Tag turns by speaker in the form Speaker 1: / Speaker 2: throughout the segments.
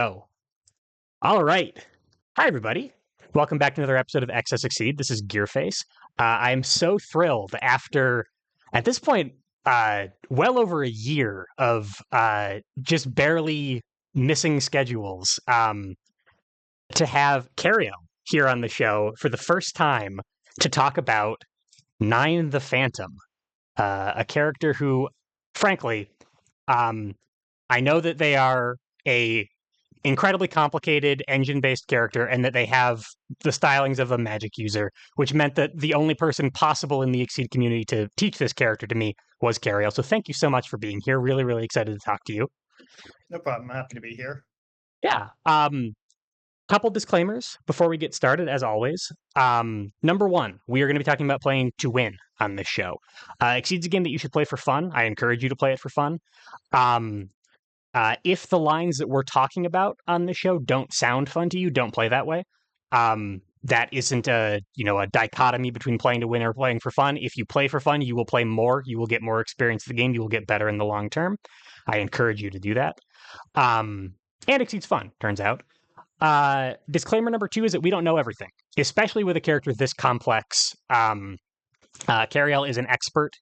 Speaker 1: Oh, all right. Hi, everybody. Welcome back to another episode of XS Succeed. This is Gearface. I am so thrilled after, at this point, well over a year of just barely missing schedules, to have Keriel here on the show for the first time to talk about Nine the Phantom, a character who, frankly, I know that they are a incredibly complicated engine-based character and that they have the stylings of a magic user, which meant that the only person possible in the Exceed community to teach this character to me was Keriel. So thank you so much for being here. Really, really excited to talk to you.
Speaker 2: No problem. I'm happy to be here.
Speaker 1: Yeah. Couple disclaimers before we get started, as always. Number one, we are going to be talking about playing to win on this show. Exceed's a game that you should play for fun. I encourage you to play it for fun. If the lines that we're talking about on the show don't sound fun to you, don't play that way. That isn't a dichotomy between playing to win or playing for fun. If you play for fun, you will play more. You will get more experience of the game. You will get better in the long term. I encourage you to do that. And Exceed's fun, turns out. Disclaimer number two is that we don't know everything, especially with a character this complex. Keriel is an expert.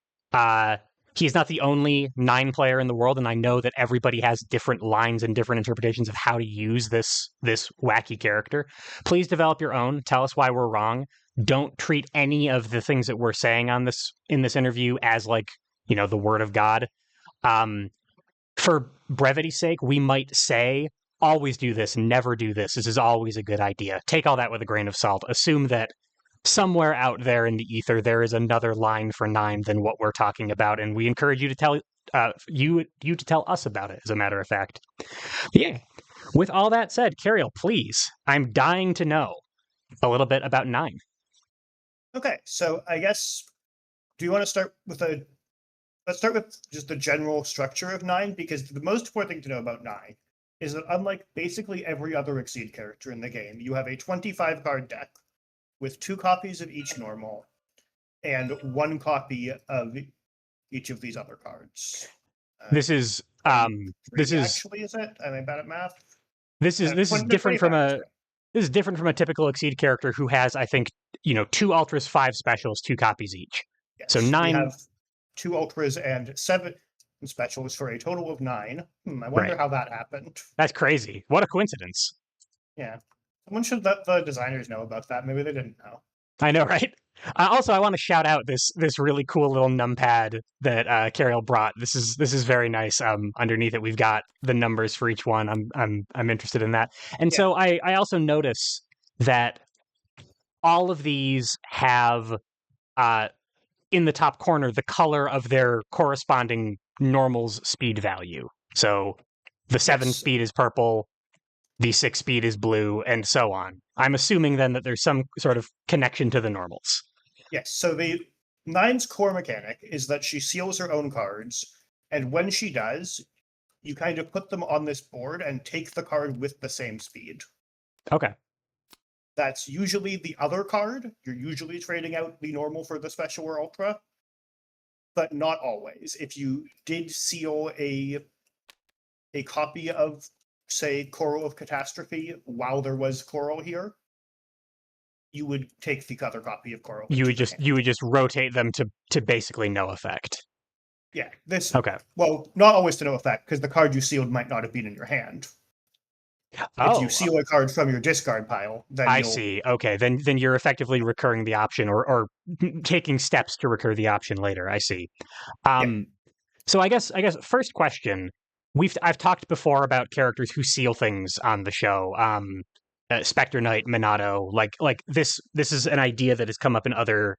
Speaker 1: He's not the only 9 player in the world, and I know that everybody has different lines and different interpretations of how to use this wacky character. Please develop your own. Tell us why we're wrong. Don't treat any of the things that we're saying in this interview as the word of God. For brevity's sake, we might say, always do this, never do this. This is always a good idea. Take all that with a grain of salt. Assume that somewhere out there in the ether there is another line for 9 than what we're talking about, and we encourage you to tell you to tell us about it, as a matter of fact. Yeah. With all that said, Keriel, please, I'm dying to know a little bit about 9.
Speaker 2: Okay, so I guess, do you want to start with let's start with just the general structure of 9, because the most important thing to know about 9 is that unlike basically every other Exceed character in the game, you have a 25 card deck with 2 copies of each normal and 1 copy of each of these other cards.
Speaker 1: This is
Speaker 2: actually, is it? Am I bad at math?
Speaker 1: This is different from a typical Exceed character who has, I think, 2 ultras, 5 specials, 2 copies each.
Speaker 2: Yes,
Speaker 1: so 9.
Speaker 2: We have 2 ultras and 7 specials for a total of 9. I wonder how that happened.
Speaker 1: That's crazy. What a coincidence.
Speaker 2: Yeah. Someone should let the designers know about that. Maybe they didn't know.
Speaker 1: I know, right? Also, I want to shout out this really cool little numpad that Keriel brought. This is very nice. Underneath it, we've got the numbers for each one. I'm interested in that. And so I also notice that all of these have in the top corner the color of their corresponding normal's speed value. So the 7 speed is purple, the 6 speed is blue, and so on. I'm assuming then that there's some sort of connection to the normals.
Speaker 2: Yes, so the 9's core mechanic is that she seals her own cards, and when she does, you kind of put them on this board and take the card with the same speed.
Speaker 1: Okay.
Speaker 2: That's usually the other card. You're usually trading out the normal for the special or ultra, but not always. If you did seal a copy of, say, Coral of Catastrophe while there was Coral here, you would take the other copy of Coral.
Speaker 1: You would just rotate them to basically no effect.
Speaker 2: Yeah. This
Speaker 1: okay.
Speaker 2: Well, not always to no effect, because the card you sealed might not have been in your hand. If you seal a card from your discard pile, then
Speaker 1: I see. Okay, then you're effectively recurring the option or taking steps to recur the option later. I see. So I guess first question. I've talked before about characters who seal things on the show. Spectre Knight, Minato, like this is an idea that has come up in other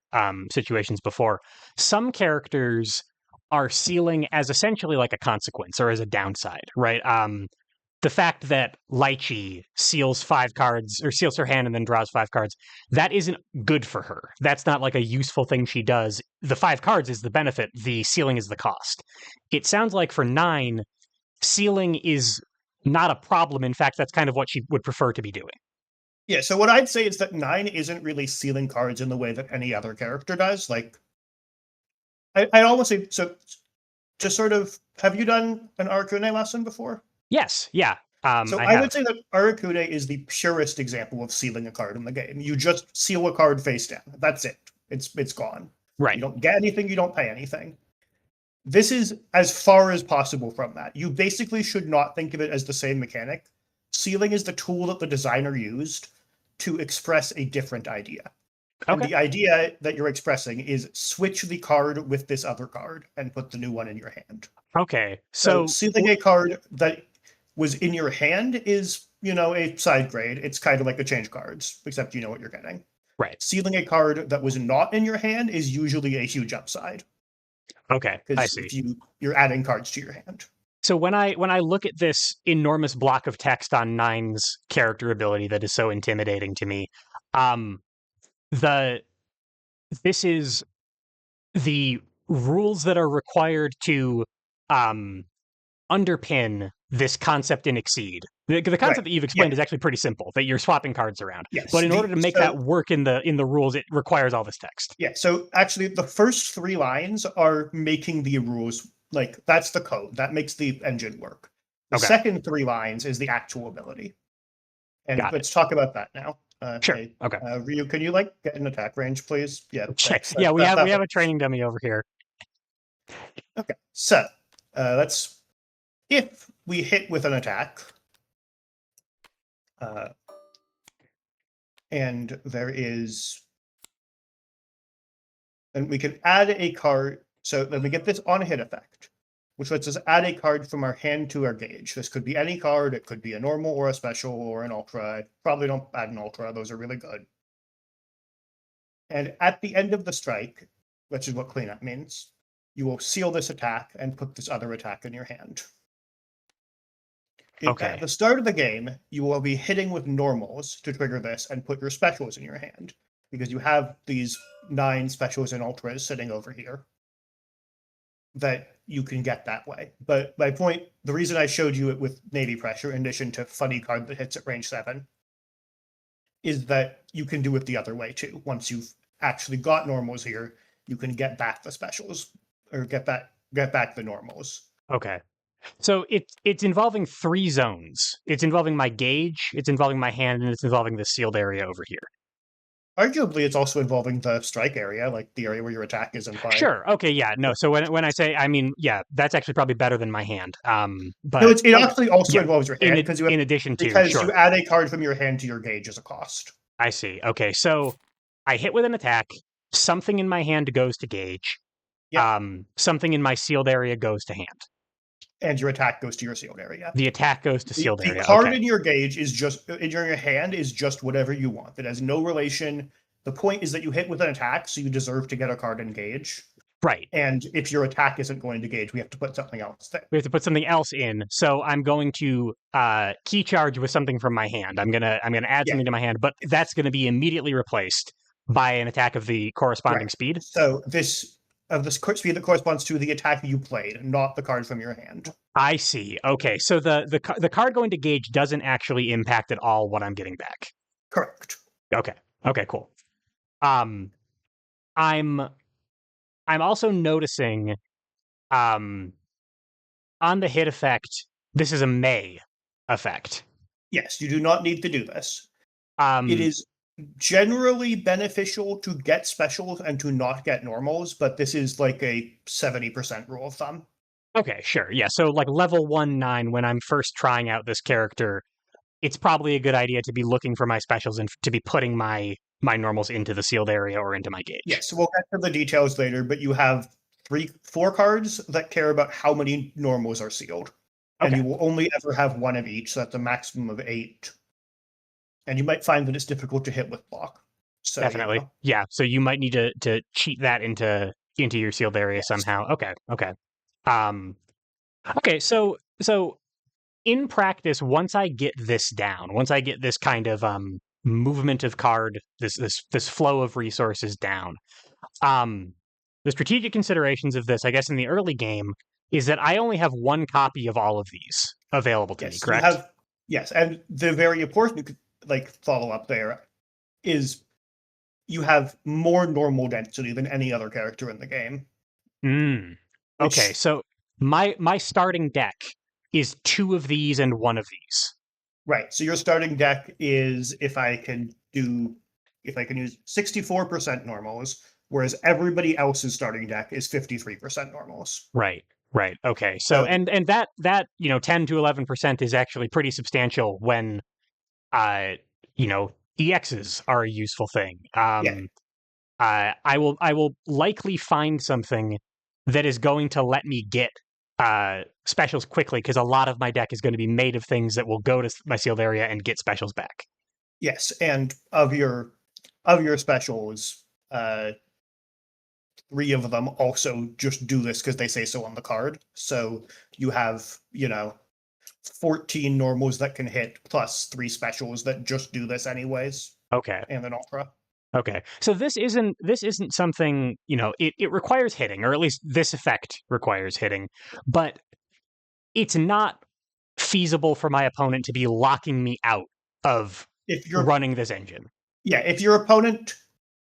Speaker 1: situations before. Some characters are sealing as essentially like a consequence or as a downside, right? The fact that Lychee seals 5 cards or seals her hand and then draws 5 cards, that isn't good for her. That's not like a useful thing she does. The 5 cards is the benefit. The sealing is the cost. It sounds like for 9, sealing is not a problem. In fact, that's kind of what she would prefer to be doing.
Speaker 2: Yeah, so what I'd say is that 9 isn't really sealing cards in the way that any other character does. Like, I'd almost say, so to sort of, have you done an Arcane lesson before?
Speaker 1: Yes, yeah.
Speaker 2: So
Speaker 1: I
Speaker 2: I
Speaker 1: have.
Speaker 2: would say that Arakune is the purest example of sealing a card in the game. You just seal a card face down. That's it. It's gone. You
Speaker 1: Right.
Speaker 2: don't get anything, you don't pay anything. This is as far as possible from that. You basically should not think of it as the same mechanic. Sealing is the tool that the designer used to express a different idea. And
Speaker 1: Okay.
Speaker 2: the idea that you're expressing is switch the card with this other card and put the new one in your hand.
Speaker 1: Okay.
Speaker 2: So
Speaker 1: So
Speaker 2: sealing a card that was in your hand is, a side grade. It's kind of like the change cards, except you know what you're getting.
Speaker 1: right.
Speaker 2: Sealing a card that was not in your hand is usually a huge upside
Speaker 1: Okay. I
Speaker 2: because
Speaker 1: see.
Speaker 2: if you're adding cards to your hand.
Speaker 1: So when I look at this enormous block of text on Nine's character ability that is so intimidating to me, um, the this is the rules that are required to um, underpin this concept in Exceed. The
Speaker 2: Right.
Speaker 1: concept that you've
Speaker 2: Yeah.
Speaker 1: explained is actually pretty simple, that you're swapping cards around.
Speaker 2: Yes.
Speaker 1: But in order
Speaker 2: The
Speaker 1: to make that
Speaker 2: so
Speaker 1: work in the rules, it requires all this text.
Speaker 2: yeah. So actually, the first three lines are making the rules. Like that's the code that makes the engine work. The
Speaker 1: Okay,
Speaker 2: second three lines is the actual ability. And
Speaker 1: got it.
Speaker 2: let's talk about that now.
Speaker 1: Sure.
Speaker 2: Hey,
Speaker 1: Okay.
Speaker 2: Ryu, can you like get an attack range, please? Yeah, thanks.
Speaker 1: Yeah, we
Speaker 2: That,
Speaker 1: have
Speaker 2: that
Speaker 1: we have a
Speaker 2: works.
Speaker 1: training dummy over here.
Speaker 2: Okay, so let's if we hit with an attack, uh, and there is, and we can add a card. So then we get this on hit effect, which lets us add a card from our hand to our gauge. This could be any card. It could be a normal or a special or an ultra. I probably don't add an ultra. Those are really good. And at the end of the strike, which is what cleanup means, you will seal this attack and put this other attack in your hand. At
Speaker 1: Okay.
Speaker 2: the start of the game, you will be hitting with normals to trigger this and put your specials in your hand because you have these 9 specials and ultras sitting over here that you can get that way. But my point, the reason I showed you it with Navy Pressure, in addition to funny card that hits at range 7, is that you can do it the other way too. Once you've actually got normals here, you can get back the specials or get back the normals.
Speaker 1: Okay. So it's involving 3 zones. It's involving my gauge, it's involving my hand, and it's involving the sealed area over here.
Speaker 2: Arguably, it's also involving the strike area, like the area where your attack is in play.
Speaker 1: Sure. Okay. Yeah. No. So when I say, I mean, yeah, that's actually probably better than my hand.
Speaker 2: No,
Speaker 1: But
Speaker 2: it
Speaker 1: okay.
Speaker 2: actually also
Speaker 1: Yeah.
Speaker 2: involves your hand because
Speaker 1: In addition to,
Speaker 2: because you
Speaker 1: sure.
Speaker 2: add a card from your hand to your gauge as a cost.
Speaker 1: I see. Okay. So I hit with an attack. Something in my hand goes to gauge.
Speaker 2: Yeah,
Speaker 1: Something in my sealed area goes to hand.
Speaker 2: and your attack goes to your sealed area.
Speaker 1: The attack goes to
Speaker 2: The,
Speaker 1: sealed
Speaker 2: the
Speaker 1: area.
Speaker 2: card
Speaker 1: Okay.
Speaker 2: in your gauge is just in your hand is just whatever you want. It has no relation. The point is that you hit with an attack, so you deserve to get a card in gauge.
Speaker 1: Right.
Speaker 2: And if your attack isn't going to gauge, we have to put something else there.
Speaker 1: We have to put something else in. So I'm going to key charge with something from my hand. I'm gonna add
Speaker 2: Yeah.
Speaker 1: something to my hand, but that's gonna be immediately replaced by an attack of the corresponding
Speaker 2: Right.
Speaker 1: speed.
Speaker 2: So this speed that corresponds to the attack you played, not the card from your hand.
Speaker 1: I see. Okay, so the card going to gauge doesn't actually impact at all what I'm getting back.
Speaker 2: Correct.
Speaker 1: Okay. Okay. Cool. Um, I'm I'm also noticing um on the hit effect. This is a May effect.
Speaker 2: Yes, you do not need to do this. It
Speaker 1: Um,
Speaker 2: is generally beneficial to get specials and to not get normals, but this is like a 70% rule of thumb.
Speaker 1: okay, sure. Yeah. So like level 1-9, when I'm first trying out this character, it's probably a good idea to be looking for my specials and to be putting my normals into the sealed area or into my gauge.
Speaker 2: Yes, we'll get to the details later, but you have 4 cards that care about how many normals are sealed. And
Speaker 1: Okay.
Speaker 2: you will only ever have 1 of each, so that's a maximum of 8. And you might find that it's difficult to hit with block. So
Speaker 1: Definitely. Yeah. So you might need to cheat that into your sealed area
Speaker 2: yes.
Speaker 1: somehow. Okay. Okay. Um okay, so in practice, once I get this down, once I get this kind of movement of card, this flow of resources down, um the strategic considerations of this, I guess in the early game, is that I only have 1 copy of all of these available to me,
Speaker 2: Yes, you
Speaker 1: correct?
Speaker 2: have yes, and the very important follow up there is you have more normal density than any other character in the game.
Speaker 1: Mm. Okay,
Speaker 2: Which
Speaker 1: so my starting deck is 2 of these and 1 of these.
Speaker 2: Right. So your starting deck is if I can use 64% normals, whereas everybody else's starting deck is 53% normals.
Speaker 1: Right. Right. Okay. So
Speaker 2: So
Speaker 1: and that 10 to 11% is actually pretty substantial when uh EXs are a useful thing.
Speaker 2: yeah,
Speaker 1: I will likely find something that is going to let me get specials quickly because a lot of my deck is going to be made of things that will go to my sealed area and get specials back.
Speaker 2: yes, and of your specials, 3 of them also just do this because they say so on the card. So you have 14 normals that can hit plus 3 specials that just do this anyways,
Speaker 1: Okay.
Speaker 2: and an ultra.
Speaker 1: Okay. So this isn't something, it requires hitting, or at least this effect requires hitting, but it's not feasible for my opponent to be locking me out of
Speaker 2: If you're
Speaker 1: running this engine.
Speaker 2: Yeah, if your opponent,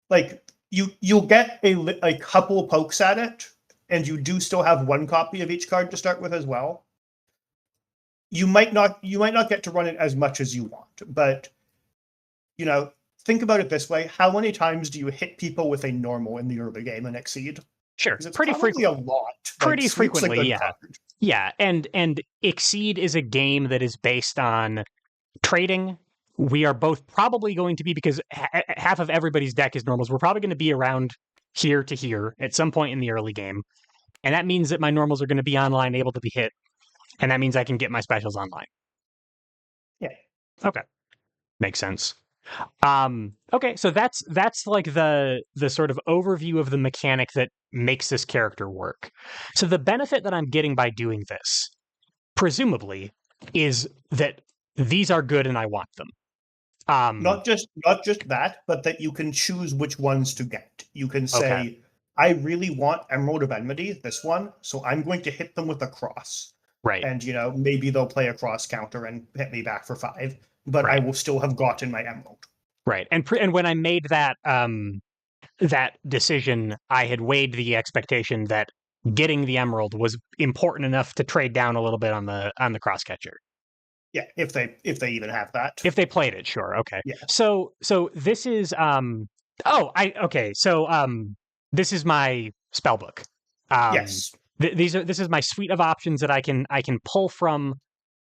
Speaker 2: like, you'll get a couple pokes at it, and you do still have 1 copy of each card to start with as well. You might not get to run it as much as you want, but think about it this way: how many times do you hit people with a normal in the early game and exceed?
Speaker 1: Sure.
Speaker 2: Because it's
Speaker 1: Pretty
Speaker 2: probably
Speaker 1: frequent.
Speaker 2: a lot.
Speaker 1: Pretty
Speaker 2: Sweep's a
Speaker 1: frequently,
Speaker 2: good
Speaker 1: yeah.
Speaker 2: card.
Speaker 1: Yeah, and Exceed is a game that is based on trading. We are both probably going to be, because half of everybody's deck is normals, we're probably going to be around here to here at some point in the early game. And that means that my normals are going to be online, able to be hit. And that means I can get my specials online.
Speaker 2: Yeah.
Speaker 1: Okay. Makes sense. Okay, so that's like the sort of overview of the mechanic that makes this character work. So the benefit that I'm getting by doing this, presumably, is that these are good and I want them.
Speaker 2: Not just that, but that you can choose which ones to get. You can
Speaker 1: Okay.
Speaker 2: say, I really want Emerald of Enmity, this one, so I'm going to hit them with a cross.
Speaker 1: Right.
Speaker 2: And maybe they'll play a cross counter and hit me back for 5, but I
Speaker 1: Right.
Speaker 2: will still have gotten my Emerald.
Speaker 1: Right. And when I made that decision, I had weighed the expectation that getting the emerald was important enough to trade down a little bit on the crosscatcher.
Speaker 2: Yeah, if they even have that.
Speaker 1: If they played it, sure. Okay.
Speaker 2: Yeah.
Speaker 1: So this is this is my spell book.
Speaker 2: Yes.
Speaker 1: This is my suite of options that I can pull from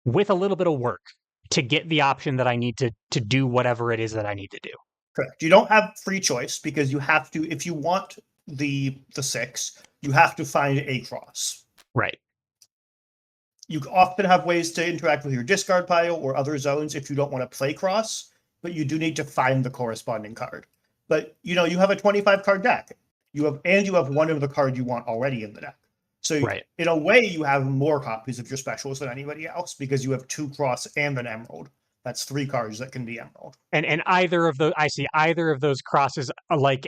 Speaker 1: with a little bit of work to get the option that I need to do whatever it is that I need to do.
Speaker 2: Correct. You don't have free choice because you have to, if you want the 6, you have to find a cross.
Speaker 1: Right.
Speaker 2: You often have ways to interact with your discard pile or other zones if you don't want to play cross, but you do need to find the corresponding card. But you have a 25 card deck. You have one of the card you want already in the deck. So
Speaker 1: Right.
Speaker 2: in a way, you have more copies of your specials than anybody else because you have 2 cross and an emerald. That's 3 cards that can be emerald.
Speaker 1: And either of those crosses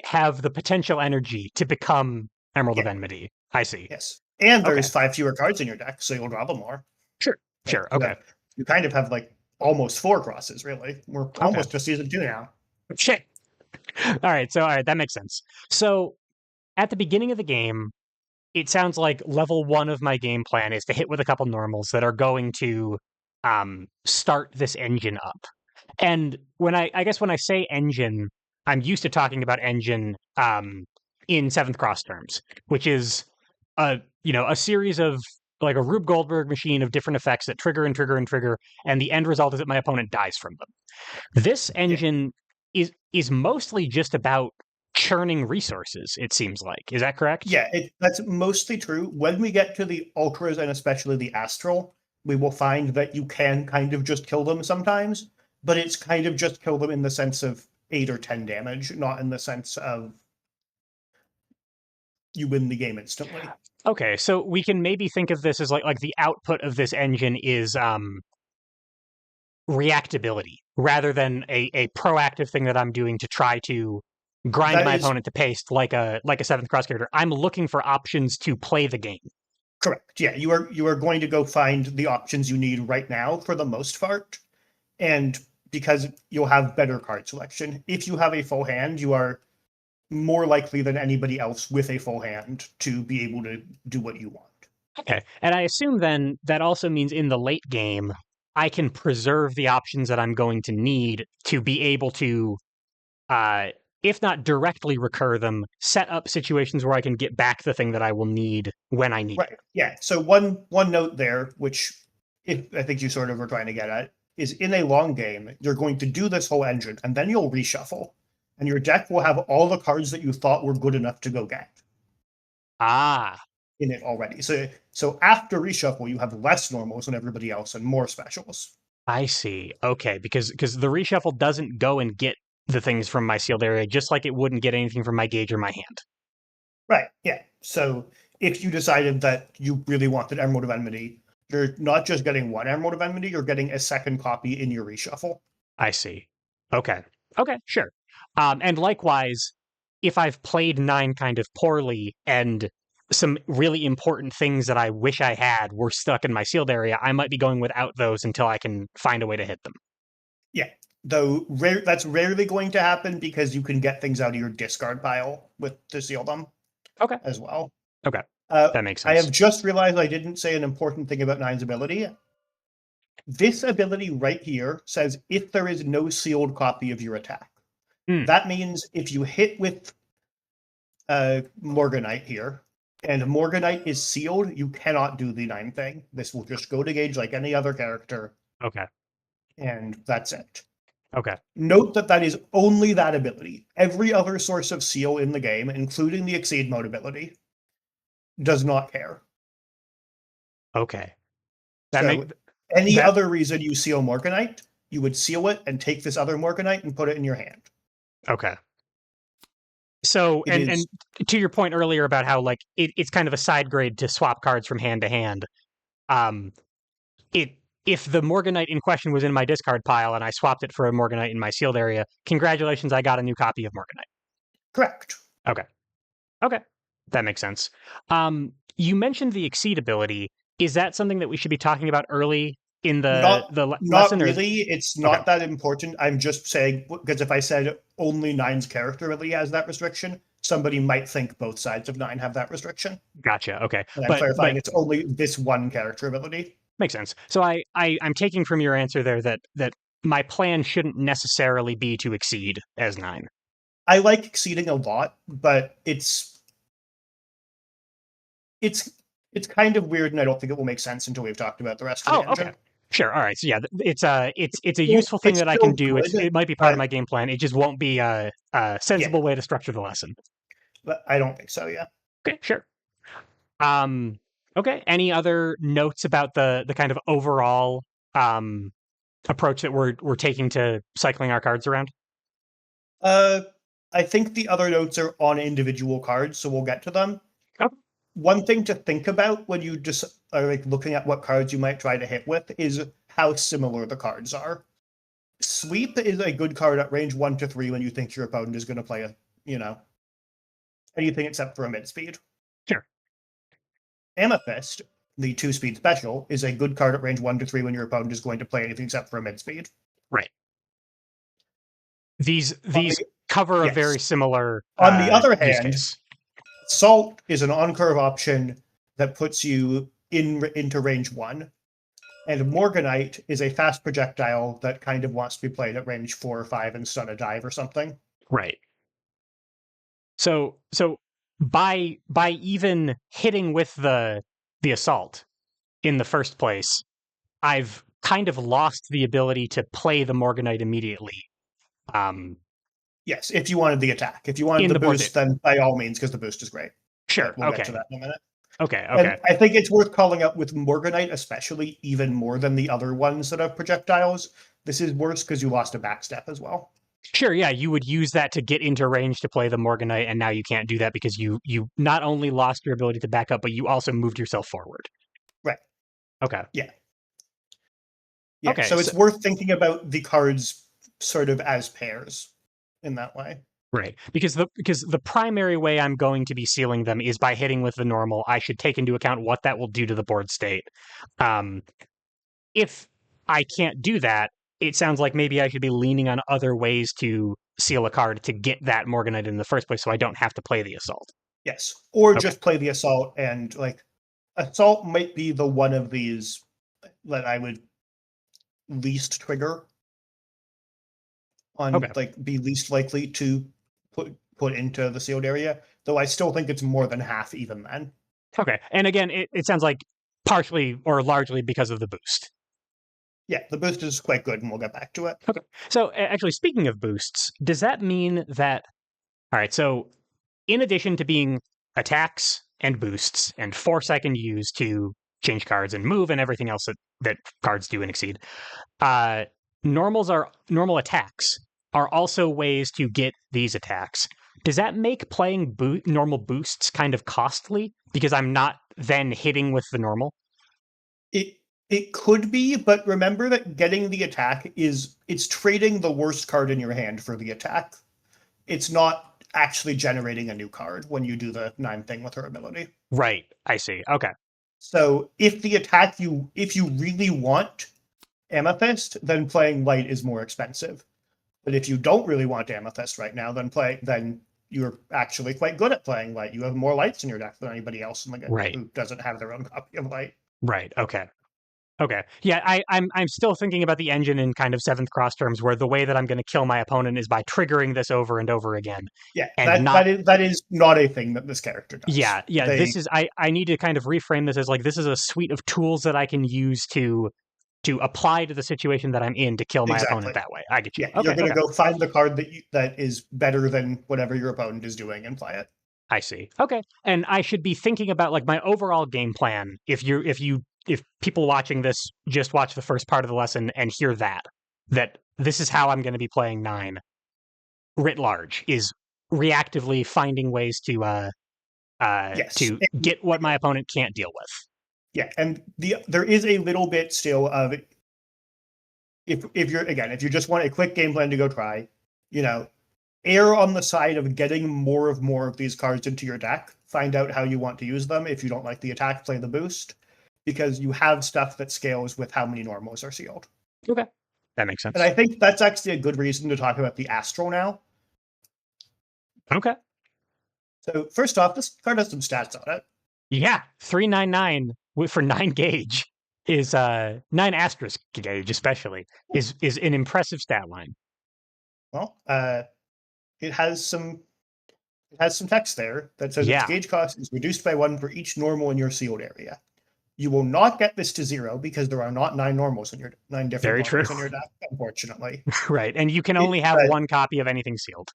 Speaker 1: have the potential energy to become Emerald of Enmity. I see.
Speaker 2: Yes. And there's
Speaker 1: Okay.
Speaker 2: 5 fewer cards in your deck, so you'll draw them more.
Speaker 1: Sure. Sure. Okay.
Speaker 2: You kind of have almost 4 crosses, really. We're almost to season 2 now.
Speaker 1: Shit. All right, that makes sense. So at the beginning of the game, it sounds like level 1 of my game plan is to hit with a couple normals that are going to start this engine up. And when I say engine, I'm used to talking about engine in 7th Cross terms, which is a series of, like, a Rube Goldberg machine of different effects that trigger and trigger and trigger, and the end result is that my opponent dies from them. This engine is mostly just about churning resources, it seems like. Is that correct?
Speaker 2: Yeah, that's mostly true. When we get to the ultras and especially the astral, we will find that you can kind of just kill them sometimes, but it's kind of just kill them in the sense of 8 or 10 damage, not in the sense of you win the game instantly.
Speaker 1: Okay, so we can maybe think of this as like the output of this engine is reactability rather than a proactive thing that I'm doing to try to grind my opponent to paste like a 7th Cross character. I'm looking for options to play the game.
Speaker 2: Correct. Yeah, you are going to go find the options you need right now for the most part, and because you'll have better card selection. If you have a full hand, you are more likely than anybody else with a full hand to be able to do what you want.
Speaker 1: Okay. And I assume then that also means in the late game, I can preserve the options that I'm going to need to be able to, uh, if not directly recur them, set up situations where I can get back the thing that I will need when I need it.
Speaker 2: Right. Yeah. So one note there, which if I think you sort of were trying to get at, is in a long game, you're going to do this whole engine, and then you'll reshuffle, and your deck will have all the cards that you thought were good enough to go get
Speaker 1: Ah,
Speaker 2: in it already. So after reshuffle, you have less normals than everybody else and more specials.
Speaker 1: I see. Okay, because the reshuffle doesn't go and get the things from my sealed area, just like it wouldn't get anything from my gauge or my hand.
Speaker 2: Right. Yeah. So if you decided that you really wanted Emerald of Enmity, you're not just getting one Emerald of Enmity, you're getting a second copy in your reshuffle.
Speaker 1: I see. Okay. Okay, sure. And likewise, if I've played 9 kind of poorly and some really important things that I wish I had were stuck in my sealed area, I might be going without those until I can find a way to hit them.
Speaker 2: Yeah. Though that's rarely going to happen because you can get things out of your discard pile with to seal them
Speaker 1: Okay.
Speaker 2: as well.
Speaker 1: Okay. That makes
Speaker 2: I
Speaker 1: sense.
Speaker 2: have just realized I didn't say an important thing about Nine's ability. This ability right here says if there is no sealed copy of your attack.
Speaker 1: Mm,
Speaker 2: That means if you hit with Morganite here, and Morganite is sealed, you cannot do the 9 thing. This will just go to gauge like any other character,
Speaker 1: okay.
Speaker 2: and that's it.
Speaker 1: Okay.
Speaker 2: Note that that is only that ability. Every other source of seal in the game, including the Exceed mode ability, does not care.
Speaker 1: Okay. That make
Speaker 2: So any
Speaker 1: that
Speaker 2: other reason you seal Morganite, you would seal it and take this other Morganite and put it in your hand.
Speaker 1: okay. So,
Speaker 2: It
Speaker 1: and
Speaker 2: is
Speaker 1: to your point earlier about how like it's kind of a side grade to swap cards from hand to hand. Um, it if the Morganite in question was in my discard pile and I swapped it for a Morganite in my sealed area, congratulations, I got a new copy of Morganite.
Speaker 2: correct.
Speaker 1: Okay, okay, that makes sense. You mentioned the exceed ability. Is that something that we should be talking about early in the
Speaker 2: Not
Speaker 1: lesson?
Speaker 2: not
Speaker 1: Or
Speaker 2: really. It's
Speaker 1: okay,
Speaker 2: not that important. I'm just saying because if I said only Nine's character really has that restriction, somebody might think both sides of Nine have that restriction.
Speaker 1: gotcha. Okay,
Speaker 2: And I'm
Speaker 1: but
Speaker 2: clarifying it's only this one character ability.
Speaker 1: makes sense. So I'm taking from your answer there that my plan shouldn't necessarily be to exceed as 9.
Speaker 2: I like exceeding a lot, but it's it's kind of weird, and I don't think it will make sense until we've talked about the rest of
Speaker 1: Oh,
Speaker 2: the
Speaker 1: okay.
Speaker 2: engine.
Speaker 1: Sure. All right. So yeah, it's a
Speaker 2: Well,
Speaker 1: useful thing
Speaker 2: it's
Speaker 1: that I
Speaker 2: still
Speaker 1: can do.
Speaker 2: good,
Speaker 1: It might be part of
Speaker 2: but
Speaker 1: my game plan. It just won't be a
Speaker 2: yeah,
Speaker 1: sensible way to structure the lesson.
Speaker 2: but I don't think so. Yeah.
Speaker 1: Okay. Sure. Um. Okay. Any other notes about the kind of overall um approach that we're taking to cycling our cards around?
Speaker 2: Uh, I think the other notes are on individual cards, so we'll get to them.
Speaker 1: Oh,
Speaker 2: One thing to think about when you just are like looking at what cards you might try to hit with is how similar the cards are. Sweep is a good card at range 1 to 3 when you think your opponent is going to play you know, anything except for a mid speed.
Speaker 1: sure.
Speaker 2: Amethyst, the 2 speed special, is a good card at range 1 to 3 when your opponent is going to play anything except for a mid speed.
Speaker 1: Right. These
Speaker 2: The,
Speaker 1: cover a
Speaker 2: yes.
Speaker 1: very similar
Speaker 2: On the other
Speaker 1: use
Speaker 2: hand,
Speaker 1: case.
Speaker 2: Salt is an on curve option that puts you into range 1. And Morganite is a fast projectile that kind of wants to be played at range 4 or 5 and stun a dive or something.
Speaker 1: Right. So by even hitting with the assault in the first place, I've kind of lost the ability to play the Morganite immediately. Um,
Speaker 2: Yes, if you wanted the attack. If you wanted
Speaker 1: in
Speaker 2: the
Speaker 1: the board state.
Speaker 2: boost, then by all means, because the boost is great.
Speaker 1: Sure.
Speaker 2: But we'll get to
Speaker 1: Okay.
Speaker 2: that in a minute.
Speaker 1: Okay.
Speaker 2: And
Speaker 1: Okay.
Speaker 2: I think it's worth calling out with Morganite, especially even more than the other ones that have projectiles. This is worse because you lost a backstep as well.
Speaker 1: Sure. Yeah, you would use that to get into range to play the Morganite, and now you can't do that because you not only lost your ability to back up, but you also moved yourself forward.
Speaker 2: Right.
Speaker 1: Okay.
Speaker 2: Yeah. Yeah.
Speaker 1: Okay.
Speaker 2: So
Speaker 1: So,
Speaker 2: it's worth thinking about the cards sort of as pairs in that way.
Speaker 1: right. Because the primary way I'm going to be sealing them is by hitting with the normal. I should take into account what that will do to the board state. Um, if I can't do that, it sounds like maybe I should be leaning on other ways to seal a card to get that Morganite in the first place so I don't have to play the assault.
Speaker 2: Yes. Or
Speaker 1: Okay.
Speaker 2: just play the assault and like Assault might be the one of these that I would least trigger on,
Speaker 1: Okay.
Speaker 2: like, be least likely to put into the sealed area, though I still think it's more than half even then.
Speaker 1: Okay. And again, it sounds like partially or largely because of the boost.
Speaker 2: Yeah, the boost is quite good, and we'll get back to it.
Speaker 1: Okay. So actually, speaking of boosts, does that mean that? All right. So in addition to being attacks and boosts and 4 second use to change cards and move and everything else that cards do and exceed, uh, normal attacks are also ways to get these attacks. Does that make playing normal boosts kind of costly because I'm not then hitting with the normal?
Speaker 2: It could be, but remember that getting the attack it's trading the worst card in your hand for the attack. It's not actually generating a new card when you do the 9 thing with her ability.
Speaker 1: Right. I see. Okay.
Speaker 2: So if you really want Amethyst, then playing light is more expensive. But if you don't really want Amethyst right now, then you're actually quite good at playing light. You have more lights in your deck than anybody else in the game
Speaker 1: Right.
Speaker 2: who doesn't have their own copy of light.
Speaker 1: Right. Okay. Okay. Yeah, I'm still thinking about the engine in kind of seventh cross terms, where the way that I'm going to kill my opponent is by triggering this over and over again,
Speaker 2: Yeah,
Speaker 1: and
Speaker 2: that
Speaker 1: not.
Speaker 2: that is not a thing that this character does.
Speaker 1: Yeah.
Speaker 2: They
Speaker 1: This is I need to kind of reframe this as like this is a suite of tools that I can use to apply to the situation that I'm in to kill my opponent
Speaker 2: exactly.
Speaker 1: that way. I get you.
Speaker 2: Yeah, you're
Speaker 1: Okay.
Speaker 2: gonna
Speaker 1: Okay.
Speaker 2: go find the card that is better than whatever your opponent is doing and play it.
Speaker 1: I see. Okay. And I should be thinking about like my overall game plan. If people watching this just watch the first part of the lesson and hear that this is how I'm going to be playing 9 writ large is reactively finding ways
Speaker 2: Yes,
Speaker 1: to get what my opponent can't deal with.
Speaker 2: yeah, and there is a little bit still of if you just want a quick game plan to go try, you know, err on the side of getting more of these cards into your deck. Find out how you want to use them. If you don't like the attack, play the boost, because you have stuff that scales with how many normals are sealed.
Speaker 1: Okay. That makes
Speaker 2: And
Speaker 1: sense.
Speaker 2: I think that's actually a good reason to talk about the Astral now.
Speaker 1: Okay.
Speaker 2: So first off, this card has some stats on it.
Speaker 1: Yeah. 399 for 9 gauge is 9 asterisk gauge especially is an impressive stat line.
Speaker 2: Well, it has some text there that says its
Speaker 1: Yeah.
Speaker 2: gauge cost is reduced by 1 for each normal in your sealed area. You will not get this to 0 because there are not 9 different
Speaker 1: Very true.
Speaker 2: normals in your deck, unfortunately.
Speaker 1: Right. And you can only have
Speaker 2: But
Speaker 1: one copy of anything sealed.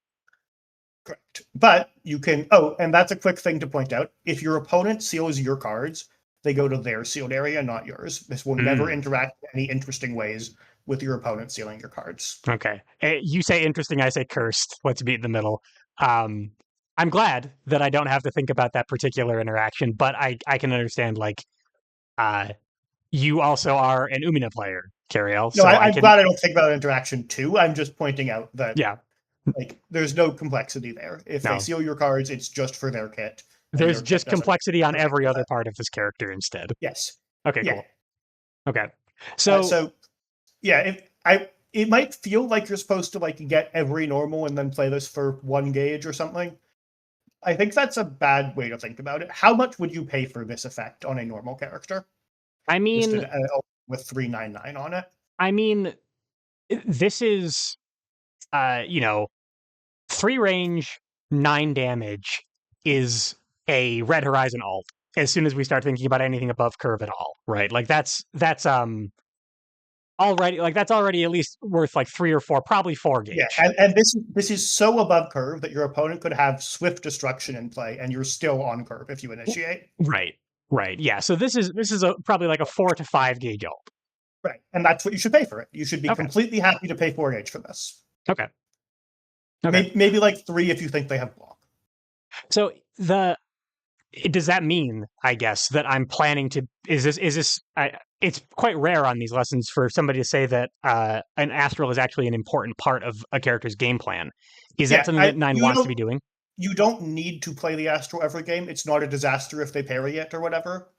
Speaker 2: correct. But you can and that's a quick thing to point out. If your opponent seals your cards, they go to their sealed area, not yours. This will never interact in any interesting ways with your opponent sealing your cards.
Speaker 1: Okay. You say interesting, I say cursed. Let's be in the middle. I'm glad that I don't have to think about that particular interaction, but I can understand like uh you also are an Umina player, Keriel,
Speaker 2: No,
Speaker 1: so I
Speaker 2: I'm
Speaker 1: can
Speaker 2: glad I don't think about interaction too. I'm just pointing out that
Speaker 1: yeah.
Speaker 2: like there's no complexity there. If they
Speaker 1: No.
Speaker 2: seal your cards, it's just for their kit, and
Speaker 1: There's
Speaker 2: your kit
Speaker 1: just
Speaker 2: doesn't
Speaker 1: complexity on
Speaker 2: interact
Speaker 1: every
Speaker 2: with
Speaker 1: other
Speaker 2: it.
Speaker 1: part of this character instead.
Speaker 2: Yes.
Speaker 1: Okay,
Speaker 2: Yeah.
Speaker 1: cool. Okay. So
Speaker 2: So yeah, it might feel like you're supposed to like get every normal and then play this for 1 gauge or something. I think that's a bad way to think about it. How much would you pay for this effect on a normal character?
Speaker 1: I
Speaker 2: Just
Speaker 1: mean
Speaker 2: with 399 on it.
Speaker 1: I mean this is you know, 3 range, 9 damage is a Red Horizon alt as soon as we start thinking about anything above curve at all, right? Like that's already at least worth like 3 or 4, probably 4
Speaker 2: Yeah,
Speaker 1: gauge.
Speaker 2: and this is so above curve that your opponent could have Swift Destruction in play, and you're still on curve if you initiate.
Speaker 1: Right. Right. Yeah. So this is probably like a 4 to 5 gauge alt.
Speaker 2: Right, and that's what you should pay for it. You should be
Speaker 1: Okay.
Speaker 2: completely happy to pay 4 gauge for this.
Speaker 1: Okay. Okay.
Speaker 2: Maybe like 3 if you think they have block.
Speaker 1: So does that mean, I guess, that I'm planning to is this it's quite rare on these lessons for somebody to say that an astral is actually an important part of a character's game plan. Is that
Speaker 2: Yeah,
Speaker 1: something that 9 wants to be doing?
Speaker 2: You don't need to play the Astral every game. It's not a disaster if they parry it or whatever.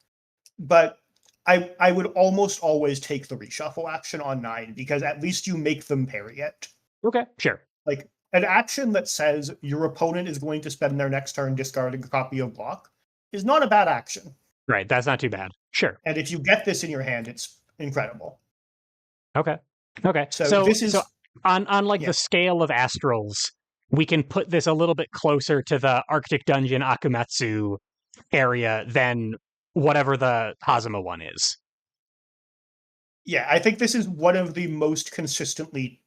Speaker 2: But I would almost always take the reshuffle action on 9 because at least you make them parry it.
Speaker 1: Okay, sure.
Speaker 2: Like an action that says your opponent is going to spend their next turn discarding a copy of block is not a bad action.
Speaker 1: Right. That's not too bad. Sure.
Speaker 2: And if you get this in your hand, it's incredible.
Speaker 1: Okay. Okay.
Speaker 2: So
Speaker 1: So
Speaker 2: this
Speaker 1: so
Speaker 2: is
Speaker 1: on like
Speaker 2: yeah,
Speaker 1: the scale of astrals, we can put this a little bit closer to the Arctic Dungeon Akumatsu area than whatever the Hazama one is.
Speaker 2: yeah. I think this is one of the most consistently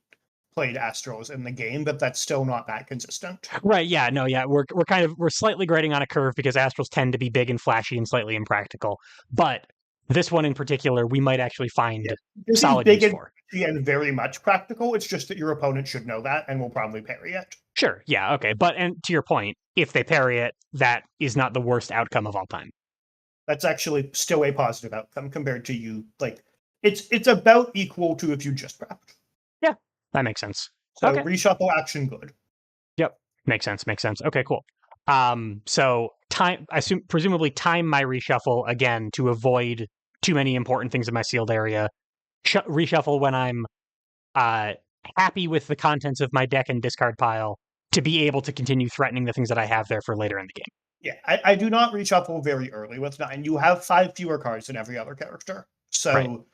Speaker 2: played Astros in the game, but that's still not that consistent.
Speaker 1: Right, yeah, no, yeah. We're slightly grading on a curve because astrals tend to be big and flashy and slightly impractical. But this one in particular, we might actually
Speaker 2: Yeah.
Speaker 1: find
Speaker 2: This is
Speaker 1: solid
Speaker 2: big
Speaker 1: use for.
Speaker 2: and very much practical. It's just that your opponent should know that and will probably parry it.
Speaker 1: Sure, yeah, okay. But and to your point, if they parry it, that is not the worst outcome of all time.
Speaker 2: That's actually still a positive outcome compared to you. Like it's about equal to if you just prepped.
Speaker 1: Yeah, that makes sense.
Speaker 2: So
Speaker 1: Okay.
Speaker 2: reshuffle action good.
Speaker 1: Yep. Makes sense. Makes sense. Okay, cool. So presumably time my reshuffle again to avoid too many important things in my sealed area. Reshuffle when I'm uh happy with the contents of my deck and discard pile to be able to continue threatening the things that I have there for later in the game.
Speaker 2: Yeah, I do not reshuffle very early with 9. You have 5 fewer cards than every other character.
Speaker 1: Right.
Speaker 2: So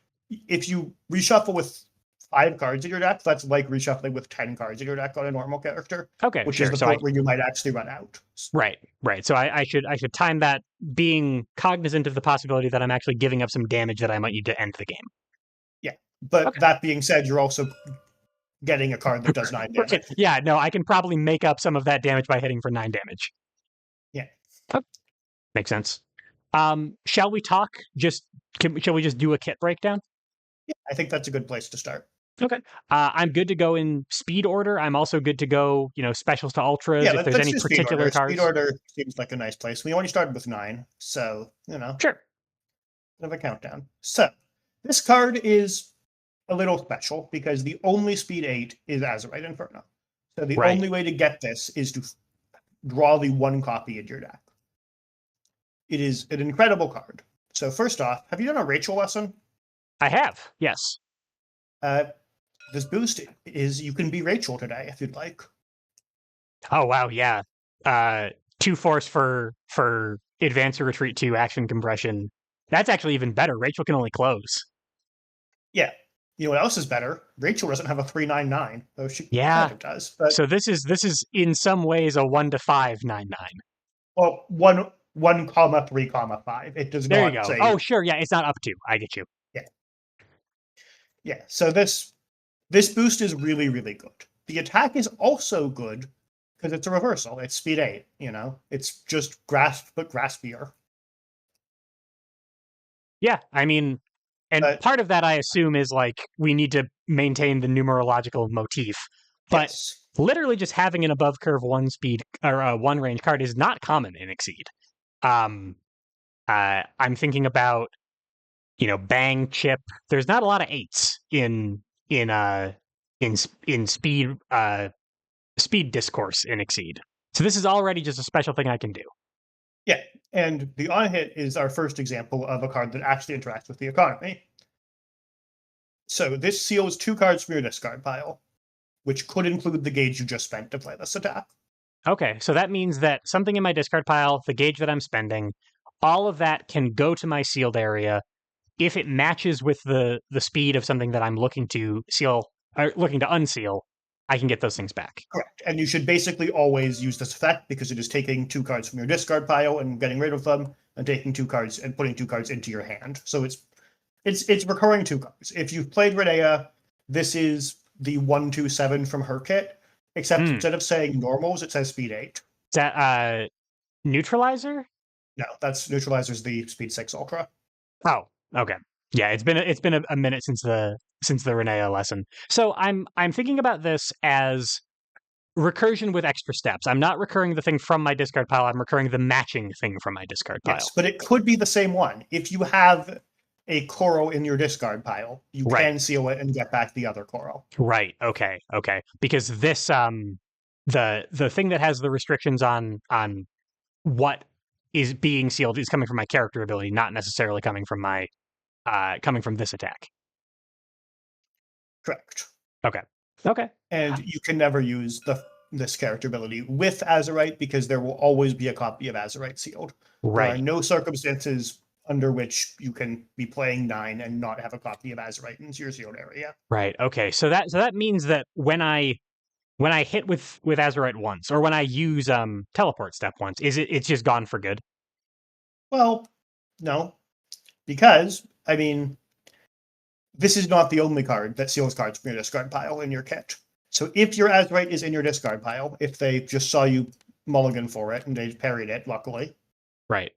Speaker 2: if you reshuffle with 5 cards in your deck, that's like reshuffling with 10 cards in your deck on a normal character,
Speaker 1: Okay,
Speaker 2: which is
Speaker 1: sure.
Speaker 2: the
Speaker 1: So I
Speaker 2: point where you might actually run out.
Speaker 1: right, right. So I should time that being cognizant of the possibility that I'm actually giving up some damage that I might need to end the game.
Speaker 2: Yeah. But
Speaker 1: Okay.
Speaker 2: that being said, you're also getting a card that does 9 damage.
Speaker 1: Right. Yeah, no, I can probably make up some of that damage by hitting for 9 damage.
Speaker 2: Yeah.
Speaker 1: Oh, makes sense. Shall we talk? Shall we just do a kit breakdown?
Speaker 2: Yeah, I think that's a good place to start.
Speaker 1: Okay. I'm good to go in speed order. I'm also good to go, specials to ultras
Speaker 2: Yeah,
Speaker 1: if there's
Speaker 2: let's
Speaker 1: any
Speaker 2: do speed
Speaker 1: particular
Speaker 2: order. Speed
Speaker 1: cards.
Speaker 2: order seems like a nice place. We only started with 9, so,
Speaker 1: Sure.
Speaker 2: bit of a countdown. So, this card is a little special because the only speed 8 is Azurite Inferno. So the
Speaker 1: Right.
Speaker 2: only way to get this is to draw the 1 copy in your deck. It is an incredible card. So first off, have you done a Rachel lesson?
Speaker 1: I have. Yes.
Speaker 2: Uh, this boost is you can be Rachel today if you'd like.
Speaker 1: Oh wow, yeah. Uh 2 force for advance or retreat 2 action compression. That's actually even better. Rachel can only close.
Speaker 2: Yeah. You know what else is better? Rachel doesn't have a 3/9/9, though she kind
Speaker 1: Yeah.
Speaker 2: of does. But
Speaker 1: So this is in some ways a 1 to 5 9/9.
Speaker 2: well, one comma 3/5. It does
Speaker 1: There you
Speaker 2: not
Speaker 1: go.
Speaker 2: say
Speaker 1: Oh, sure. Yeah, it's not up to. I get you.
Speaker 2: yeah. Yeah. So this boost is really, really good. The attack is also good because it's a reversal. It's speed 8, It's just grasp, but graspier.
Speaker 1: Yeah, I mean, and
Speaker 2: But
Speaker 1: part of that I assume is like we need to maintain the numerological motif, but
Speaker 2: yes.
Speaker 1: literally just having an above curve 1 speed or a 1 range card is not common in Exceed. Um, I'm thinking about bang chip. There's not a lot of 8s in in speed discourse in Exceed. So this is already just a special thing I can do.
Speaker 2: Yeah. And the on hit is our first example of a card that actually interacts with the economy. So this seals 2 cards from your discard pile, which could include the gauge you just spent to play this attack.
Speaker 1: Okay, so that means that something in my discard pile, the gauge that I'm spending, all of that can go to my sealed area if it matches with the speed of something that I'm looking to seal or looking to unseal. I can get those things back.
Speaker 2: Correct. And you should basically always use this effect because it is taking 2 cards from your discard pile and getting rid of them, and taking 2 cards and putting 2 cards into your hand. So it's recurring 2 cards. If you've played Renea, this is the 1/2/7 from her kit, except instead of saying normals, it says speed 8.
Speaker 1: Is that neutralizer?
Speaker 2: No, that's neutralizer's the speed 6 ultra.
Speaker 1: Oh, okay. Yeah, it's been a minute since the Renea lesson. So I'm thinking about this as recursion with extra steps. I'm not recurring the thing from my discard pile. I'm recurring the matching thing from my discard pile.
Speaker 2: Yes, but it could be the same one. If you have a coral in your discard pile, you can seal it and get back the other coral.
Speaker 1: Right. Okay. Okay. Because this the thing that has the restrictions on what is being sealed is coming from my character ability, not necessarily coming from my coming from this attack.
Speaker 2: Correct.
Speaker 1: Okay. Okay.
Speaker 2: And you can never use this character ability with Azurite because there will always be a copy of Azurite sealed. There are
Speaker 1: Right.
Speaker 2: no circumstances under which you can be playing 9 and not have a copy of Azerite in your sealed area.
Speaker 1: Right. Okay. So that means that when I hit with Azerite once, or when I use teleport step once, it's just gone for good?
Speaker 2: Well, no, because I mean, this is not the only card that seals cards from your discard pile in your kit. So if your Azerite is in your discard pile, if they just saw you mulligan for it and they parried it, luckily,
Speaker 1: Right.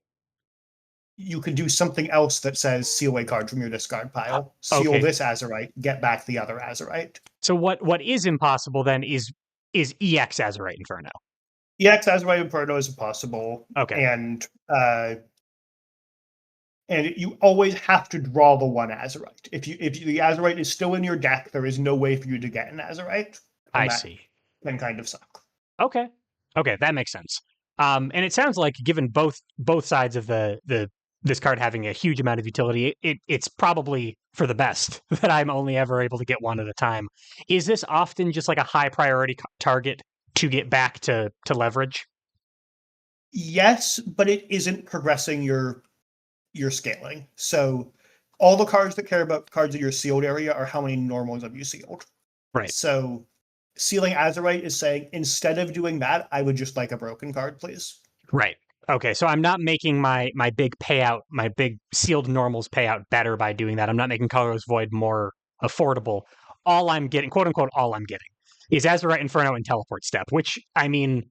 Speaker 2: you can do something else that says seal a card from your discard pile, seal
Speaker 1: Okay.
Speaker 2: this Azerite, get back the other Azerite.
Speaker 1: So what is impossible then is EX Azerite Inferno.
Speaker 2: EX Azerite Inferno is possible,
Speaker 1: Okay.
Speaker 2: and you always have to draw the one Azerite. If the Azerite is still in your deck, there is no way for you to get an Azerite, and
Speaker 1: I
Speaker 2: that
Speaker 1: see.
Speaker 2: can kind of suck.
Speaker 1: Okay. Okay, that makes sense. And it sounds like given both sides of the this card having a huge amount of utility, it's probably for the best that I'm only ever able to get one at a time. Is this often just like a high priority target to get back to leverage?
Speaker 2: Yes, but it isn't progressing your scaling. So all the cards that care about cards in your sealed area are how many normals have you sealed.
Speaker 1: Right.
Speaker 2: So sealing Azerite is saying, instead of doing that, I would just like a broken card, please.
Speaker 1: Right. Okay, so I'm not making my big payout, my big sealed normals payout better by doing that. I'm not making Colorless Void more affordable. All I'm getting, quote unquote, all I'm getting is Azerite Inferno and Teleport Step, which, I mean,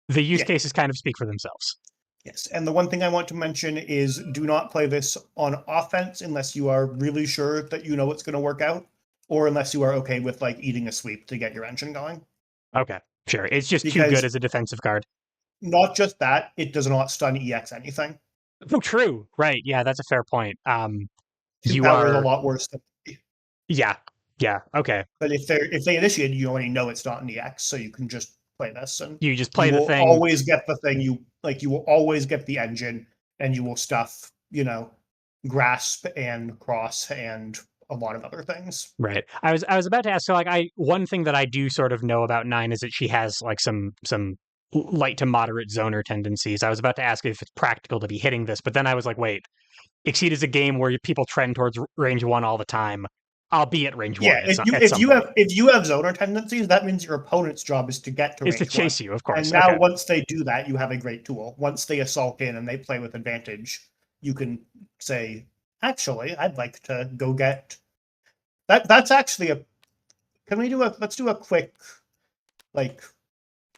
Speaker 1: the use
Speaker 2: Yeah.
Speaker 1: cases kind of speak for themselves.
Speaker 2: Yes, and the one thing I want to mention is do not play this on offense unless you are really sure that you know it's going to work out, or unless you are okay with like eating a sweep to get your engine going.
Speaker 1: Okay, sure. It's just too good
Speaker 2: Because
Speaker 1: as a defensive card.
Speaker 2: not just that, it does not stun EX anything.
Speaker 1: Oh, true. Right. Yeah, that's a fair point.
Speaker 2: Two
Speaker 1: You
Speaker 2: power is a
Speaker 1: are,
Speaker 2: lot worse than.
Speaker 1: yeah, yeah. Okay,
Speaker 2: But if they initiate, you already know it's not an EX, so you can just play this, and
Speaker 1: you just
Speaker 2: you
Speaker 1: play the
Speaker 2: will
Speaker 1: thing.
Speaker 2: always get the thing you like. You will always get the engine, and you will stuff, grasp and cross and a lot of other things.
Speaker 1: Right. I was about to ask. So, like, one thing that I do sort of know about Nine is that she has like some light to moderate zoner tendencies. I was about to ask if it's practical to be hitting this, but then I was like, wait, Exceed is a game where people trend towards range one all the time. I'll be at range
Speaker 2: Yeah,
Speaker 1: one
Speaker 2: if you
Speaker 1: at
Speaker 2: if
Speaker 1: some
Speaker 2: you
Speaker 1: point.
Speaker 2: have if you have zoner tendencies, that means your opponent's job is to get to
Speaker 1: Is to
Speaker 2: range one.
Speaker 1: chase you, of
Speaker 2: And
Speaker 1: course.
Speaker 2: now
Speaker 1: Okay.
Speaker 2: once they do that, you have a great tool. Once they assault in and they play with advantage, you can say, actually, I'd like to go get that. That's actually a. Can we do a? Let's do a quick, like,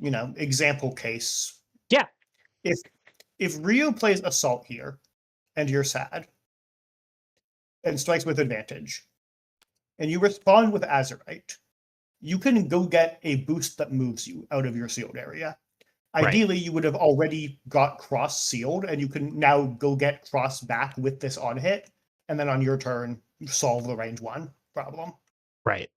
Speaker 2: example case.
Speaker 1: Yeah.
Speaker 2: If Ryu plays assault here, and you're sad, and strikes with advantage, and you respond with Azerite, you can go get a boost that moves you out of your sealed area.
Speaker 1: Right.
Speaker 2: Ideally, you would have already got cross sealed, and you can now go get cross back with this on hit, and then on your turn, solve the range one problem.
Speaker 1: Right.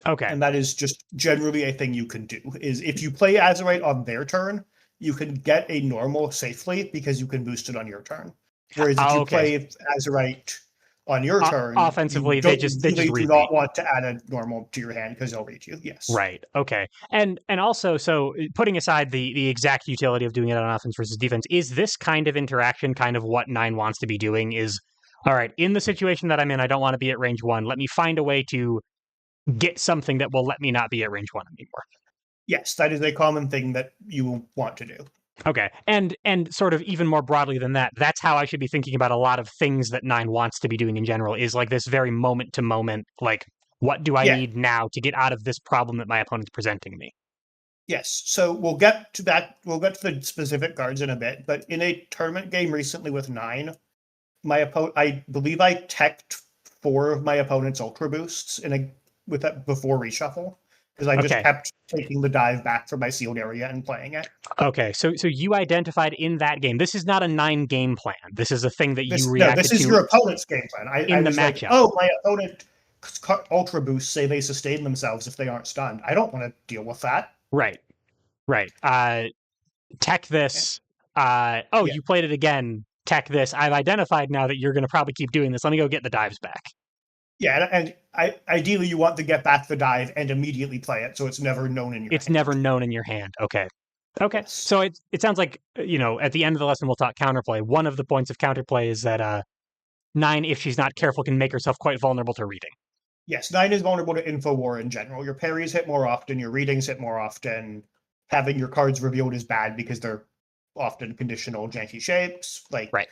Speaker 1: Okay.
Speaker 2: And that is just generally a thing you can do, is if you play Azerite on their turn, you can get a normal safely because you can boost it on your turn. Whereas if you play Azerite on your turn,
Speaker 1: offensively,
Speaker 2: you
Speaker 1: they just
Speaker 2: do
Speaker 1: read
Speaker 2: not
Speaker 1: me.
Speaker 2: want to add a normal to your hand because they'll read you. Yes.
Speaker 1: Right. Okay. And also, so putting aside the exact utility of doing it on offense versus defense, is this kind of interaction kind of what Nine wants to be doing? Is, all right, in the situation that I'm in, I don't want to be at range one. Let me find a way to get something that will let me not be at range one anymore.
Speaker 2: Yes, that is a common thing that you will want to do.
Speaker 1: Okay. And sort of even more broadly than that, that's how I should be thinking about a lot of things that Nine wants to be doing in general, is like this very moment to moment, like, what do I need now to get out of this problem that my opponent's presenting me?
Speaker 2: Yes. So we'll get to that. We'll get to the specific cards in a bit. But in a tournament game recently with Nine, I believe I teched 4 of my opponent's ultra boosts with that before reshuffle, because I just kept taking the dive back from my sealed area and playing it.
Speaker 1: Okay, so you identified in that game. This is not a 9 game plan. This is a thing that you reacted to.
Speaker 2: No, this is your opponent's game plan. I was
Speaker 1: matchup.
Speaker 2: Like, oh, my opponent ultra boosts say they sustain themselves if they aren't stunned. I don't want to deal with that.
Speaker 1: Right. Tech this. You played it again. Tech this. I've identified now that you're going to probably keep doing this. Let me go get the dives back.
Speaker 2: Yeah, and ideally you want to get back the dive and immediately play it, so it's never known in your hand.
Speaker 1: It's never known in your hand. Okay. Okay.
Speaker 2: Yes.
Speaker 1: So it sounds like, at the end of the lesson we'll talk counterplay. One of the points of counterplay is that 9, if she's not careful, can make herself quite vulnerable to reading.
Speaker 2: Yes, 9 is vulnerable to info war in general. Your parries hit more often, your readings hit more often. Having your cards revealed is bad because they're often conditional janky shapes. Like
Speaker 1: Right.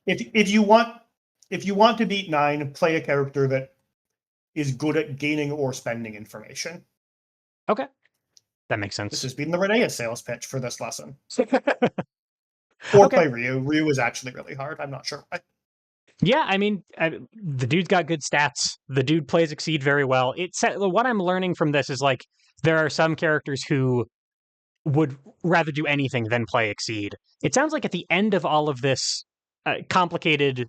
Speaker 2: if you want to beat 9, play a character that is good at gaining or spending information.
Speaker 1: Okay. That makes
Speaker 2: This
Speaker 1: sense.
Speaker 2: has been the Renea sales pitch for this lesson. Or
Speaker 1: Okay.
Speaker 2: play Ryu. Ryu is actually really hard. I'm not sure why.
Speaker 1: Yeah, I mean, the dude's got good stats. The dude plays Exceed very well. What I'm learning from this is like there are some characters who would rather do anything than play Exceed. It sounds like at the end of all of this complicated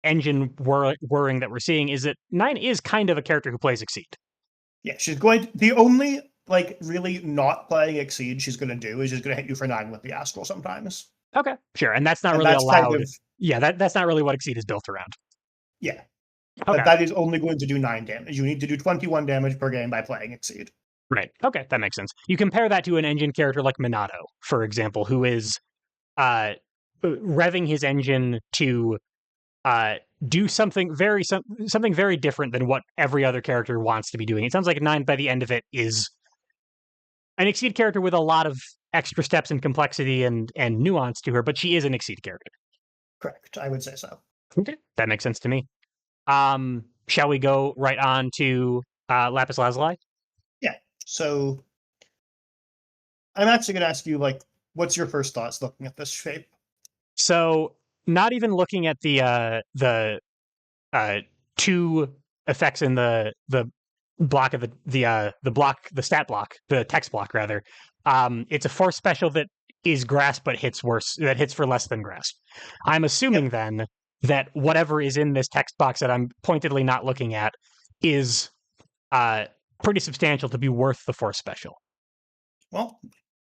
Speaker 1: engine whirring that we're seeing is that 9 is kind of a character who plays Exceed.
Speaker 2: Yeah, she's going to, the only like really not playing Exceed she's going to do is she's going to hit you for 9 with the Astral sometimes.
Speaker 1: Okay, sure, and that's not
Speaker 2: And
Speaker 1: really
Speaker 2: that's kind
Speaker 1: allowed.
Speaker 2: of,
Speaker 1: Yeah, that's not really what Exceed is built around.
Speaker 2: yeah. But
Speaker 1: Okay,
Speaker 2: that is only going to do 9 damage. You need to do 21 damage per game by playing Exceed.
Speaker 1: right. Okay, that makes sense. You compare that to an engine character like Minato, for example, who is uh, revving his engine to uh, do something very different than what every other character wants to be doing. It sounds like 9 by the end of it is an Exceed character with a lot of extra steps and complexity and nuance to her, but she is an Exceed character.
Speaker 2: Correct. I would say so.
Speaker 1: Okay, that makes sense to me. Shall we go right on to Lapis Lazuli?
Speaker 2: Yeah. So I'm actually going to ask you, like, what's your first thoughts looking at this shape?
Speaker 1: So, not even looking at the two effects in the block of the stat block, the text block rather. It's a force special that is grasp but hits worse, that hits for less than grasp. I'm assuming
Speaker 2: Yep.
Speaker 1: then that whatever is in this text box that I'm pointedly not looking at is uh pretty substantial to be worth the force special.
Speaker 2: Well,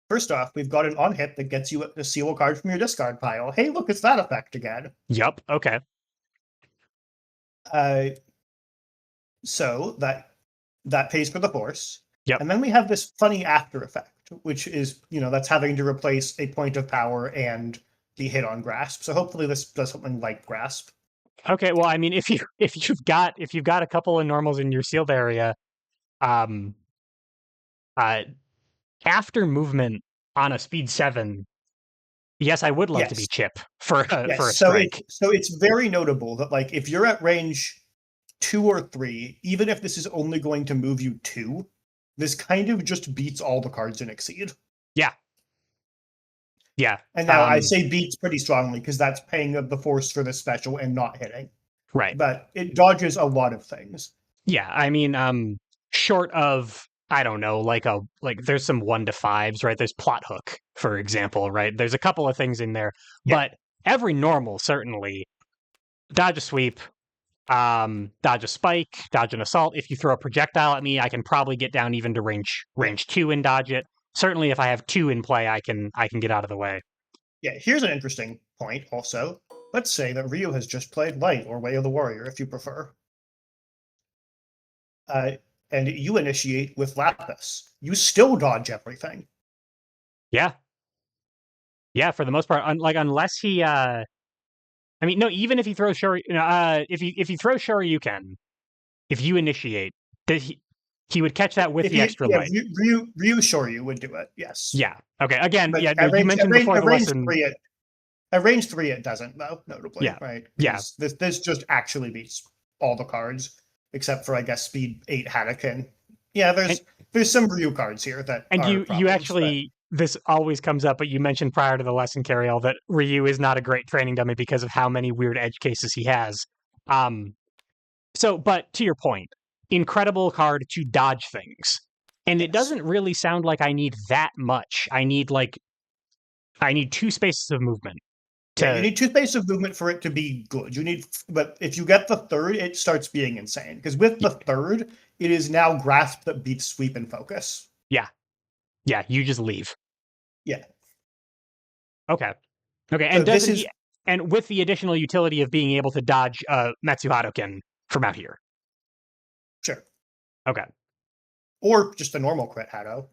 Speaker 2: first off, we've got an on hit that gets you to seal a card from your discard pile. Hey, look, it's that effect again.
Speaker 1: Yup. Okay.
Speaker 2: Uh, so that pays for the force.
Speaker 1: Yep.
Speaker 2: And then we have this funny after effect, which is, that's having to replace a point of power and the hit on grasp. So hopefully this does something like grasp.
Speaker 1: Okay. Well, I mean, if you've got a couple of normals in your sealed area, um, uh, after movement on a speed 7, yes, I would love to be
Speaker 2: Yes.
Speaker 1: Chip for
Speaker 2: Yes.
Speaker 1: a
Speaker 2: So
Speaker 1: strike.
Speaker 2: it's very notable that, like, if you're at range 2 or 3, even if this is only going to move you 2, this kind of just beats all the cards in Exceed.
Speaker 1: Yeah. Yeah.
Speaker 2: And now I say beats pretty strongly because that's paying the force for the special and not hitting.
Speaker 1: Right.
Speaker 2: But it dodges a lot of things.
Speaker 1: Yeah. I mean, short of, I don't know, like there's some 1 to 5s, right? There's plot hook, for example, right? There's a couple of things in there,
Speaker 2: Yeah.
Speaker 1: but every normal certainly dodge a sweep, dodge a spike, dodge an assault. If you throw a projectile at me, I can probably get down even to range 2 and dodge it. Certainly, if I have 2 in play, I can get out of the way.
Speaker 2: Yeah, here's an interesting point also. Let's say that Ryu has just played Light or Way of the Warrior, if you prefer. And you initiate with Lapis. You still dodge everything.
Speaker 1: Yeah, yeah. For the most part, unless he, I mean, no. Even if he throws if he throws Shoryuken, if you initiate, he would catch that with
Speaker 2: If
Speaker 1: the
Speaker 2: you,
Speaker 1: extra
Speaker 2: yeah,
Speaker 1: light.
Speaker 2: Ryu Shoryu would do it, yes.
Speaker 1: Yeah. Okay. Again,
Speaker 2: But
Speaker 1: yeah. No, you mentioned before the
Speaker 2: range
Speaker 1: lesson.
Speaker 2: 3, at range 3, it doesn't, though, notably,
Speaker 1: Yeah.
Speaker 2: right?
Speaker 1: Yeah.
Speaker 2: This just actually beats all the cards, except for, I guess, Speed 8 Hadoken. Yeah, there's some Ryu cards here that
Speaker 1: And
Speaker 2: are
Speaker 1: you
Speaker 2: problems,
Speaker 1: actually, this always comes up, but you mentioned prior to the lesson, Keriel, that Ryu is not a great training dummy because of how many weird edge cases he has. But to your point, incredible card to dodge things. And it
Speaker 2: yes.
Speaker 1: doesn't really sound like I need that much. I need 2 spaces of movement.
Speaker 2: Yeah, you need 2 spaces of movement for it to be good. But if you get the third, it starts being insane. Because with the third, it is now grasp that beats sweep and focus.
Speaker 1: Yeah. Yeah, you just leave.
Speaker 2: Yeah.
Speaker 1: Okay. Okay,
Speaker 2: So
Speaker 1: and and with the additional utility of being able to dodge Metsu Hadoken from out here.
Speaker 2: Sure.
Speaker 1: Okay.
Speaker 2: Or just a normal crit Hado.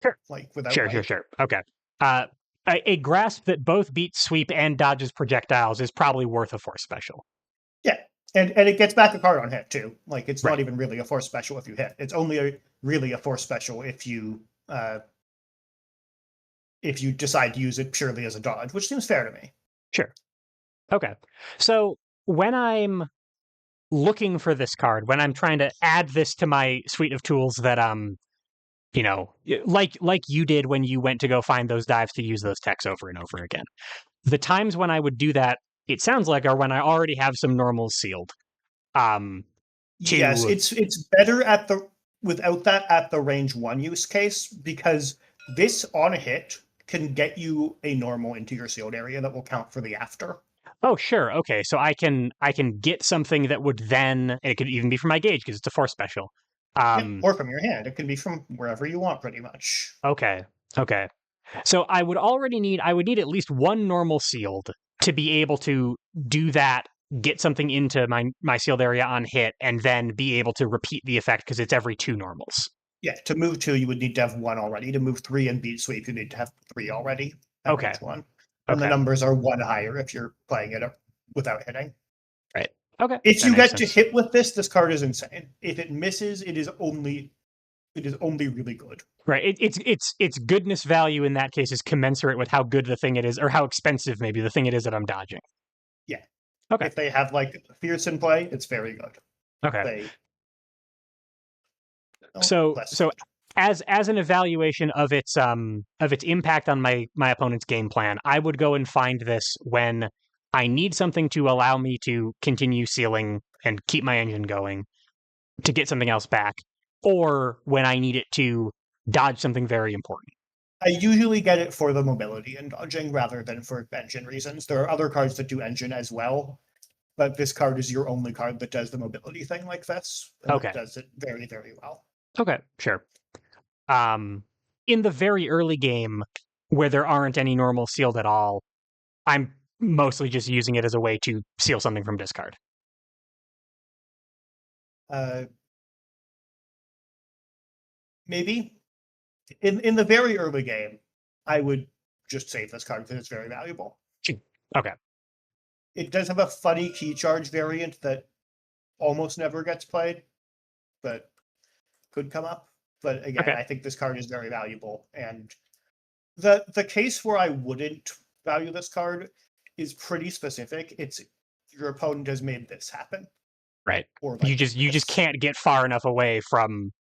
Speaker 1: Sure.
Speaker 2: Like without
Speaker 1: Sure,
Speaker 2: light.
Speaker 1: sure. Okay. Uh, a grasp that both beats sweep and dodges projectiles is probably worth a force special.
Speaker 2: Yeah, and it gets back a card on hit too. Like it's not
Speaker 1: Right.
Speaker 2: even really a force special if you hit. It's only really a force special if you decide to use it purely as a dodge, which seems fair to me.
Speaker 1: Sure. Okay. So when I'm looking for this card, when I'm trying to add this to my suite of tools that like you did when you went to go find those dives to use those techs over and over again. The times when I would do that, it sounds like, are when I already have some normals sealed. Um,
Speaker 2: Yes,
Speaker 1: to
Speaker 2: it's better at the without that at the range one use case because this on a hit can get you a normal into your sealed area that will count for the after.
Speaker 1: Oh, sure, okay, so I can get something that would then it could even be from my gauge because it's a force special.
Speaker 2: Yep,
Speaker 1: Um,
Speaker 2: or from your hand. It can be from wherever you want, pretty much.
Speaker 1: okay, okay. So I would need at least one normal sealed to be able to do that, get something into my sealed area on hit, and then be able to repeat the effect because it's every two normals.
Speaker 2: Yeah, to move two, you would need to have one already. To move three and beat sweep, you need to have three already at
Speaker 1: Okay,
Speaker 2: range one. And the
Speaker 1: okay,
Speaker 2: numbers are one higher if you're playing it without hitting.
Speaker 1: right, okay,
Speaker 2: If
Speaker 1: that
Speaker 2: you
Speaker 1: makes
Speaker 2: get to
Speaker 1: sense.
Speaker 2: hit with this card is insane. If it misses, it is only really good.
Speaker 1: Right, its goodness value in that case is commensurate with how good the thing it is, or how expensive maybe the thing it is that I'm dodging.
Speaker 2: Yeah.
Speaker 1: Okay,
Speaker 2: If they have like Fierce in play, it's very good.
Speaker 1: okay.
Speaker 2: They less
Speaker 1: So
Speaker 2: good.
Speaker 1: as an evaluation of its impact on my opponent's game plan, I would go and find this when I need something to allow me to continue sealing and keep my engine going to get something else back, or when I need it to dodge something very important.
Speaker 2: I usually get it for the mobility and dodging rather than for engine reasons. There are other cards that do engine as well, but this card is your only card that does the mobility thing like this, and it
Speaker 1: Okay.
Speaker 2: does it very, very well.
Speaker 1: Okay, sure. Um, in the very early game, where there aren't any normal sealed at all, I'm mostly just using it as a way to seal something from discard.
Speaker 2: Uh, maybe in the very early game, I would just save this card because it's very valuable.
Speaker 1: Okay.
Speaker 2: It does have a funny key charge variant that almost never gets played, but could come up. But again,
Speaker 1: Okay.
Speaker 2: I think this card is very valuable. And the case where I wouldn't value this card is pretty specific. It's your opponent has made this happen.
Speaker 1: Right.
Speaker 2: Or
Speaker 1: You
Speaker 2: like
Speaker 1: just you just
Speaker 2: this.
Speaker 1: can't get far enough away from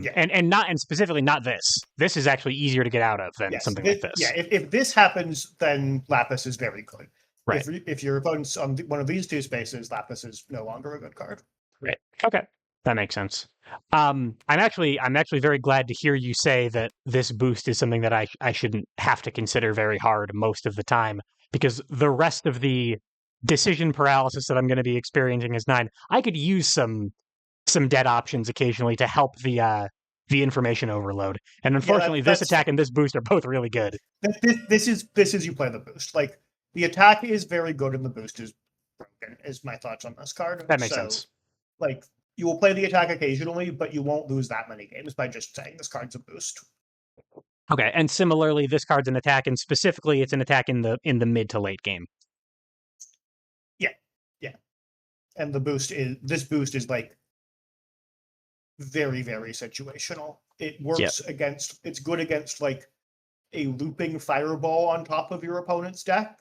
Speaker 2: Yeah.
Speaker 1: and specifically not this. This is actually easier to get out of than
Speaker 2: Yes.
Speaker 1: something like this.
Speaker 2: If this happens, then Lapis is very good.
Speaker 1: Right.
Speaker 2: If your opponent's on one of these two spaces, Lapis is no longer a good card.
Speaker 1: Right. Okay. That makes sense. I'm actually very glad to hear you say that this boost is something that I shouldn't have to consider very hard most of the time, because the rest of the decision paralysis that I'm going to be experiencing as nine, I could use some dead options occasionally to help the information overload. And
Speaker 2: Yeah,
Speaker 1: unfortunately, this
Speaker 2: that's
Speaker 1: attack
Speaker 2: fine.
Speaker 1: and this boost are both really good.
Speaker 2: This is you play the boost. Like the attack is very good and the boost is broken. Is my thoughts on this card.
Speaker 1: That makes
Speaker 2: So
Speaker 1: sense.
Speaker 2: like you will play the attack occasionally, but you won't lose that many games by just saying this card's a boost.
Speaker 1: Okay, and similarly, this card's an attack, and specifically, it's an attack in the mid to late game.
Speaker 2: Yeah, yeah. And this boost is like very, very situational. It
Speaker 1: Yep.
Speaker 2: works against it's good against like a looping fireball on top of your opponent's deck,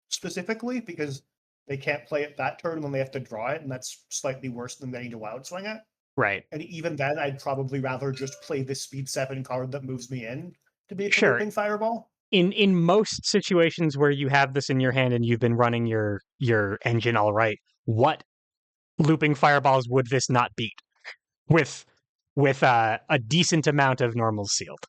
Speaker 2: specifically, because they can't play it that turn when they have to draw it, and that's slightly worse than getting to wild swing it.
Speaker 1: Right.
Speaker 2: And even then, I'd probably rather just play this speed 7 card that moves me in to beat the
Speaker 1: Sure.
Speaker 2: looping fireball.
Speaker 1: In most situations where you have this in your hand and you've been running your engine all right, what looping fireballs would this not beat with a decent amount of normals sealed?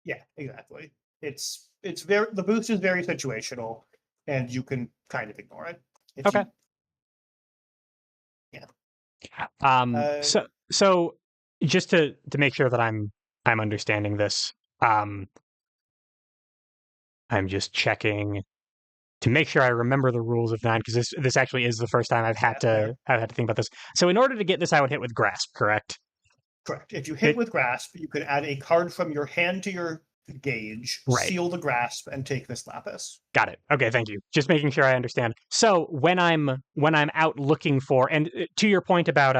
Speaker 2: Yeah, exactly. It's very the boost is very situational, and you can kind of ignore it if
Speaker 1: Okay.
Speaker 2: you yeah. Uh,
Speaker 1: So just to make sure that I'm understanding this, um, I'm just checking to make sure I remember the rules of nine, because this actually is the first time
Speaker 2: yeah, fair.
Speaker 1: I've had to think about this. So in order to get this, I would hit with grasp, correct?
Speaker 2: Correct. If you hit
Speaker 1: It
Speaker 2: with grasp, you can add a card from your hand to your gauge,
Speaker 1: Right.
Speaker 2: seal the grasp, and take this lapis.
Speaker 1: Got it. Okay, thank you. Just making sure I understand. So when I'm out looking for, and to your point about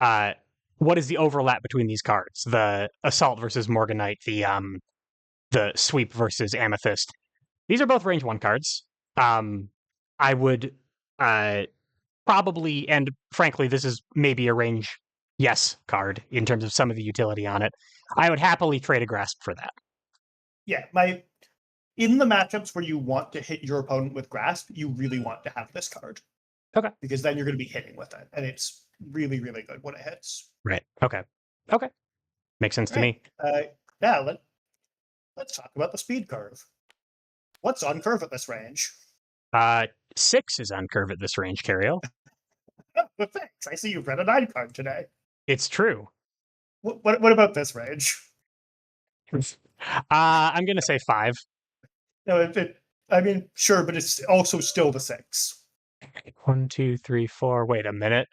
Speaker 1: uh what is the overlap between these cards? The assault versus Morganite, the sweep versus amethyst. These are both range 1 cards. I would uh probably, and frankly, this is maybe a range yes card in terms of some of the utility on it. I would happily trade a grasp for that.
Speaker 2: Yeah, in the matchups where you want to hit your opponent with grasp, you really want to have this card.
Speaker 1: Okay.
Speaker 2: Because then you're going to be hitting with it, and it's really, really good when it hits.
Speaker 1: Right. Okay. Okay. Makes sense to
Speaker 2: Right.
Speaker 1: me.
Speaker 2: Yeah, let's talk about the speed curve. What's on curve at this range?
Speaker 1: 6 is on curve at this range, Keriel.
Speaker 2: Oh, thanks. I see you've read a 9 card today.
Speaker 1: It's true.
Speaker 2: What about this range?
Speaker 1: I'm gonna say 5.
Speaker 2: No, I mean, sure, but it's also still the 6.
Speaker 1: 1, 2, 3, 4. Wait a minute.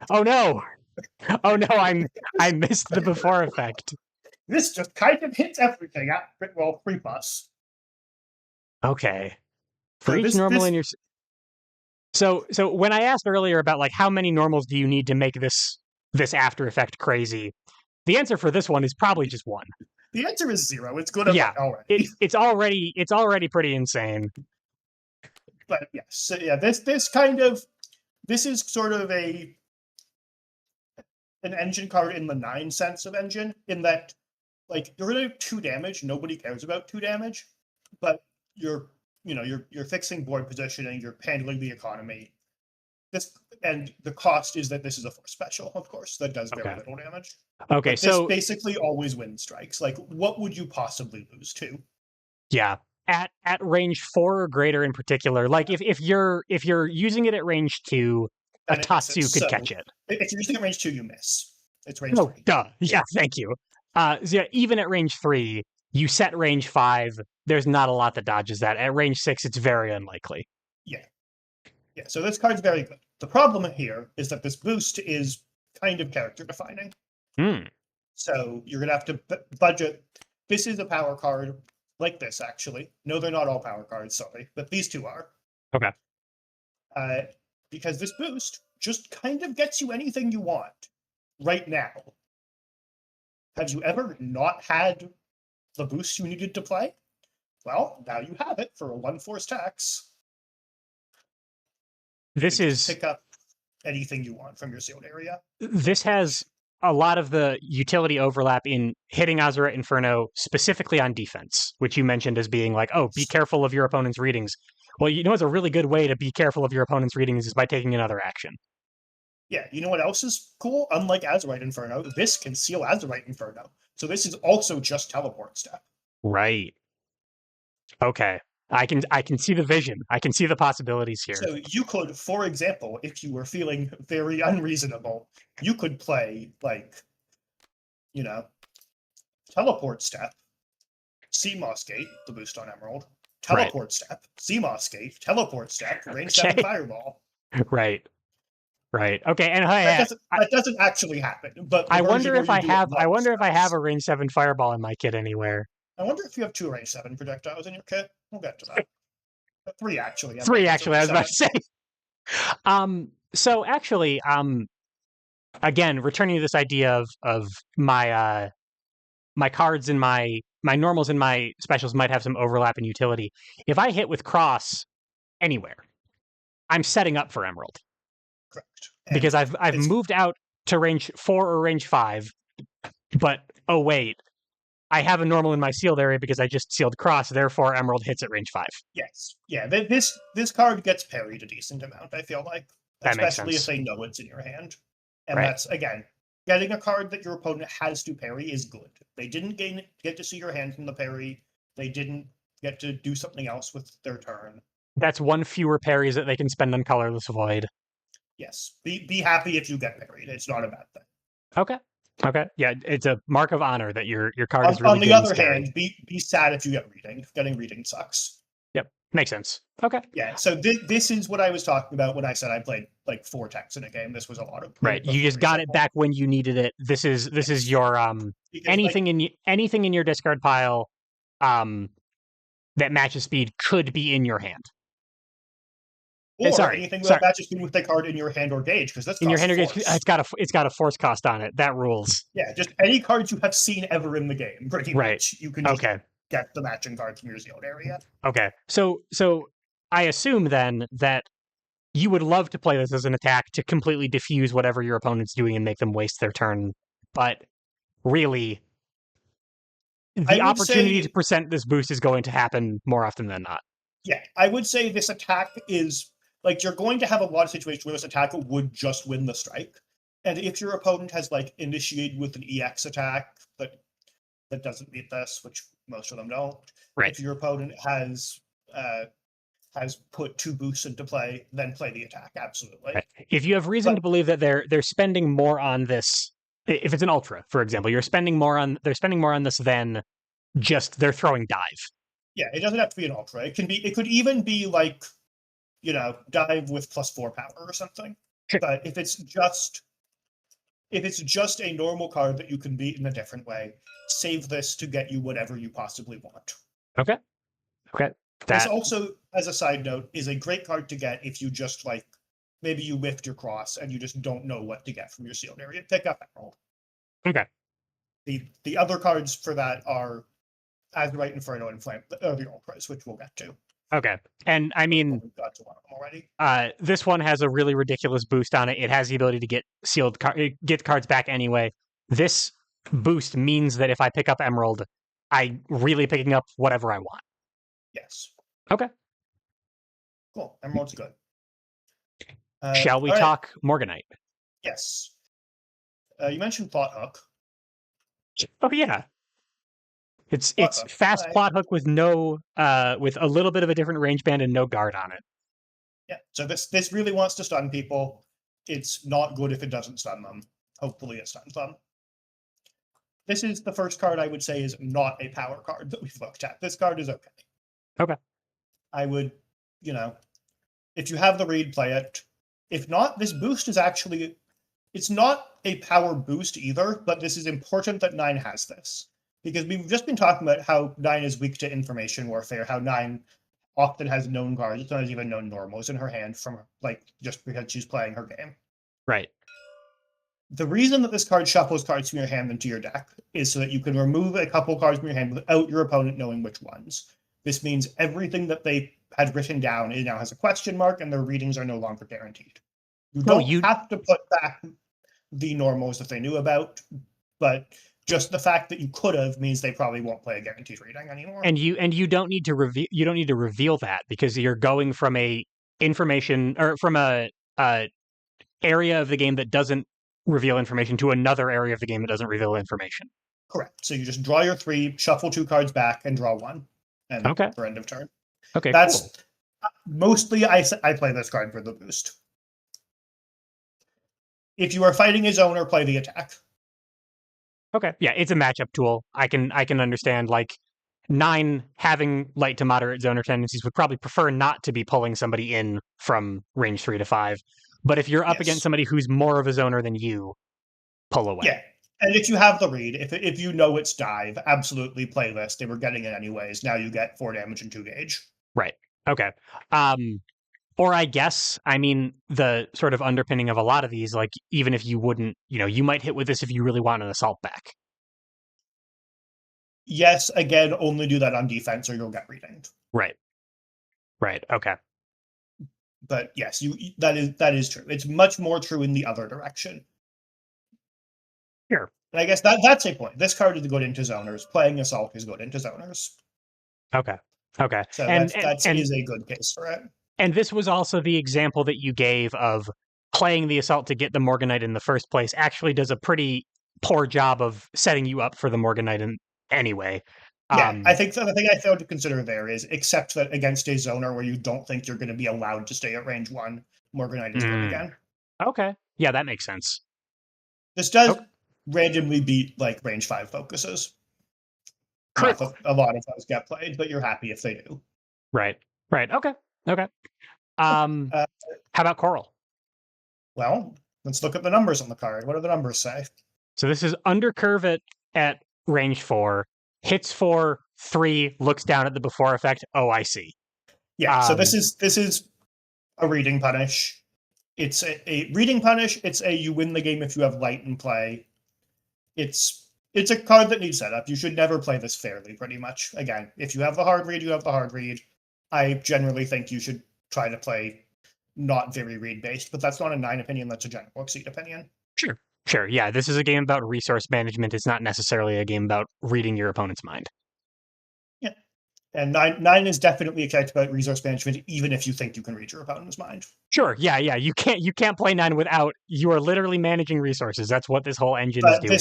Speaker 1: Oh no! Oh no! I missed the before effect.
Speaker 2: This just kind of hits everything at, well, 3+.
Speaker 1: Okay. For
Speaker 2: So
Speaker 1: each normal in your so when I asked earlier about like how many normals do you need to make this after effect crazy, the answer for this one is probably just 1.
Speaker 2: The answer is 0. It's good enough already.
Speaker 1: It's already pretty insane.
Speaker 2: But yes, so yeah, this is sort of an engine card in the 9 sense of engine, in that like you're gonna do 2 damage. Nobody cares about 2 damage, but you're fixing board positioning, you're handling the economy. And the cost is that this is a force special, of course, that does very little damage.
Speaker 1: Okay,
Speaker 2: but
Speaker 1: so
Speaker 2: this basically always wins strikes. Like, what would you possibly lose to?
Speaker 1: yeah, at range 4 or greater in particular, like if you're using it at range 2, a Tatsu could catch it.
Speaker 2: If you're using it at range 2, you miss. It's range 3.
Speaker 1: Duh. Yeah, thank you. So yeah, even at range 3, you set range 5. There's not a lot that dodges that. At range 6, it's very unlikely.
Speaker 2: Yeah. Yeah, so this card's very good. The problem here is that this boost is kind of character defining. So you're going to have to budget. This is a power card like this, actually. No, they're not all power cards, sorry, but these 2 are.
Speaker 1: Okay.
Speaker 2: Because this boost just kind of gets you anything you want right now. Have you ever not had the boost you needed to play? Well, now you have it for a 1 force tax.
Speaker 1: This is
Speaker 2: pick up anything you want from your sealed area.
Speaker 1: This has a lot of the utility overlap in hitting Azurite Inferno specifically on defense, which you mentioned as being like, oh, be careful of your opponent's readings. Well, you know, it's a really good way to be careful of your opponent's readings is by taking another action.
Speaker 2: Yeah, you know what else is cool? Unlike Azurite Inferno, this can seal Azurite Inferno. So this is also just teleport step.
Speaker 1: Right. Okay. I can see the vision. I can see the possibilities here.
Speaker 2: So you could, for example, if you were feeling very unreasonable, you could play like, teleport step, CMOS gate, the boost on Emerald, teleport step, CMOS gate, teleport step, range 7 fireball.
Speaker 1: Right. Okay, and
Speaker 2: that doesn't actually happen. But
Speaker 1: I wonder if I have a range 7 fireball in my kit anywhere.
Speaker 2: I wonder if you have 2 range 7 projectiles in your kit. We'll get to that. 3 actually.
Speaker 1: 3 actually. I was about to say. So actually, again, returning to this idea of my my cards and my normals and my specials might have some overlap in utility. If I hit with cross anywhere, I'm setting up for Emerald.
Speaker 2: Correct.
Speaker 1: Because I've moved out to range 4 or range 5, but oh wait, I have a normal in my sealed area because I just sealed cross, therefore Emerald hits at range 5.
Speaker 2: Yes. Yeah, this card gets parried a decent amount, I feel like.
Speaker 1: That
Speaker 2: especially
Speaker 1: makes sense.
Speaker 2: if they know it's in your hand. And that's, again, getting a card that your opponent has to parry is good. They didn't get to see your hand from the parry. They didn't get to do something else with their turn.
Speaker 1: That's 1 fewer parries that they can spend on Colorless Void.
Speaker 2: Yes. Be happy if you get parried. It's not a bad thing.
Speaker 1: Okay. Yeah, it's a mark of honor that your card is really
Speaker 2: on the other hand, be sad if you get reading. Getting reading sucks.
Speaker 1: Yep. Makes sense. Okay.
Speaker 2: Yeah, so this is what I was talking about when I said I played like 4 techs in a game. This was a lot of
Speaker 1: Right. You
Speaker 2: the
Speaker 1: just
Speaker 2: three
Speaker 1: got it
Speaker 2: shuffle.
Speaker 1: back when you needed it. This is
Speaker 2: Yes,
Speaker 1: your
Speaker 2: because like
Speaker 1: anything in your discard pile um that matches speed could be in your hand.
Speaker 2: or
Speaker 1: Sorry.
Speaker 2: anything that
Speaker 1: Sorry.
Speaker 2: matches with a card in your hand or gauge, because this
Speaker 1: In your
Speaker 2: costs
Speaker 1: hand or gauge,
Speaker 2: force.
Speaker 1: it's got a force cost on it. That rules.
Speaker 2: Yeah, just any cards you have seen ever in the game, pretty
Speaker 1: Right.
Speaker 2: much. You can just
Speaker 1: Okay.
Speaker 2: get the matching cards from your sealed area.
Speaker 1: Okay. So I assume then that you would love to play this as an attack to completely diffuse whatever your opponent's doing and make them waste their turn. But really,
Speaker 2: I
Speaker 1: the
Speaker 2: would
Speaker 1: opportunity to
Speaker 2: say,
Speaker 1: present this boost is going to happen more often than not.
Speaker 2: yeah, I would say this attack is like you're going to have a lot of situations where this attack would just win the strike. And if your opponent has like initiated with an EX attack that doesn't beat this, which most of them don't,
Speaker 1: Right.
Speaker 2: if your opponent has put 2 boosts into play, then play the attack. Absolutely.
Speaker 1: Right. If you have reason
Speaker 2: But
Speaker 1: to believe that they're spending more on this, if it's an ultra, for example, they're spending more on this than just they're throwing dive.
Speaker 2: yeah, it doesn't have to be an ultra. It could even be like, dive with +4 power or something.
Speaker 1: Sure.
Speaker 2: But if it's just a normal card that you can beat in a different way, save this to get you whatever you possibly want.
Speaker 1: Okay. Okay.
Speaker 2: This
Speaker 1: That
Speaker 2: also, as a side note, is a great card to get if you just like maybe you whiffed your cross and you just don't know what to get from your sealed area. Pick up Emerald.
Speaker 1: okay.
Speaker 2: The other cards for that are Azurite, Inferno, and Flame, the Ultras, which we'll get to.
Speaker 1: Okay. And I mean,
Speaker 2: We've got to one of them already.
Speaker 1: this one has a really ridiculous boost on it. It has the ability to get get cards back anyway. This boost means that if I pick up Emerald, I really picking up whatever I want.
Speaker 2: Yes.
Speaker 1: Okay.
Speaker 2: Cool. Emerald's good.
Speaker 1: Shall we
Speaker 2: all right.
Speaker 1: talk Morganite?
Speaker 2: Yes. You mentioned Plot Hook.
Speaker 1: Oh yeah. It's
Speaker 2: Plot Hook.
Speaker 1: fast
Speaker 2: Right.
Speaker 1: plot hook with no with a little bit of a different range band and no guard on it.
Speaker 2: Yeah. So this really wants to stun people. It's not good if it doesn't stun them. Hopefully it stuns them. This is the first card I would say is not a power card that we've looked at. This card is okay.
Speaker 1: Okay.
Speaker 2: I would, if you have the read, play it. If not, this boost is actually, it's not a power boost either, but this is important that 9 has this. Because we've just been talking about how 9 is weak to information warfare, how 9 often has known cards, sometimes even known normals in her hand from just because she's playing her game.
Speaker 1: Right.
Speaker 2: The reason that this card shuffles cards from your hand into your deck is so that you can remove a couple cards from your hand without your opponent knowing which ones. This means everything that they had written down, it now has a question mark, and their readings are no longer guaranteed. You don't have to put back the normals that they knew about, but just the fact that you could have means they probably won't play a guaranteed reading anymore.
Speaker 1: And you don't need to reveal that because you're going from a information or from a area of the game that doesn't reveal information to another area of the game that doesn't reveal information.
Speaker 2: Correct. So you just draw your 3, shuffle 2 cards back, and draw 1. And
Speaker 1: okay.
Speaker 2: For end of turn.
Speaker 1: Okay,
Speaker 2: That's
Speaker 1: cool.
Speaker 2: Mostly I play this card for the boost. If you are fighting a zoner, play the attack.
Speaker 1: Okay. Yeah, it's a matchup tool. I can understand 9 having light to moderate zoner tendencies would probably prefer not to be pulling somebody in from range 3 to 5. But if you're up against somebody who's more of a zoner than you, pull away.
Speaker 2: Yeah. And if you have the read, if you know it's dive, absolutely play this. They were getting it anyways. Now you get 4 damage and 2 gauge.
Speaker 1: Right. Okay. Or I guess, I mean, the sort of underpinning of a lot of these, even if you wouldn't, you might hit with this if you really want an assault back.
Speaker 2: Yes, again, only do that on defense or you'll get readinged.
Speaker 1: Right. Right. Okay.
Speaker 2: But yes, that is true. It's much more true in the other direction.
Speaker 1: Sure.
Speaker 2: And I guess that's a point. This card is good into zoners. Playing assault is good into zoners.
Speaker 1: Okay. Okay.
Speaker 2: So that is a good case for it.
Speaker 1: And this was also the example that you gave of playing the assault to get the Morganite in the first place actually does a pretty poor job of setting you up for the Morganite anyway.
Speaker 2: Yeah, I think the thing I failed to consider there is, except that against a zoner where you don't think you're going to be allowed to stay at range 1, Morganite is good again.
Speaker 1: Okay. Yeah, that makes sense.
Speaker 2: This does randomly beat range 5 focuses. A lot of those get played, but you're happy if they do.
Speaker 1: Right. Right. Okay. Okay.
Speaker 2: Okay.
Speaker 1: How about Coral?
Speaker 2: Well, let's look at the numbers on the card. What do the numbers say?
Speaker 1: So this is under curve at range 4, hits for 3, looks down at the before effect. Oh, I see.
Speaker 2: Yeah, so
Speaker 1: Um,
Speaker 2: this is a reading punish. It's a reading punish. It's a you win the game if you have light in play. It's a card that needs setup. You should never play this fairly, pretty much. Again, if you have the hard read, you have the hard read. I generally think you should try to play not very read based, but that's not a 9 opinion. That's a general exceed opinion.
Speaker 1: sure. Sure. Yeah, this is a game about resource management. It's not necessarily a game about reading your opponent's mind.
Speaker 2: Yeah, and nine is definitely a character about resource management, even if you think you can read your opponent's mind.
Speaker 1: Sure. Yeah, yeah. You can't play 9 without you are literally managing resources. That's what this whole engine is
Speaker 2: But
Speaker 1: doing.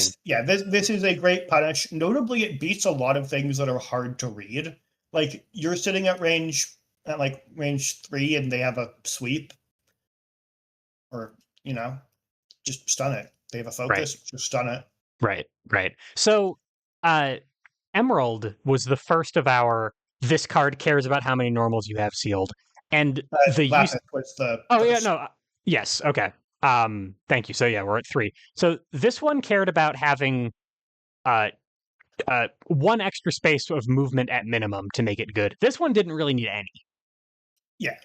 Speaker 2: this is a great punish. Notably, it beats a lot of things that are hard to read. Like you're sitting at range 3, and they have a sweep, or just stun it. They have a
Speaker 1: Right.
Speaker 2: focus, just stun it.
Speaker 1: Right. Right. So, uh Emerald was the first of our this card cares about how many normals you have sealed. And the use
Speaker 2: Lapis was the
Speaker 1: Oh yeah,
Speaker 2: first.
Speaker 1: no. Yes, okay. Thank you. So yeah, we're at 3. So this one cared about having uh one extra space of movement at minimum to make it good. This one didn't really need any.
Speaker 2: Yeah,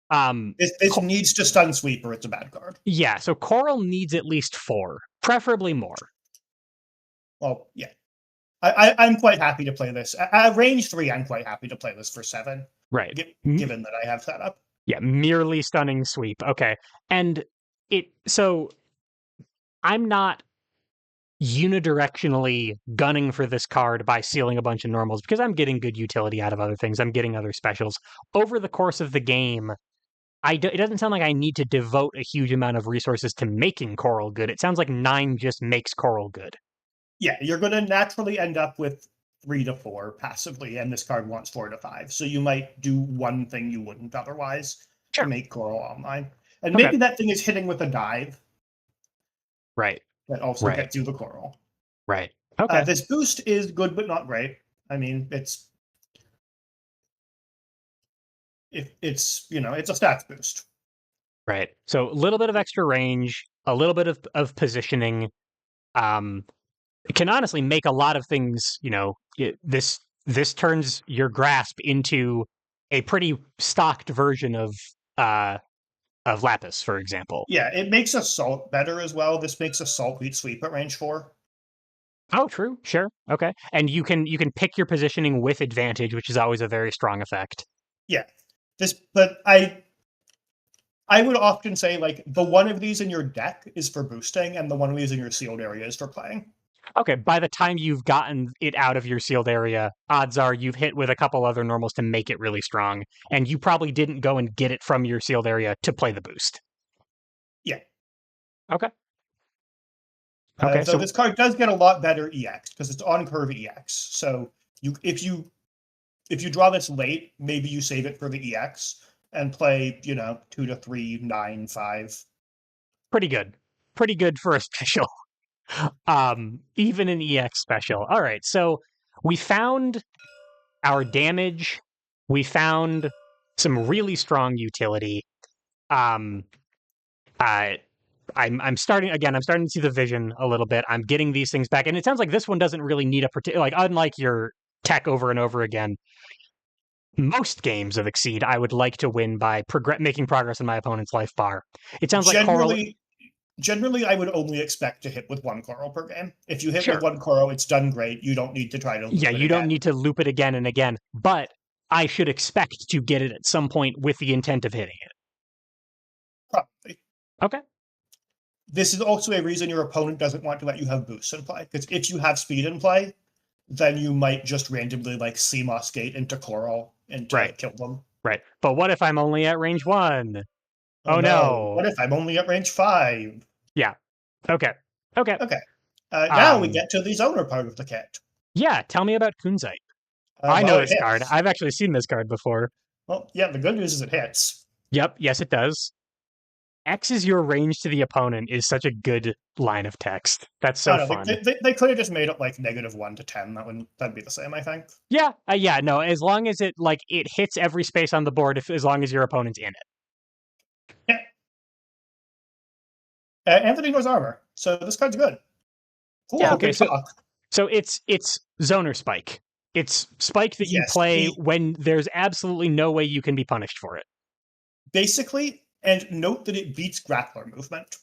Speaker 1: Um
Speaker 2: this needs to stun sweep or it's a bad card.
Speaker 1: yeah, so Coral needs at least 4, preferably more.
Speaker 2: Well, yeah. I'm quite happy to play this. At range 3, I'm quite happy to play this for 7,
Speaker 1: Right.
Speaker 2: given that I have that up.
Speaker 1: Yeah, merely stunning sweep. Okay. And so I'm not unidirectionally gunning for this card by sealing a bunch of normals because I'm getting good utility out of other things. I'm getting other specials. Over the course of the game, it doesn't sound like I need to devote a huge amount of resources to making Coral good. It sounds like 9 just makes Coral good.
Speaker 2: Yeah, you're going to naturally end up with 3 to 4 passively, and this card wants 4 to 5. So you might do one thing you wouldn't otherwise to
Speaker 1: Sure.
Speaker 2: make Coral online. And
Speaker 1: Okay.
Speaker 2: maybe that thing is hitting with a dive
Speaker 1: Right.
Speaker 2: that also
Speaker 1: Right.
Speaker 2: gets you the Coral.
Speaker 1: Right. Okay.
Speaker 2: This boost is good, but not great. I mean, it's it's a stats boost.
Speaker 1: Right. So a little bit of extra range, a little bit of positioning. It can honestly make a lot of things. This turns your grasp into a pretty stocked version of Lapis, for example.
Speaker 2: Yeah, it makes Assault better as well. This makes Assault beat Sweep at range 4.
Speaker 1: Oh, true. Sure. Okay. And you can pick your positioning with advantage, which is always a very strong effect.
Speaker 2: Yeah. But I would often say, like, the one of these in your deck is for boosting, and the one of these in your sealed area is for playing.
Speaker 1: Okay, by the time you've gotten it out of your sealed area, odds are you've hit with a couple other normals to make it really strong, and you probably didn't go and get it from your sealed area to play the boost.
Speaker 2: Yeah.
Speaker 1: Okay. Okay,
Speaker 2: So
Speaker 1: so
Speaker 2: this card does get a lot better EX because it's on curve EX. So if you draw this late, maybe you save it for the EX and play 2 to 3, 9, 5.
Speaker 1: pretty good. Pretty good for a special. Even an EX special. All right, so we found our damage. We found some really strong utility. Um, I I'm starting again. I'm starting to see the vision a little bit. I'm getting these things back, and it sounds like this one doesn't really need a particular unlike your tech over and over again. Most games of Exceed, I would like to win by making progress in my opponent's life bar. It sounds like Coral.
Speaker 2: Generally, I would only expect to hit with 1 Coral per game. If you hit with
Speaker 1: Sure.
Speaker 2: 1 Coral, it's done great. You don't need to try to loop
Speaker 1: Yeah,
Speaker 2: it
Speaker 1: you don't
Speaker 2: again.
Speaker 1: need to loop it again and again, but I should expect to get it at some point with the intent of hitting it.
Speaker 2: Probably.
Speaker 1: Okay.
Speaker 2: This is also a reason your opponent doesn't want to let you have boosts in play, because if you have speed in play, then you might just randomly CMOS gate into Coral and kill them.
Speaker 1: Right. But what if I'm only at range 1? Oh no.
Speaker 2: What if I'm only at range 5?
Speaker 1: Yeah. Okay. Okay.
Speaker 2: Okay. Now we get to the zoner part of the kit.
Speaker 1: Yeah, tell me about Kunzite. I know this
Speaker 2: It
Speaker 1: card.
Speaker 2: hits.
Speaker 1: I've actually seen this card before.
Speaker 2: Well, yeah, the good news is it hits.
Speaker 1: Yep, yes it does. X is your range to the opponent is such a good line of text. That's
Speaker 2: I
Speaker 1: so
Speaker 2: don't know.
Speaker 1: fun.
Speaker 2: They could have just made it like -1 to 10. That'd be the same, I think.
Speaker 1: Yeah, no. As long as it hits every space on the board, if as long as your opponent's in it.
Speaker 2: Yeah. Anthony knows armor, so this card's good.
Speaker 1: Yeah,
Speaker 2: Cool.
Speaker 1: okay.
Speaker 2: Good talk.
Speaker 1: So it's zoner spike. It's spike that you
Speaker 2: Yes.
Speaker 1: play when there's absolutely no way you can be punished for it.
Speaker 2: Basically, and note that it beats grappler movement.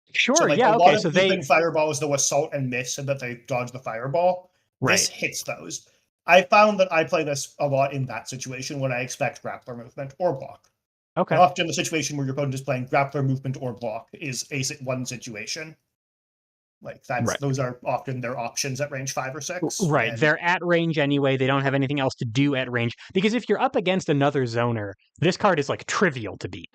Speaker 2: So
Speaker 1: Sure.
Speaker 2: like a
Speaker 1: Yeah.
Speaker 2: lot
Speaker 1: Okay.
Speaker 2: of
Speaker 1: So
Speaker 2: looping fireballs, they'll assault and miss, and that they dodge the fireball. This
Speaker 1: right.
Speaker 2: hits those. I found that I play this a lot in that situation when I expect grappler movement or block. And
Speaker 1: Okay.
Speaker 2: often the situation where your opponent is playing grappler movement or block is a one situation. Like
Speaker 1: Right.
Speaker 2: those are often their options at range 5 or 6.
Speaker 1: Right.
Speaker 2: And
Speaker 1: They're at range anyway. They don't have anything else to do at range because if you're up against another zoner, this card is like trivial to beat.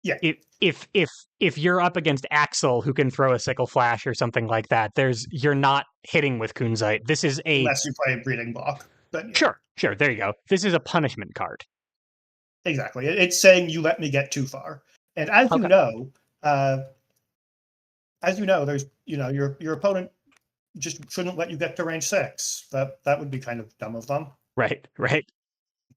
Speaker 2: yeah,
Speaker 1: If you're up against Axel who can throw a sickle flash or something like that, you're not hitting with Kunzite. This is a
Speaker 2: unless you play a breeding block. But yeah,
Speaker 1: sure. There you go. This is a punishment card.
Speaker 2: exactly. It's saying you let me get too far. And
Speaker 1: Okay.
Speaker 2: as you know, there's your opponent just shouldn't let you get to range 6. That would be kind of dumb of them.
Speaker 1: Right.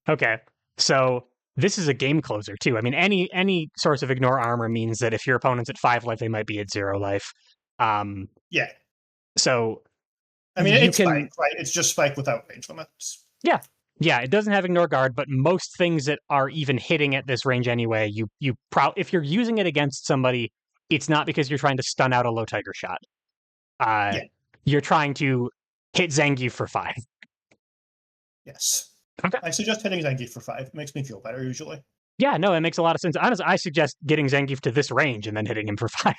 Speaker 1: Okay. So this is a game closer too. I mean, any source of ignore armor means that if your opponent's at 5 life, they might be at 0 life.
Speaker 2: Yeah.
Speaker 1: So
Speaker 2: I mean,
Speaker 1: you
Speaker 2: it's
Speaker 1: can,
Speaker 2: spike, right? It's just spike without range limits.
Speaker 1: yeah, it doesn't have ignore guard, but most things that are even hitting at this range anyway, if you're using it against somebody, it's not because you're trying to stun out a low tiger shot.
Speaker 2: Yeah.
Speaker 1: You're trying to hit Zangief for 5.
Speaker 2: Yes.
Speaker 1: Okay.
Speaker 2: I suggest hitting Zangief for 5. It makes me feel better usually.
Speaker 1: Yeah, no, it makes a lot of sense. Honestly, I suggest getting Zangief to this range and then hitting him for 5.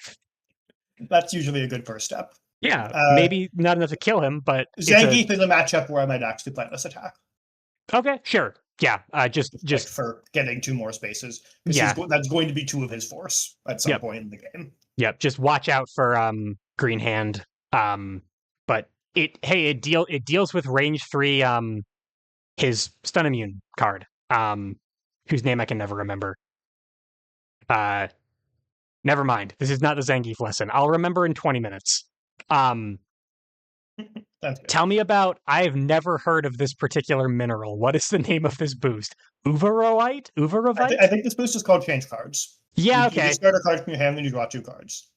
Speaker 2: That's usually a good first step.
Speaker 1: Yeah, maybe not enough to kill him, but
Speaker 2: Zangief is a matchup where I might actually play this attack.
Speaker 1: Okay, sure. Yeah, just
Speaker 2: like for getting 2 more spaces.
Speaker 1: Yeah,
Speaker 2: that's going to be 2 of his force at some point in the game.
Speaker 1: Yep, just watch out for Green Hand. But it deals with range 3 his stun immune card. Whose name I can never remember. Never mind. This is not the Zangief lesson. I'll remember in 20 minutes. Tell me about. I have never heard of this particular mineral. What is the name of this boost? Uvarovite?
Speaker 2: I think this boost is called change cards.
Speaker 1: Yeah,
Speaker 2: okay. You discard a card from your hand, and you draw 2 cards.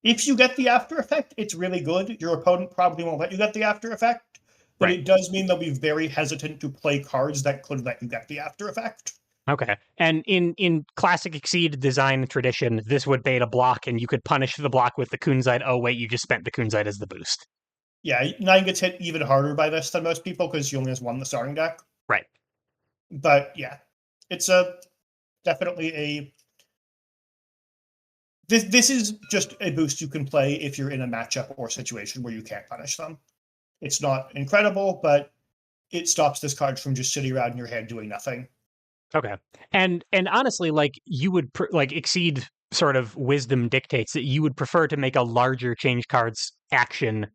Speaker 2: If you get the after effect, it's really good. Your opponent probably won't let you get the after effect, but it does mean they'll be very hesitant to play cards that could let you get the after effect.
Speaker 1: Okay. And in classic Exceed design tradition, this would bait a block, and you could punish the block with the Kunzite. Oh, wait, you just spent the Kunzite as the boost.
Speaker 2: Yeah, 9 gets hit even harder by this than most people because he only has 1 in the starting deck.
Speaker 1: Right.
Speaker 2: But yeah, it's definitely a... This is just a boost you can play if you're in a matchup or situation where you can't punish them. It's not incredible, but it stops this card from just sitting around in your hand doing nothing.
Speaker 1: Okay. And honestly, like, you would Exceed sort of wisdom dictates that you would prefer to make a larger change cards action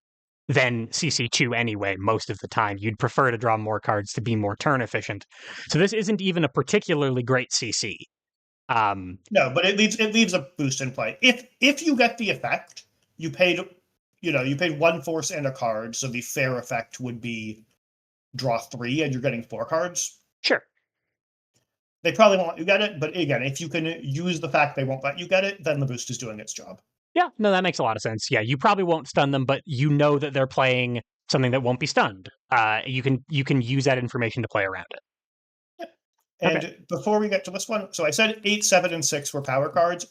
Speaker 1: than CC2 anyway, most of the time. You'd prefer to draw more cards to be more turn efficient. So this isn't even a particularly great CC.
Speaker 2: No, but it leaves a boost in play. If you get the effect, you paid 1 force and a card, so the fair effect would be draw 3 and you're getting 4 cards.
Speaker 1: Sure.
Speaker 2: They probably won't let you get it, but again, if you can use the fact they won't let you get it, then the boost is doing its job.
Speaker 1: Yeah, no, that makes a lot of sense. Yeah, you probably won't stun them, but you know that they're playing something that won't be stunned. You can use that information to play around it.
Speaker 2: Yep. And before we get to this one, so I said 8, 7, and 6 were power cards.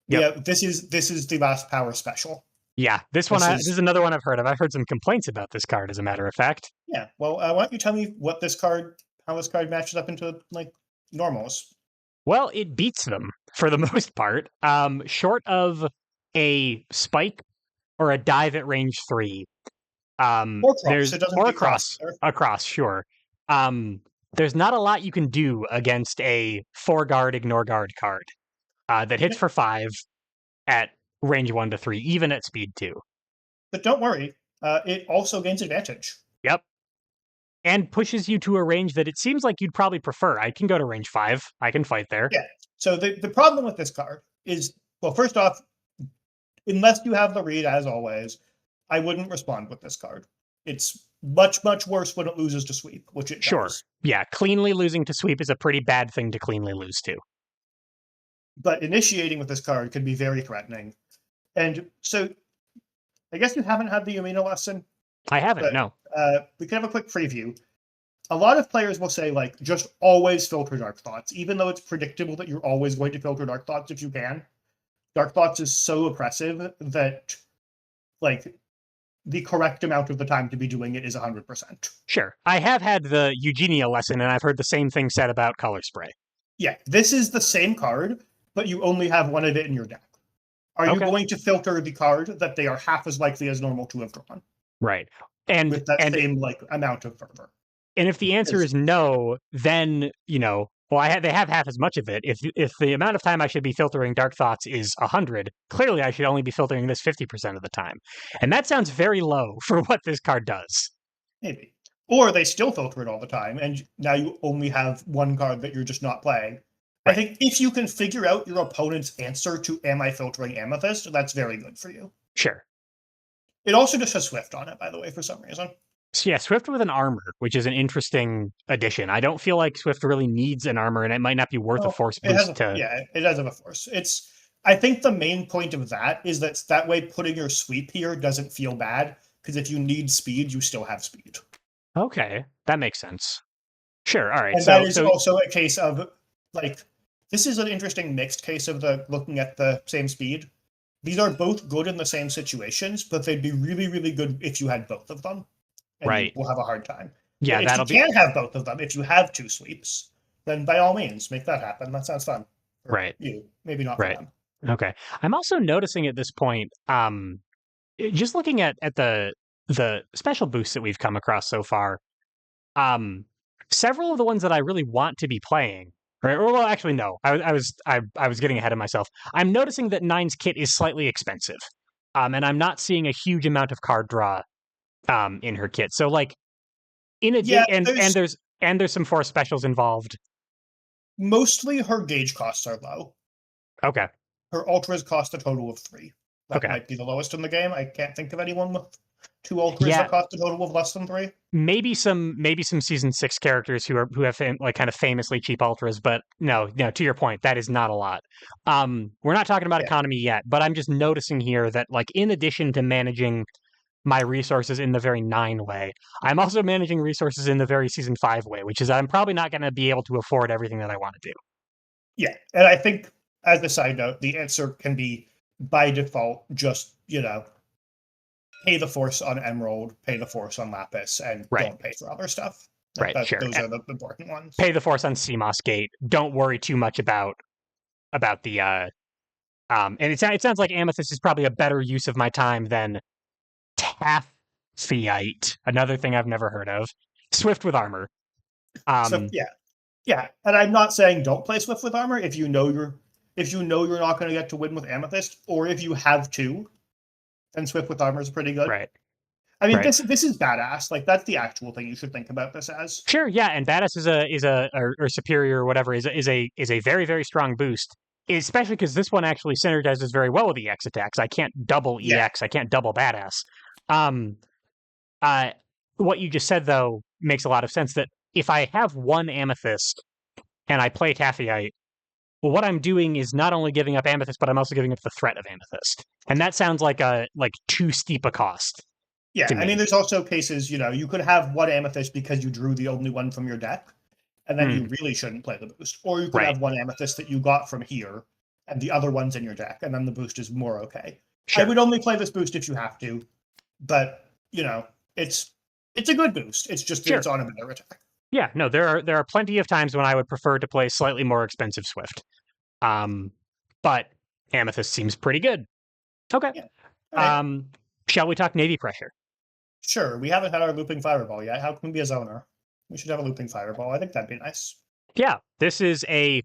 Speaker 2: Yep. Yeah, this is the last power special.
Speaker 1: Yeah, this is another one I've heard of. I've heard some complaints about this card, as a matter of fact.
Speaker 2: Yeah, well, why don't you tell me how this card matches up into like normals?
Speaker 1: Well, it beats them for the most part. Short of a spike or a dive at range 3.
Speaker 2: Or cross.
Speaker 1: Across, sure. There's not a lot you can do against a 4 guard ignore guard card that hits for 5 at range 1 to 3, even at speed 2.
Speaker 2: But don't worry, it also gains advantage.
Speaker 1: Yep. And pushes you to a range that it seems like you'd probably prefer. I can go to range 5. I can fight there.
Speaker 2: Yeah. So the problem with this card is, well, first off, unless you have the read, as always, I wouldn't respond with this card. It's much, much worse when it loses to sweep, which it
Speaker 1: Sure.
Speaker 2: does.
Speaker 1: Yeah, cleanly losing to sweep is a pretty bad thing to cleanly lose to.
Speaker 2: But initiating with this card can be very threatening. And so I guess you haven't had the Yumina lesson.
Speaker 1: I haven't,
Speaker 2: But
Speaker 1: no.
Speaker 2: we can have a quick preview. A lot of players will say, like, just always filter Dark Thoughts, even though it's predictable that you're always going to filter Dark Thoughts if you can. Dark Thoughts is so oppressive that, like, the correct amount of the time to be doing it is 100%.
Speaker 1: Sure. I have had the Eugenia lesson, and I've heard the same thing said about Color Spray.
Speaker 2: Yeah, this is the same card, but you only have one of it in your deck. Are you going to filter the card that they are half as likely as normal to have drawn?
Speaker 1: Right. And
Speaker 2: with that same like amount of fervor.
Speaker 1: And if the answer is no, then, well, they have half as much of it. If the amount of time I should be filtering Dark Thoughts is 100, clearly I should only be filtering this 50% of the time. And that sounds very low for what this card does.
Speaker 2: Maybe. Or they still filter it all the time, and now you only have one card that you're just not playing. Right. I think if you can figure out your opponent's answer to am I filtering Amethyst, that's very good for you.
Speaker 1: Sure.
Speaker 2: It also just has Swift on it, by the way, for some reason.
Speaker 1: So yeah, Swift with an armor, which is an interesting addition. I don't feel like Swift really needs an armor, and it might not be worth a force boost to...
Speaker 2: Yeah, it does have a force. I think the main point of that is that way putting your sweep here doesn't feel bad, because if you need speed, you still have speed.
Speaker 1: Okay, that makes sense. Sure, all right.
Speaker 2: And that is also a case of, like, this is an interesting mixed case of looking at the same speed. These are both good in the same situations, but they'd be really, really good if you had both of them. And
Speaker 1: right.
Speaker 2: We'll have a hard time.
Speaker 1: Yeah,
Speaker 2: if you can have both of them, if you have two sweeps, then by all means, make that happen. That sounds fun.
Speaker 1: Right.
Speaker 2: You, maybe not for them.
Speaker 1: Okay. I'm also noticing at this point, just looking at the special boosts that we've come across so far, several of the ones that I really want to be playing, right? Or well, actually, no. I was getting ahead of myself. I'm noticing that Nine's kit is slightly expensive, and I'm not seeing a huge amount of card draw, in her kit. So like, there's some force specials involved.
Speaker 2: Mostly her gauge costs are low.
Speaker 1: Okay.
Speaker 2: Her ultras cost a total of 3. That might be the lowest in the game. I can't think of anyone with 2 ultras that cost a total of less than 3.
Speaker 1: Maybe some season 6 characters who have like kind of famously cheap ultras, but no, to your point, that is not a lot. We're not talking about economy yet, but I'm just noticing here that, like, in addition to managing my resources in the very 9 way, I'm also managing resources in the very season 5 way, which is I'm probably not going to be able to afford everything that I want to do.
Speaker 2: Yeah, and I think, as a side note, the answer can be, by default, just, pay the force on Emerald, pay the force on Lapis, and don't pay for other stuff.
Speaker 1: Right, sure.
Speaker 2: Those are the important ones.
Speaker 1: Pay the force on CMOS Gate. Don't worry too much about the... and it sounds like Amethyst is probably a better use of my time than Taphite, another thing I've never heard of. Swift with armor.
Speaker 2: Yeah, and I'm not saying don't play Swift with armor if you know you're not going to get to win with Amethyst, or if you have to, then Swift with armor is pretty good.
Speaker 1: Right.
Speaker 2: I mean, this is badass. Like, that's the actual thing you should think about this as.
Speaker 1: Sure, yeah, and badass or superior or whatever is a very, very strong boost. Especially because this one actually synergizes very well with EX attacks. I can't double EX. I can't double badass. What you just said, though, makes a lot of sense, that if I have one Amethyst and I play Taphite, well, what I'm doing is not only giving up Amethyst, but I'm also giving up the threat of Amethyst. And that sounds like too steep a cost.
Speaker 2: Yeah, I mean, there's also cases, you could have one Amethyst because you drew the only one from your deck, and then you really shouldn't play the boost. Or you could have one Amethyst that you got from here, and the other one's in your deck, and then the boost is more okay. Sure. I would only play this boost if you have to, but, it's a good boost. It's just that it's on a better attack.
Speaker 1: Yeah, no, there are plenty of times when I would prefer to play slightly more expensive Swift. But Amethyst seems pretty good. Okay. Yeah. Right. Shall we talk Navy pressure?
Speaker 2: Sure. We haven't had our looping fireball yet. How can we be a zoner? We should have a looping fireball. I think that'd be nice.
Speaker 1: Yeah, this is a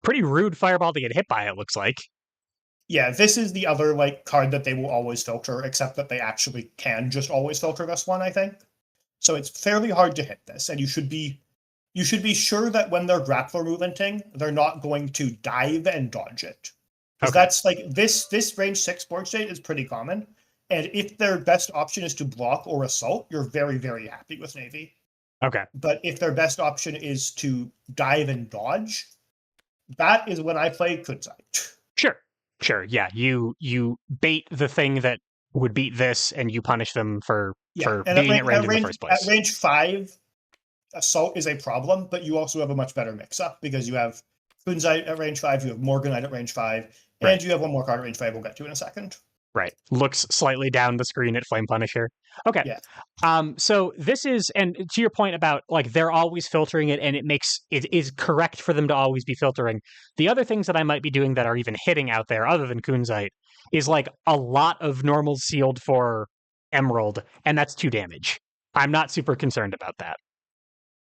Speaker 1: pretty rude fireball to get hit by, it looks like.
Speaker 2: Yeah, this is the other card that they will always filter, except that they actually can just always filter this one, I think. So it's fairly hard to hit this, and you should be you should be sure that when they're grappler movementing, they're not going to dive and dodge it. Because
Speaker 1: Okay.
Speaker 2: that's like this range 6 board state is pretty common. And if their best option is to block or assault, you're very, very happy with Navy.
Speaker 1: Okay.
Speaker 2: But if their best option is to dive and dodge, that is when I play Kunzite.
Speaker 1: Sure. Sure. Yeah. You bait the thing that would beat this, and you punish them for
Speaker 2: Yeah, and
Speaker 1: being at range in the first
Speaker 2: at
Speaker 1: place.
Speaker 2: range 5, assault is a problem, but you also have a much better mix-up because you have Kunzite at range 5, you have Morganite at range 5, and
Speaker 1: Right.
Speaker 2: you have one more card at range 5 we'll get to in a second.
Speaker 1: Right. Looks slightly down the screen at Flame Punisher. Okay.
Speaker 2: Yeah.
Speaker 1: So this is, and to your point about like they're always filtering it, and it is correct for them to always be filtering. The other things that I might be doing that are even hitting out there, other than Kunzite, is like a lot of normal sealed for Emerald, and that's 2 damage. I'm not super concerned about that.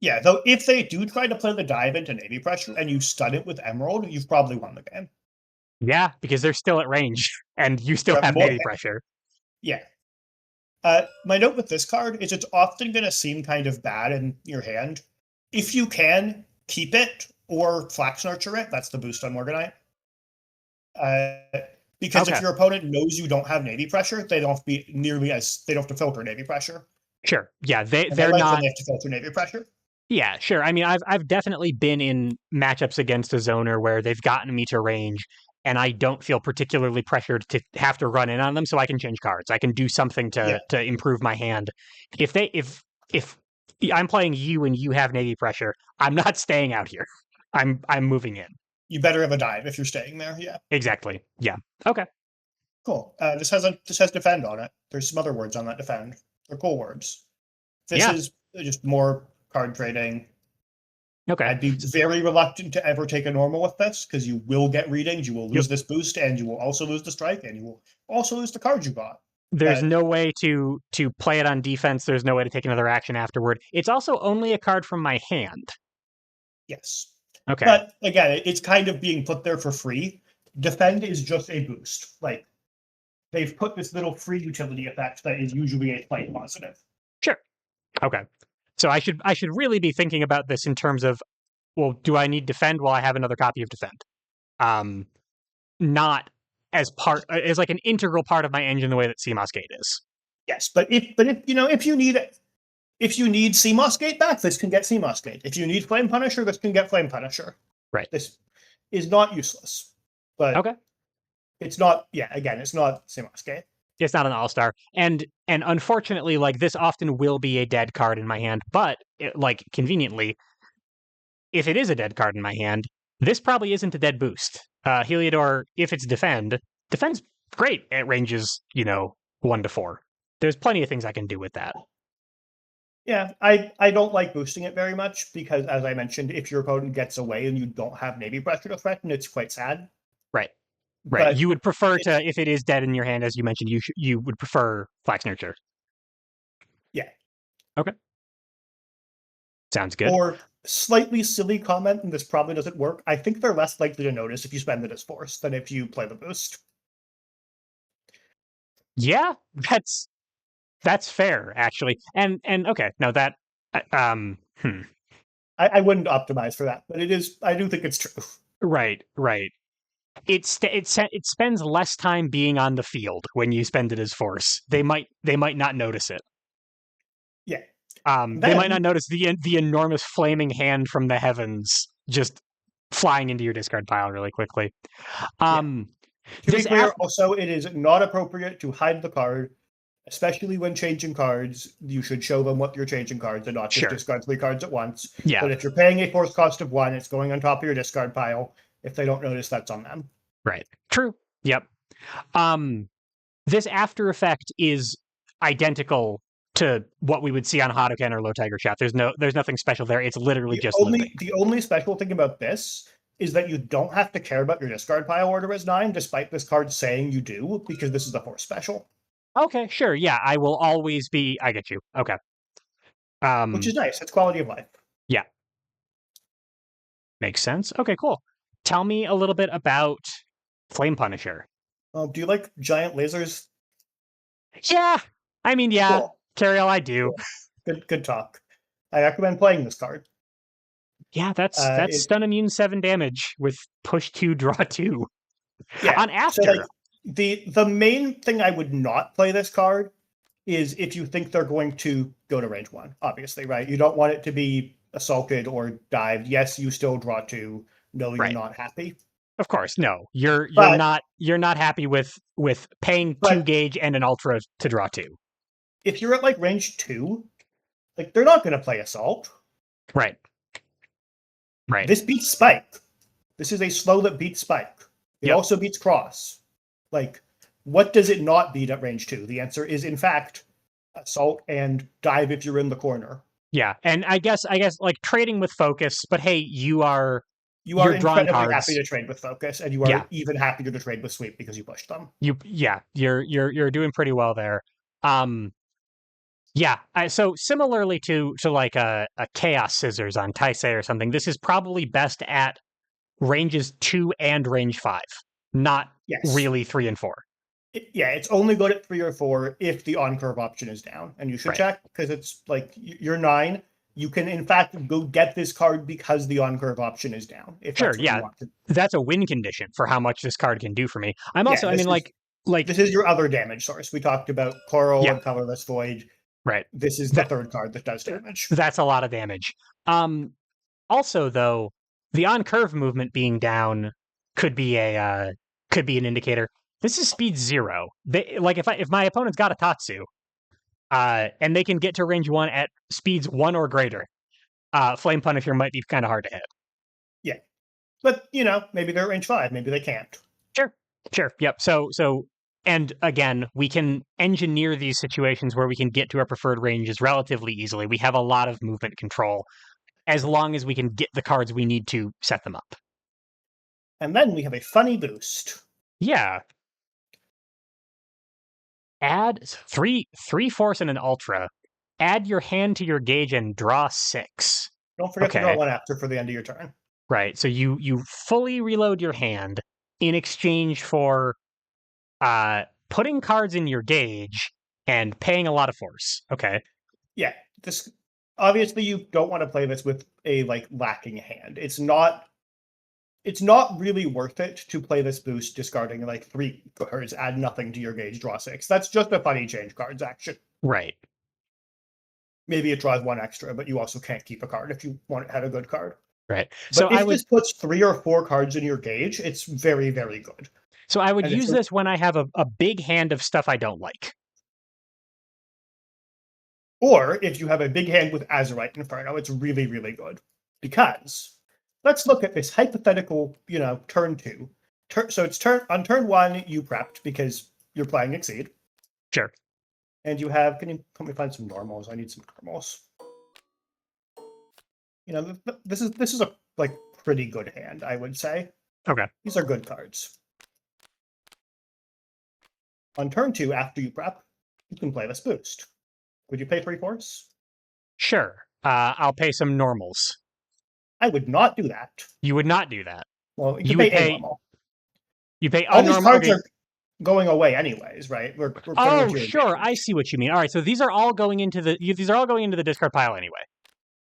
Speaker 2: Yeah, though if they do try to play the dive into Navy pressure and you stun it with Emerald, you've probably won the game.
Speaker 1: Yeah, because they're still at range, and you
Speaker 2: You
Speaker 1: still
Speaker 2: have
Speaker 1: have
Speaker 2: more.
Speaker 1: Navy pressure.
Speaker 2: Yeah. My note with this card is it's often going to seem kind of bad in your hand. If you can, keep it or Flax Nurture it. That's the boost on Morganite. Because
Speaker 1: Okay.
Speaker 2: if your opponent knows you don't have Navy pressure, they don't have to be nearly as they don't have to filter Navy pressure.
Speaker 1: Sure. Yeah,
Speaker 2: And I
Speaker 1: they're
Speaker 2: like when
Speaker 1: not.
Speaker 2: they have to filter Navy pressure.
Speaker 1: Yeah, sure. I mean, I've definitely been in matchups against a zoner where they've gotten me to range, and I don't feel particularly pressured to have to run in on them, so I can change cards. I can do something
Speaker 2: Yeah.
Speaker 1: to improve my hand. If I'm playing you and you have Navy pressure, I'm not staying out here. I'm moving in.
Speaker 2: You better have a dive if you're staying there. Yeah.
Speaker 1: Exactly. Yeah. Okay.
Speaker 2: Cool. This has defend on it. There's some other words on that defend. They're cool words. This
Speaker 1: Yeah.
Speaker 2: is just more card trading.
Speaker 1: Okay.
Speaker 2: I'd be very reluctant to ever take a normal with this because you will get readings, you will lose this boost, and you will also lose the strike, and you will also lose the cards you got.
Speaker 1: There's no way to play it on defense. There's no way to take another action afterward. It's also only a card from my hand.
Speaker 2: Yes.
Speaker 1: Okay.
Speaker 2: But again, it's kind of being put there for free. Defend is just a boost. Like they've put this little free utility effect that is usually a slight positive.
Speaker 1: Sure. Okay. So I should really be thinking about this in terms of, well, do I need defend while I have another copy of defend? Not as like an integral part of my engine the way that CMOS Gate is.
Speaker 2: Yes, but if you need CMOS Gate back, this can get CMOS Gate. If you need Flame Punisher, this can get Flame Punisher.
Speaker 1: Right.
Speaker 2: This is not useless. But
Speaker 1: okay.
Speaker 2: It's not, again, it's not CMOS Gate.
Speaker 1: It's not an all-star. And unfortunately, like this often will be a dead card in my hand, but like conveniently, if it is a dead card in my hand, this probably isn't a dead boost. Heliodor, if it's defends great at ranges, 1 to 4. There's plenty of things I can do with that.
Speaker 2: Yeah, I don't like boosting it very much because, as I mentioned, if your opponent gets away and you don't have Navy pressure to threaten, it's quite sad.
Speaker 1: Right.
Speaker 2: But
Speaker 1: you would prefer to, if it is dead in your hand, as you mentioned, you would prefer Flax Nurture.
Speaker 2: Yeah.
Speaker 1: Okay. Sounds good.
Speaker 2: Or slightly silly comment, and this probably doesn't work. I think they're less likely to notice if you spend it as force than if you play the boost.
Speaker 1: Yeah, that's fair, actually. And okay, no, that
Speaker 2: I wouldn't optimize for that, but it is. I do think it's true.
Speaker 1: Right. It spends less time being on the field when you spend it as force. They might not notice it.
Speaker 2: Yeah.
Speaker 1: They might not notice the enormous flaming hand from the heavens just flying into your discard pile really quickly.
Speaker 2: To be clear, also, it is not appropriate to hide the card, especially when changing cards. You should show them what you're changing cards and not just discard 3 cards at once.
Speaker 1: Yeah.
Speaker 2: But if you're paying a force cost of 1, it's going on top of your discard pile. If they don't notice, that's on them.
Speaker 1: Right. True. Yep. This after effect is identical to what we would see on Hadoken or Low Tiger Shot. There's nothing special there. It's literally
Speaker 2: the only special thing about this is that you don't have to care about your discard pile order as 9, despite this card saying you do, because this is a force special.
Speaker 1: Okay, sure. Yeah, I will always be. I get you. Okay.
Speaker 2: Which is nice. It's quality of life.
Speaker 1: Yeah. Makes sense. Okay, cool. Tell me a little bit about Flame Punisher.
Speaker 2: Do you like giant lasers?
Speaker 1: Yeah. I mean, yeah.
Speaker 2: Cool.
Speaker 1: Keriel, I do.
Speaker 2: Good talk. I recommend playing this card.
Speaker 1: Yeah, that's
Speaker 2: It,
Speaker 1: stun immune 7 damage with push 2, draw 2
Speaker 2: yeah.
Speaker 1: on
Speaker 2: So like
Speaker 1: after.
Speaker 2: the main thing I would not play this card is if you think they're going to go to range 1, obviously, right? You don't want it to be assaulted or dived. Yes, you still draw 2. No, you're
Speaker 1: Right.
Speaker 2: not happy.
Speaker 1: Of course, no. You're
Speaker 2: But
Speaker 1: not happy with paying 2
Speaker 2: but
Speaker 1: gauge and an ultra to draw 2.
Speaker 2: if you're at like range 2, like they're not going to play assault.
Speaker 1: Right. Right.
Speaker 2: This beats spike. This is a slow that beats spike. It
Speaker 1: Yep.
Speaker 2: also beats cross. Like, what does it not beat at range 2? The answer is, in fact, assault and dive if you're in the corner.
Speaker 1: Yeah. And I guess like trading with focus, but hey,
Speaker 2: You are
Speaker 1: you're drawing
Speaker 2: incredibly happy
Speaker 1: cards.
Speaker 2: to trade with focus, and you
Speaker 1: Yeah.
Speaker 2: are even happier to trade with sweep because you pushed them.
Speaker 1: You're doing pretty well there. Yeah. So similarly to like a chaos scissors on Taisei or something, this is probably best at ranges 2 and range 5, not
Speaker 2: Yes.
Speaker 1: really 3 and 4.
Speaker 2: It's only good at 3 or 4 if the on curve option is down. And you should
Speaker 1: Right.
Speaker 2: check because it's like you're 9. You can, in fact, go get this card because the on curve option is down. If
Speaker 1: Sure,
Speaker 2: that's what
Speaker 1: yeah.
Speaker 2: you want to.
Speaker 1: That's a win condition for how much this card can do for me. I'm also,
Speaker 2: Yeah,
Speaker 1: I mean, like
Speaker 2: this is your other damage source. We talked about Coral
Speaker 1: yeah,
Speaker 2: and Colorless Void.
Speaker 1: right.
Speaker 2: This is the third card that does damage.
Speaker 1: That's a lot of damage. Also, though, the on curve movement being down could be could be an indicator. This is speed 0. They like if my opponent's got a Tatsu, and they can get to range 1 at speeds 1 or greater, Flame Punisher might be kind of hard to hit.
Speaker 2: Yeah, but maybe they're at range 5. Maybe they can't.
Speaker 1: Sure. Yep. So and again, we can engineer these situations where we can get to our preferred ranges relatively easily. We have a lot of movement control as long as we can get the cards we need to set them up.
Speaker 2: And then we have a funny boost.
Speaker 1: Yeah. Add three force and an ultra. Add your hand to your gauge and draw 6.
Speaker 2: Don't forget to
Speaker 1: Okay.
Speaker 2: draw 1 after for the end of your turn.
Speaker 1: Right. So you fully reload your hand in exchange for putting cards in your gauge and paying a lot of force. Okay.
Speaker 2: Yeah, this obviously you don't want to play this with a lacking hand. It's not really worth it to play this boost discarding 3 cards, add nothing to your gauge, draw 6. That's just a funny change cards action.
Speaker 1: Right.
Speaker 2: Maybe it draws 1 extra, but you also can't keep a card if you had a good card.
Speaker 1: Right.
Speaker 2: But
Speaker 1: So
Speaker 2: if this puts 3 or 4 cards in your gauge, it's very, very good.
Speaker 1: So I would
Speaker 2: And
Speaker 1: use this when I have a big hand of stuff I don't like.
Speaker 2: Or if you have a big hand with Azurite Inferno, it's really, really good. Because let's look at this hypothetical, turn 2. So it's on turn 1, you prepped because you're playing Exceed.
Speaker 1: Sure.
Speaker 2: And you have, can you help me find some normals? I need some normals. This is a pretty good hand, I would say.
Speaker 1: Okay.
Speaker 2: These are good cards. On turn 2, after you prep, you can play this boost. Would you pay 3 force?
Speaker 1: Sure. I'll pay some normals.
Speaker 2: I would not do that.
Speaker 1: You would not do that.
Speaker 2: Well,
Speaker 1: You would pay
Speaker 2: a normal.
Speaker 1: You pay
Speaker 2: All these
Speaker 1: unnormal.
Speaker 2: cards
Speaker 1: Okay.
Speaker 2: are going away anyways, right? We're
Speaker 1: Oh, sure. I see what you mean. All right. So these are all going into the discard pile anyway.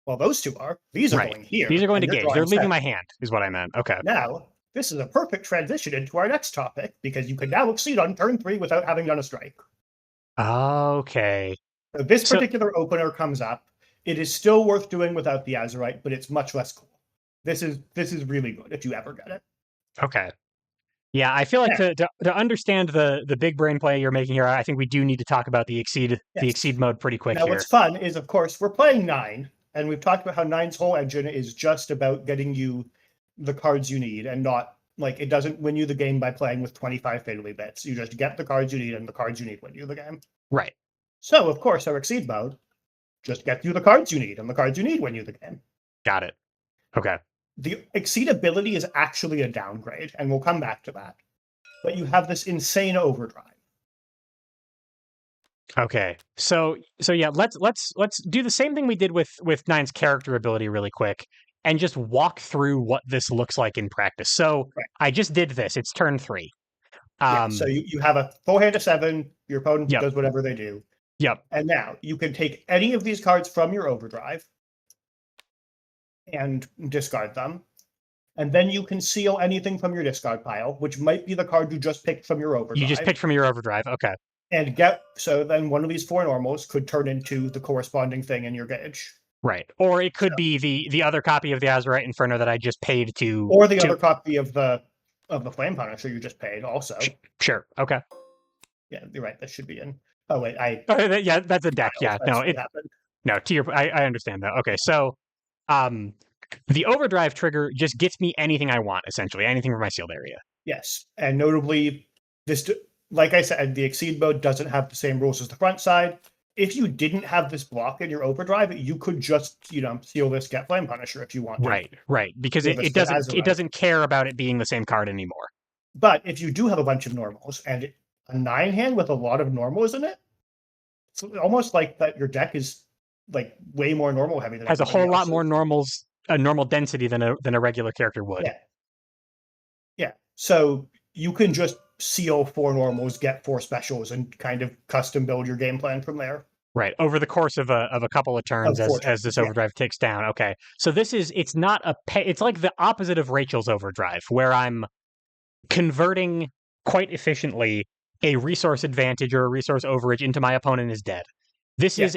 Speaker 2: Well, those 2 are. These are
Speaker 1: Right.
Speaker 2: going here.
Speaker 1: These are going to
Speaker 2: and
Speaker 1: gauge.
Speaker 2: you're
Speaker 1: They're
Speaker 2: drawing
Speaker 1: leaving
Speaker 2: 7.
Speaker 1: my hand, is what I meant. Okay.
Speaker 2: Now, this is a perfect transition into our next topic because you can now Exceed on turn 3 without having done a strike.
Speaker 1: Okay.
Speaker 2: So this particular opener comes up. It is still worth doing without the Azurite, but it's much less cool. This is really good if you ever get it.
Speaker 1: Okay. Yeah, I feel like to understand the big brain play you're making here, I think we do need to talk about the Exceed mode pretty quick
Speaker 2: now,
Speaker 1: here.
Speaker 2: what's fun is, of course, we're playing 9, and we've talked about how 9's whole engine is just about getting you the cards you need, and not it doesn't win you the game by playing with 25 fatally bits. You just get the cards you need, and the cards you need win you the game.
Speaker 1: Right.
Speaker 2: So, of course, our Exceed mode just gets you the cards you need, and the cards you need win you the game.
Speaker 1: Got it. Okay.
Speaker 2: The Exceed ability is actually a downgrade, and we'll come back to that. But you have this insane overdrive.
Speaker 1: Okay. So yeah, let's do the same thing we did with 9's character ability really quick and just walk through what this looks like in practice. So
Speaker 2: right.
Speaker 1: I just did this. It's turn 3.
Speaker 2: So you have a full hand of 7. Your opponent does whatever they do.
Speaker 1: Yep.
Speaker 2: And now you can take any of these cards from your overdrive, and discard them. And then you can seal anything from your discard pile, which might be the card you just picked from your overdrive.
Speaker 1: You just picked from your overdrive. Okay.
Speaker 2: And so then one of these 4 normals could turn into the corresponding thing in your gauge.
Speaker 1: Right. Or it could be the other copy of the Azurite Inferno that I just paid to.
Speaker 2: Or the other copy of the Flame Punisher you just paid also.
Speaker 1: Sure. Okay.
Speaker 2: Yeah, you're right. That should be in. Oh wait,
Speaker 1: yeah, that's a deck. Yeah. No, I understand that. Okay. So the overdrive trigger just gets me anything I want, essentially. Anything from my sealed area.
Speaker 2: Yes. And notably, this, like I said, the Exceed mode doesn't have the same rules as the front side. If you didn't have this block in your overdrive, you could just, seal this, get Flame Punisher if you want to.
Speaker 1: Right. Because it doesn't care about it being the same card anymore.
Speaker 2: But if you do have a bunch of normals and a 9 hand with a lot of normals in it, it's almost like that your deck is like way more normal heavy than
Speaker 1: has a whole lot more normals, a normal density than a regular character would.
Speaker 2: Yeah. So you can just seal 4 normals, get 4 specials, and kind of custom build your game plan from there.
Speaker 1: Right. Over the course of a couple of turns as this overdrive ticks down. Okay. So it's not it's like the opposite of Rachel's overdrive, where I'm converting quite efficiently a resource advantage or a resource overage into my opponent is dead. This
Speaker 2: just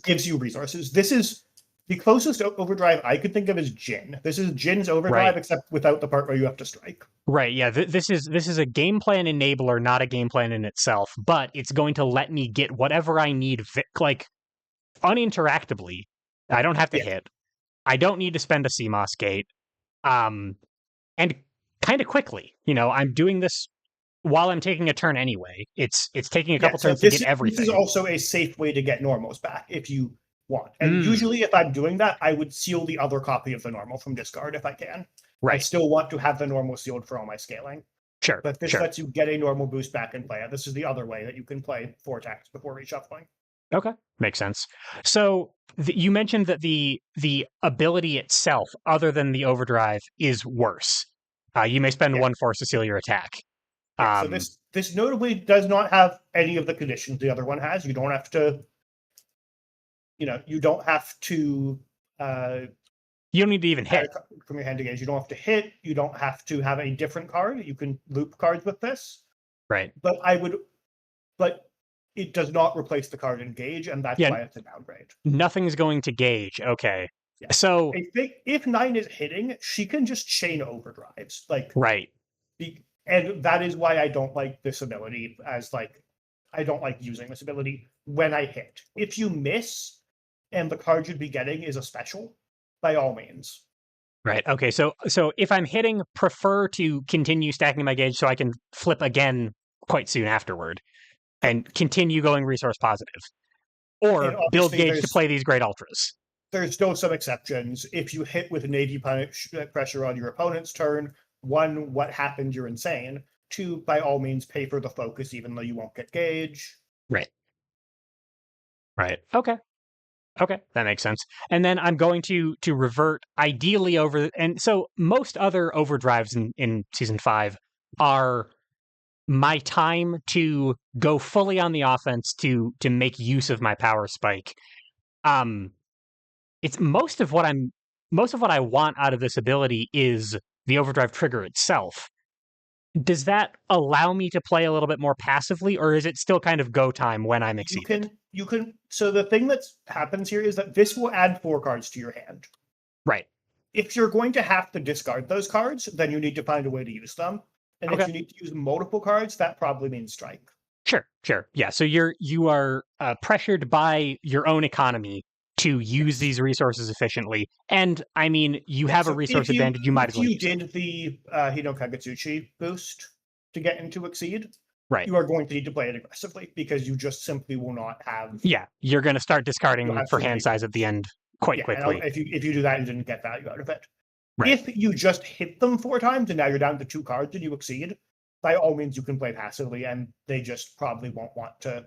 Speaker 2: gives you resources. This is the closest overdrive I could think of is Jin. This is Jin's overdrive, except without the part where you have to strike.
Speaker 1: Right. Yeah. This is a game plan enabler, not a game plan in itself. But it's going to let me get whatever I need, like uninteractably. I don't have to hit. I don't need to spend a CMOS gate. And kind of quickly. I'm doing this while I'm taking a turn anyway. It's taking a couple turns to get everything.
Speaker 2: This is also a safe way to get normals back if you want. And usually if I'm doing that, I would seal the other copy of the normal from discard if I can.
Speaker 1: Right.
Speaker 2: I still want to have the normal sealed for all my scaling.
Speaker 1: Sure.
Speaker 2: But this lets you get a normal boost back and play it. This is the other way that you can play 4 attacks before reshuffling.
Speaker 1: Okay. Makes sense. So you mentioned that the ability itself, other than the overdrive, is worse. You may spend 1 force to seal your attack.
Speaker 2: So this notably does not have any of the conditions the other one has. You don't have to, you don't need to even hit from your hand to gauge. You don't have to hit. You don't have to have a different card. You can loop cards with this.
Speaker 1: Right.
Speaker 2: But it does not replace the card in gauge, and that's why it's a downgrade.
Speaker 1: Nothing's going to gauge. Okay. Yeah. So
Speaker 2: I think if 9 is hitting, she can just chain overdrives.
Speaker 1: Right.
Speaker 2: And that is why I don't like this ability I don't like using this ability when I hit. If you miss and the card you'd be getting is a special, by all means.
Speaker 1: Right. Okay. So if I'm hitting, prefer to continue stacking my gauge so I can flip again quite soon afterward and continue going resource positive. Or build gauge to play these great ultras.
Speaker 2: There's still some exceptions. If you hit with Navy pressure on your opponent's turn, 1, what happened? You're insane. 2, by all means, pay for the focus, even though you won't get gauge.
Speaker 1: Right. Okay, that makes sense. And then I'm going to revert ideally over, and so most other overdrives in season 5 are my time to go fully on the offense to make use of my power spike. It's most of what I want out of this ability is the overdrive trigger itself. Does that allow me to play a little bit more passively, or is it still kind of go time when I'm exceeded?
Speaker 2: You can. So the thing that happens here is that this will add 4 cards to your hand.
Speaker 1: Right.
Speaker 2: If you're going to have to discard those cards, then you need to find a way to use them. And if you need to use multiple cards, that probably means strike.
Speaker 1: Sure. Yeah. So you are pressured by your own economy to use these resources efficiently. And I mean, you have a resource advantage. You might as well.
Speaker 2: If you did the Hino Kagetsuchi boost to get into Exceed,
Speaker 1: right,
Speaker 2: you are going to need to play it aggressively because you just simply will not have.
Speaker 1: Yeah, you're going to start discarding for hand size at the end quite quickly.
Speaker 2: If you do that and didn't get value out of it.
Speaker 1: Right.
Speaker 2: If you just hit them 4 times and now you're down to 2 cards and you exceed, by all means you can play passively, and they just probably won't want to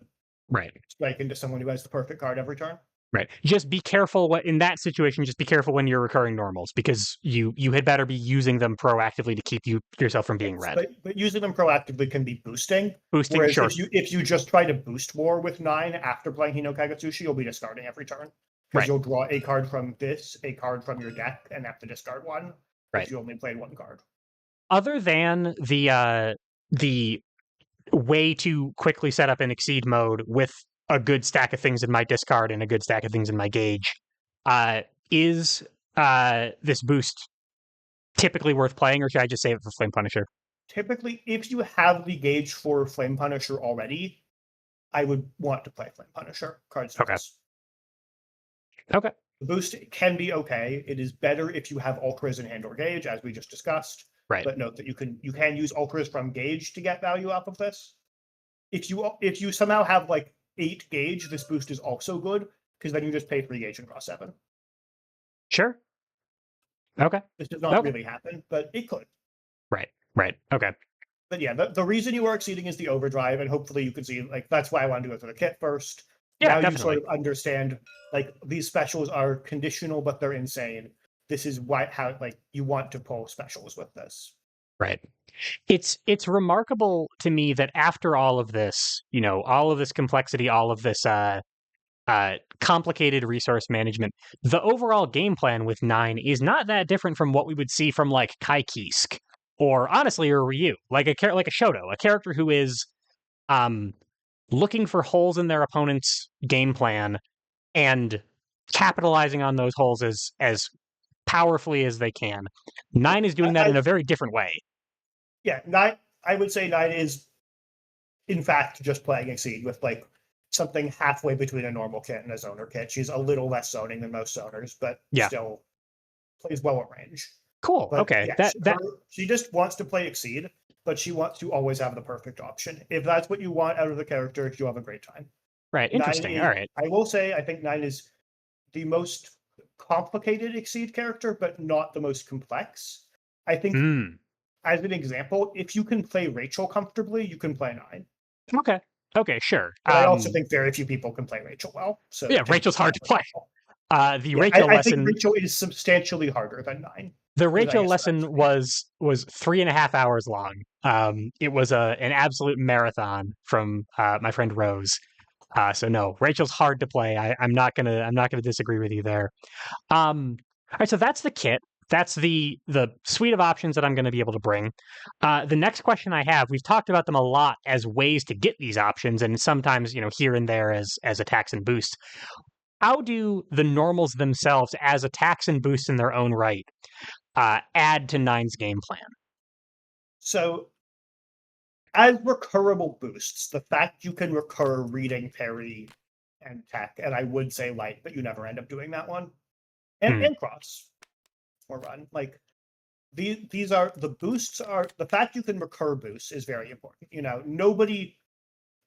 Speaker 2: strike into someone who has the perfect card every turn.
Speaker 1: Right. Just be careful in that situation. Just be careful when you're recurring normals, because you had better be using them proactively to keep yourself from being red.
Speaker 2: But using them proactively can be boosting.
Speaker 1: Boosting,
Speaker 2: whereas
Speaker 1: sure.
Speaker 2: If you just try to boost more with 9 after playing Hino Kagetsuchi, you'll be discarding every turn. because
Speaker 1: Right.
Speaker 2: you'll draw a card from this, a card from your deck, and have to discard one if
Speaker 1: Right.
Speaker 2: you only played one card.
Speaker 1: Other than the way to quickly set up an exceed mode with a good stack of things in my discard and a good stack of things in my gauge, uh, is this boost typically worth playing, or should I just save it for Flame Punisher?
Speaker 2: Typically, if you have the gauge for Flame Punisher already, I would want to play Flame Punisher. Cards
Speaker 1: Okay.
Speaker 2: notes.
Speaker 1: Okay.
Speaker 2: The boost can be okay. It is better if you have Ultras in hand or gauge, as we just discussed.
Speaker 1: Right.
Speaker 2: But note that you can use Ultras from gauge to get value off of this. If you somehow have like 8 gauge, this boost is also good, because then you just pay 3 gauge and draw 7.
Speaker 1: Sure. Okay.
Speaker 2: This does not really happen, but it could.
Speaker 1: Right. Right. Okay.
Speaker 2: But yeah, the reason you are exceeding is the overdrive, and hopefully you can see, like, that's why I wanted to go through the kit first.
Speaker 1: Yeah,
Speaker 2: now
Speaker 1: definitely.
Speaker 2: You sort of understand, like, these specials are conditional, but they're insane. This is how like you want to pull specials with this.
Speaker 1: Right. It's remarkable to me that after all of this, all of this complexity, all of this complicated resource management, the overall game plan with 9 is not that different from what we would see from like Kaikisk or honestly or Ryu, like a Shoto, a character who is looking for holes in their opponent's game plan and capitalizing on those holes as powerfully as they can. 9 is doing that in a very different way.
Speaker 2: Yeah, 9. I would say 9 is, in fact, just playing Exceed with like something halfway between a normal kit and a zoner kit. She's a little less zoning than most zoners, but still plays well at range.
Speaker 1: Cool.
Speaker 2: But
Speaker 1: okay.
Speaker 2: Yeah, she just wants to play Exceed, but she wants to always have the perfect option. If that's what you want out of the character, you'll have a great time.
Speaker 1: Right. Interesting. All right.
Speaker 2: I will say, I think 9 is the most complicated Exceed character, but not the most complex. I think, as an example, if you can play Rachel comfortably, you can play 9.
Speaker 1: Okay. Okay, sure.
Speaker 2: But I also think very few people can play Rachel well. So
Speaker 1: yeah, Rachel's hard to play.
Speaker 2: I think Rachel is substantially harder than 9.
Speaker 1: The Rachel lesson was 3.5 hours long. It was an absolute marathon from my friend Rose. So no, Rachel's hard to play. I'm not gonna disagree with you there. All right, so that's the kit. That's the suite of options that I'm going to be able to bring. The next question I have, we've talked about them a lot as ways to get these options, and sometimes here and there as attacks and boosts. How do the normals themselves, as attacks and boosts in their own right, add to 9's game plan?
Speaker 2: So, as recurrable boosts, the fact you can recur reading, parry, and tech, and I would say light, but you never end up doing that one, and cross or run. Like these are the boosts are the fact you can recur boosts is very important.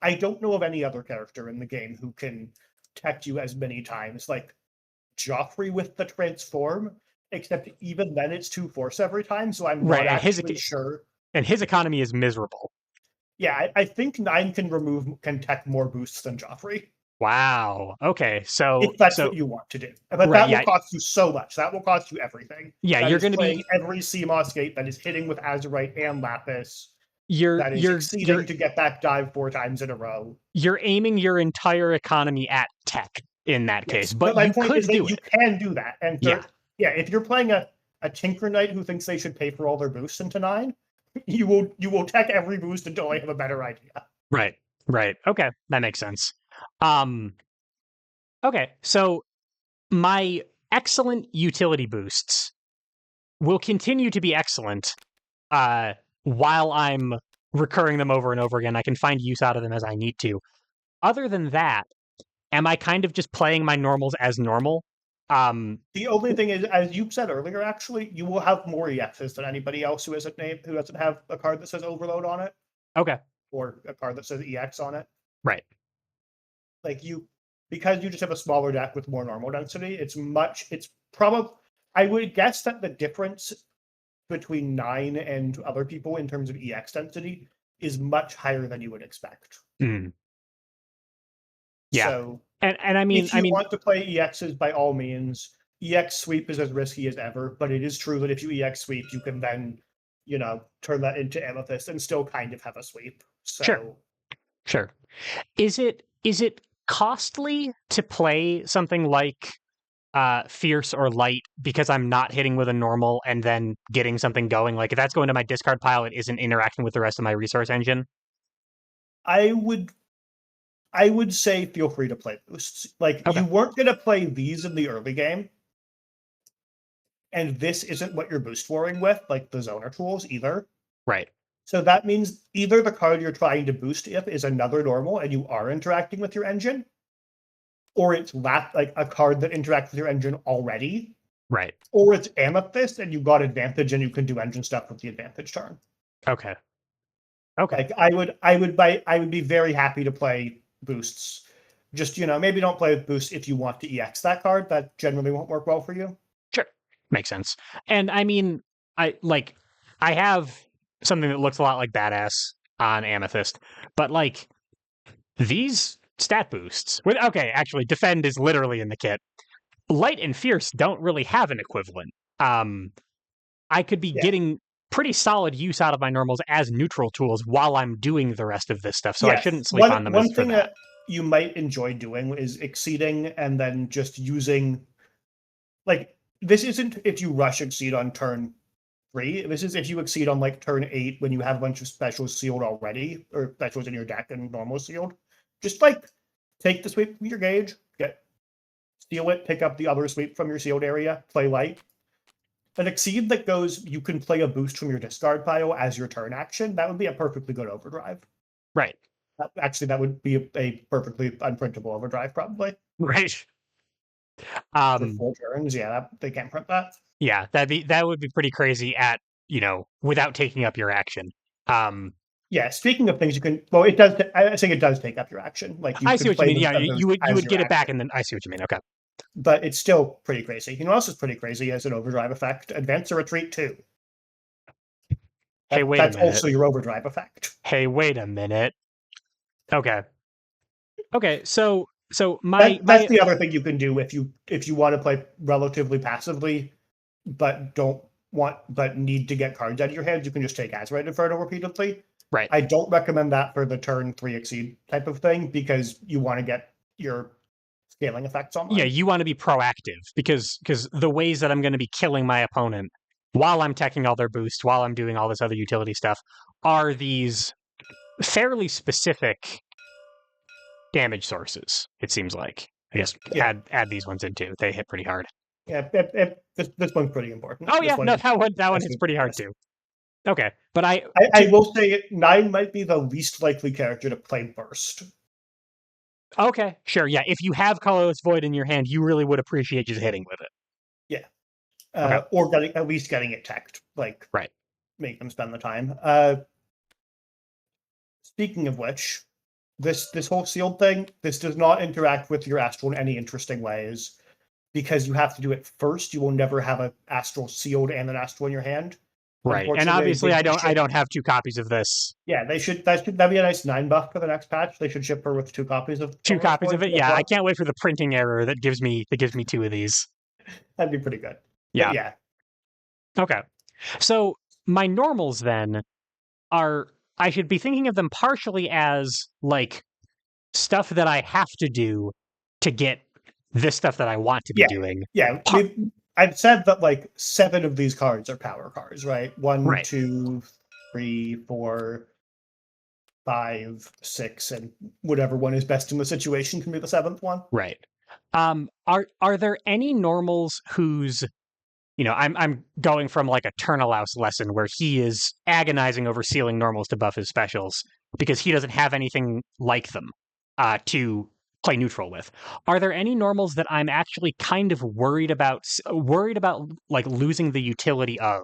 Speaker 2: I don't know of any other character in the game who can tech you as many times. Like Joffrey with the transform, except even then it's 2 force every time, so I'm not actually sure.
Speaker 1: And his economy is miserable.
Speaker 2: Yeah, I think 9 can tech more boosts than Joffrey.
Speaker 1: Wow. Okay. So
Speaker 2: if that's what you want to do, but that will cost you so much. That will cost you everything.
Speaker 1: Yeah, you're going to be
Speaker 2: every CMOS gate that is hitting with Azurite and Lapis.
Speaker 1: You're
Speaker 2: succeeding to get back dive 4 times in a row.
Speaker 1: You're aiming your entire economy at tech in that case, but
Speaker 2: my
Speaker 1: you
Speaker 2: point
Speaker 1: could
Speaker 2: is that
Speaker 1: do it.
Speaker 2: You can do that, and if you're playing a Tinker Knight who thinks they should pay for all their boosts into 9, you will tech every boost until they have a better idea.
Speaker 1: Right. Okay, that makes sense. Okay, so my excellent utility boosts will continue to be excellent while I'm recurring them over and over again. I can find use out of them as I need to. Other than that, am I kind of just playing my normals as normal?
Speaker 2: The only thing is, as you said earlier, actually, you will have more EXs than anybody else who doesn't have a card that says Overload on it.
Speaker 1: Okay.
Speaker 2: Or a card that says EX on it.
Speaker 1: Right.
Speaker 2: Like because you just have a smaller deck with more normal density, I would guess that the difference between 9 and other people in terms of EX density is much higher than you would expect.
Speaker 1: Yeah.
Speaker 2: So,
Speaker 1: and I mean,
Speaker 2: if you want to play EXs, by all means, EX sweep is as risky as ever, but it is true that if you EX sweep, you can then, turn that into Amethyst and still kind of have a sweep. So,
Speaker 1: Sure. Is it costly to play something like fierce or light because I'm not hitting with a normal and then getting something going? Like if that's going to my discard pile, it isn't interacting with the rest of my resource engine.
Speaker 2: I would say feel free to play boosts. Like
Speaker 1: Okay.
Speaker 2: you weren't going to play these in the early game, and this isn't what you're boost warring with, like the zoner tools either.
Speaker 1: Right.
Speaker 2: So that means either the card you're trying to boost if is another normal and you are interacting with your engine, or it's like a card that interacts with your engine already,
Speaker 1: Right.
Speaker 2: or it's Amethyst and you got advantage and you can do engine stuff with the advantage turn.
Speaker 1: Okay. Okay.
Speaker 2: Like I would be very happy to play boosts. Just maybe don't play with boosts if you want to EX that card. That generally won't work well for you.
Speaker 1: Sure. Makes sense. And I mean, I have something that looks a lot like badass on Amethyst, but like these stat boosts with actually defend is literally in the kit. Light and fierce don't really have an equivalent. I could be
Speaker 2: Yeah.
Speaker 1: getting pretty solid use out of my normals as neutral tools while I'm doing the rest of this stuff, so I
Speaker 2: Yes.
Speaker 1: shouldn't sleep on them
Speaker 2: One
Speaker 1: as for
Speaker 2: thing
Speaker 1: that.
Speaker 2: you might enjoy doing is exceeding and then just using, like, this isn't if you rush exceed on turn 3. This is if you exceed on like turn 8 when you have a bunch of specials sealed already, or specials in your deck and normal sealed. Just like take the sweep from your gauge, steal it, pick up the other sweep from your sealed area, play light. An exceed that goes, you can play a boost from your discard pile as your turn action. That would be a perfectly good overdrive.
Speaker 1: Right.
Speaker 2: Actually, that would be a perfectly unprintable overdrive, probably.
Speaker 1: Right.
Speaker 2: For 4 turns. Yeah, they can't print that.
Speaker 1: Yeah, that would be pretty crazy at, without taking up your action.
Speaker 2: Yeah, speaking of things you can, well, it does. I think it does take up your action. Like you
Speaker 1: I see
Speaker 2: can
Speaker 1: what you
Speaker 2: play
Speaker 1: mean.
Speaker 2: them
Speaker 1: Yeah, you would
Speaker 2: as your
Speaker 1: get it back,
Speaker 2: action.
Speaker 1: and then I see what you mean. Okay,
Speaker 2: But it's still pretty crazy. You know what else is pretty crazy as an overdrive effect? Advance or retreat too.
Speaker 1: hey, wait a
Speaker 2: That's
Speaker 1: minute.
Speaker 2: also your overdrive effect.
Speaker 1: Hey, wait a minute. Okay, so
Speaker 2: That's the other thing you can do if you want to play relatively passively, but need to get cards out of your hand. You can just take Azurite Inferno repeatedly.
Speaker 1: right.
Speaker 2: I don't recommend that for the turn 3 exceed type of thing because you want to get your scaling effects online.
Speaker 1: Yeah, you want to be proactive because the ways that I'm going to be killing my opponent while I'm teching all their boosts, while I'm doing all this other utility stuff, are these fairly specific damage sources. It seems like. I guess add these ones in too. They hit pretty hard.
Speaker 2: Yeah, this one's pretty important.
Speaker 1: Oh
Speaker 2: This
Speaker 1: yeah,
Speaker 2: one
Speaker 1: no,
Speaker 2: is,
Speaker 1: that one hits pretty hard too. Okay, but
Speaker 2: I will say 9 might be the least likely character to play burst.
Speaker 1: Okay, sure, yeah. If you have Colorless Void in your hand, you really would appreciate just hitting with it.
Speaker 2: Yeah,
Speaker 1: Okay.
Speaker 2: or at least getting it teched. Like,
Speaker 1: right.
Speaker 2: Make them spend the time. Speaking of which, this whole sealed thing, this does not interact with your astral in any interesting ways because you have to do it first. You will never have an astral sealed and an astral in your hand.
Speaker 1: Right, and obviously I don't have 2 copies of this.
Speaker 2: Yeah, that'd be a nice 9 buff for the next patch. They should ship her with 2 copies of
Speaker 1: 2 copies of it. Yeah, I can't wait for the printing error that gives me 2 of these.
Speaker 2: That'd be pretty good.
Speaker 1: Yeah.
Speaker 2: But yeah.
Speaker 1: Okay. So my normals then are, I should be thinking of them partially as like stuff that I have to do to get this stuff that I want to be doing.
Speaker 2: Yeah, I've said that like 7 of these cards are power cards, right? 1, 2, 3, 4, 5, 6, and whatever one is best in the situation can be the 7th one.
Speaker 1: Right. Are there any normals whose, I'm going from like a Turnalouse lesson where he is agonizing over sealing normals to buff his specials because he doesn't have anything like them to play neutral with. Are there any normals that I'm actually kind of worried about like losing the utility of?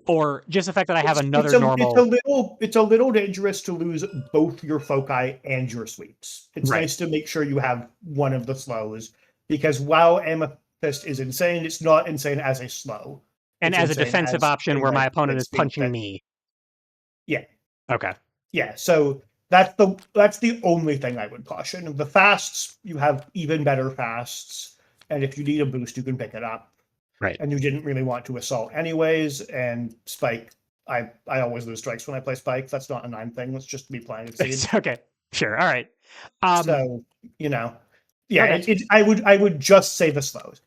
Speaker 1: Or just the fact that I have another normal.
Speaker 2: It's a little dangerous to lose both your foci and your sweeps. It's nice to make sure you have one of the slows because while Amethyst is insane, it's not insane as a slow.
Speaker 1: And as a defensive option where my opponent is punching me.
Speaker 2: Yeah.
Speaker 1: Okay.
Speaker 2: Yeah. So that's the only thing I would caution. The fasts, you have even better fasts, and if you need a boost, you can pick it up.
Speaker 1: Right.
Speaker 2: And you didn't really want to assault anyways, and Spike, I always lose strikes when I play Spike. That's not a 9 thing. Let's just be playing Exceed.
Speaker 1: Okay. Sure. All right.
Speaker 2: So, Yeah,
Speaker 1: Okay.
Speaker 2: I would just say the slows.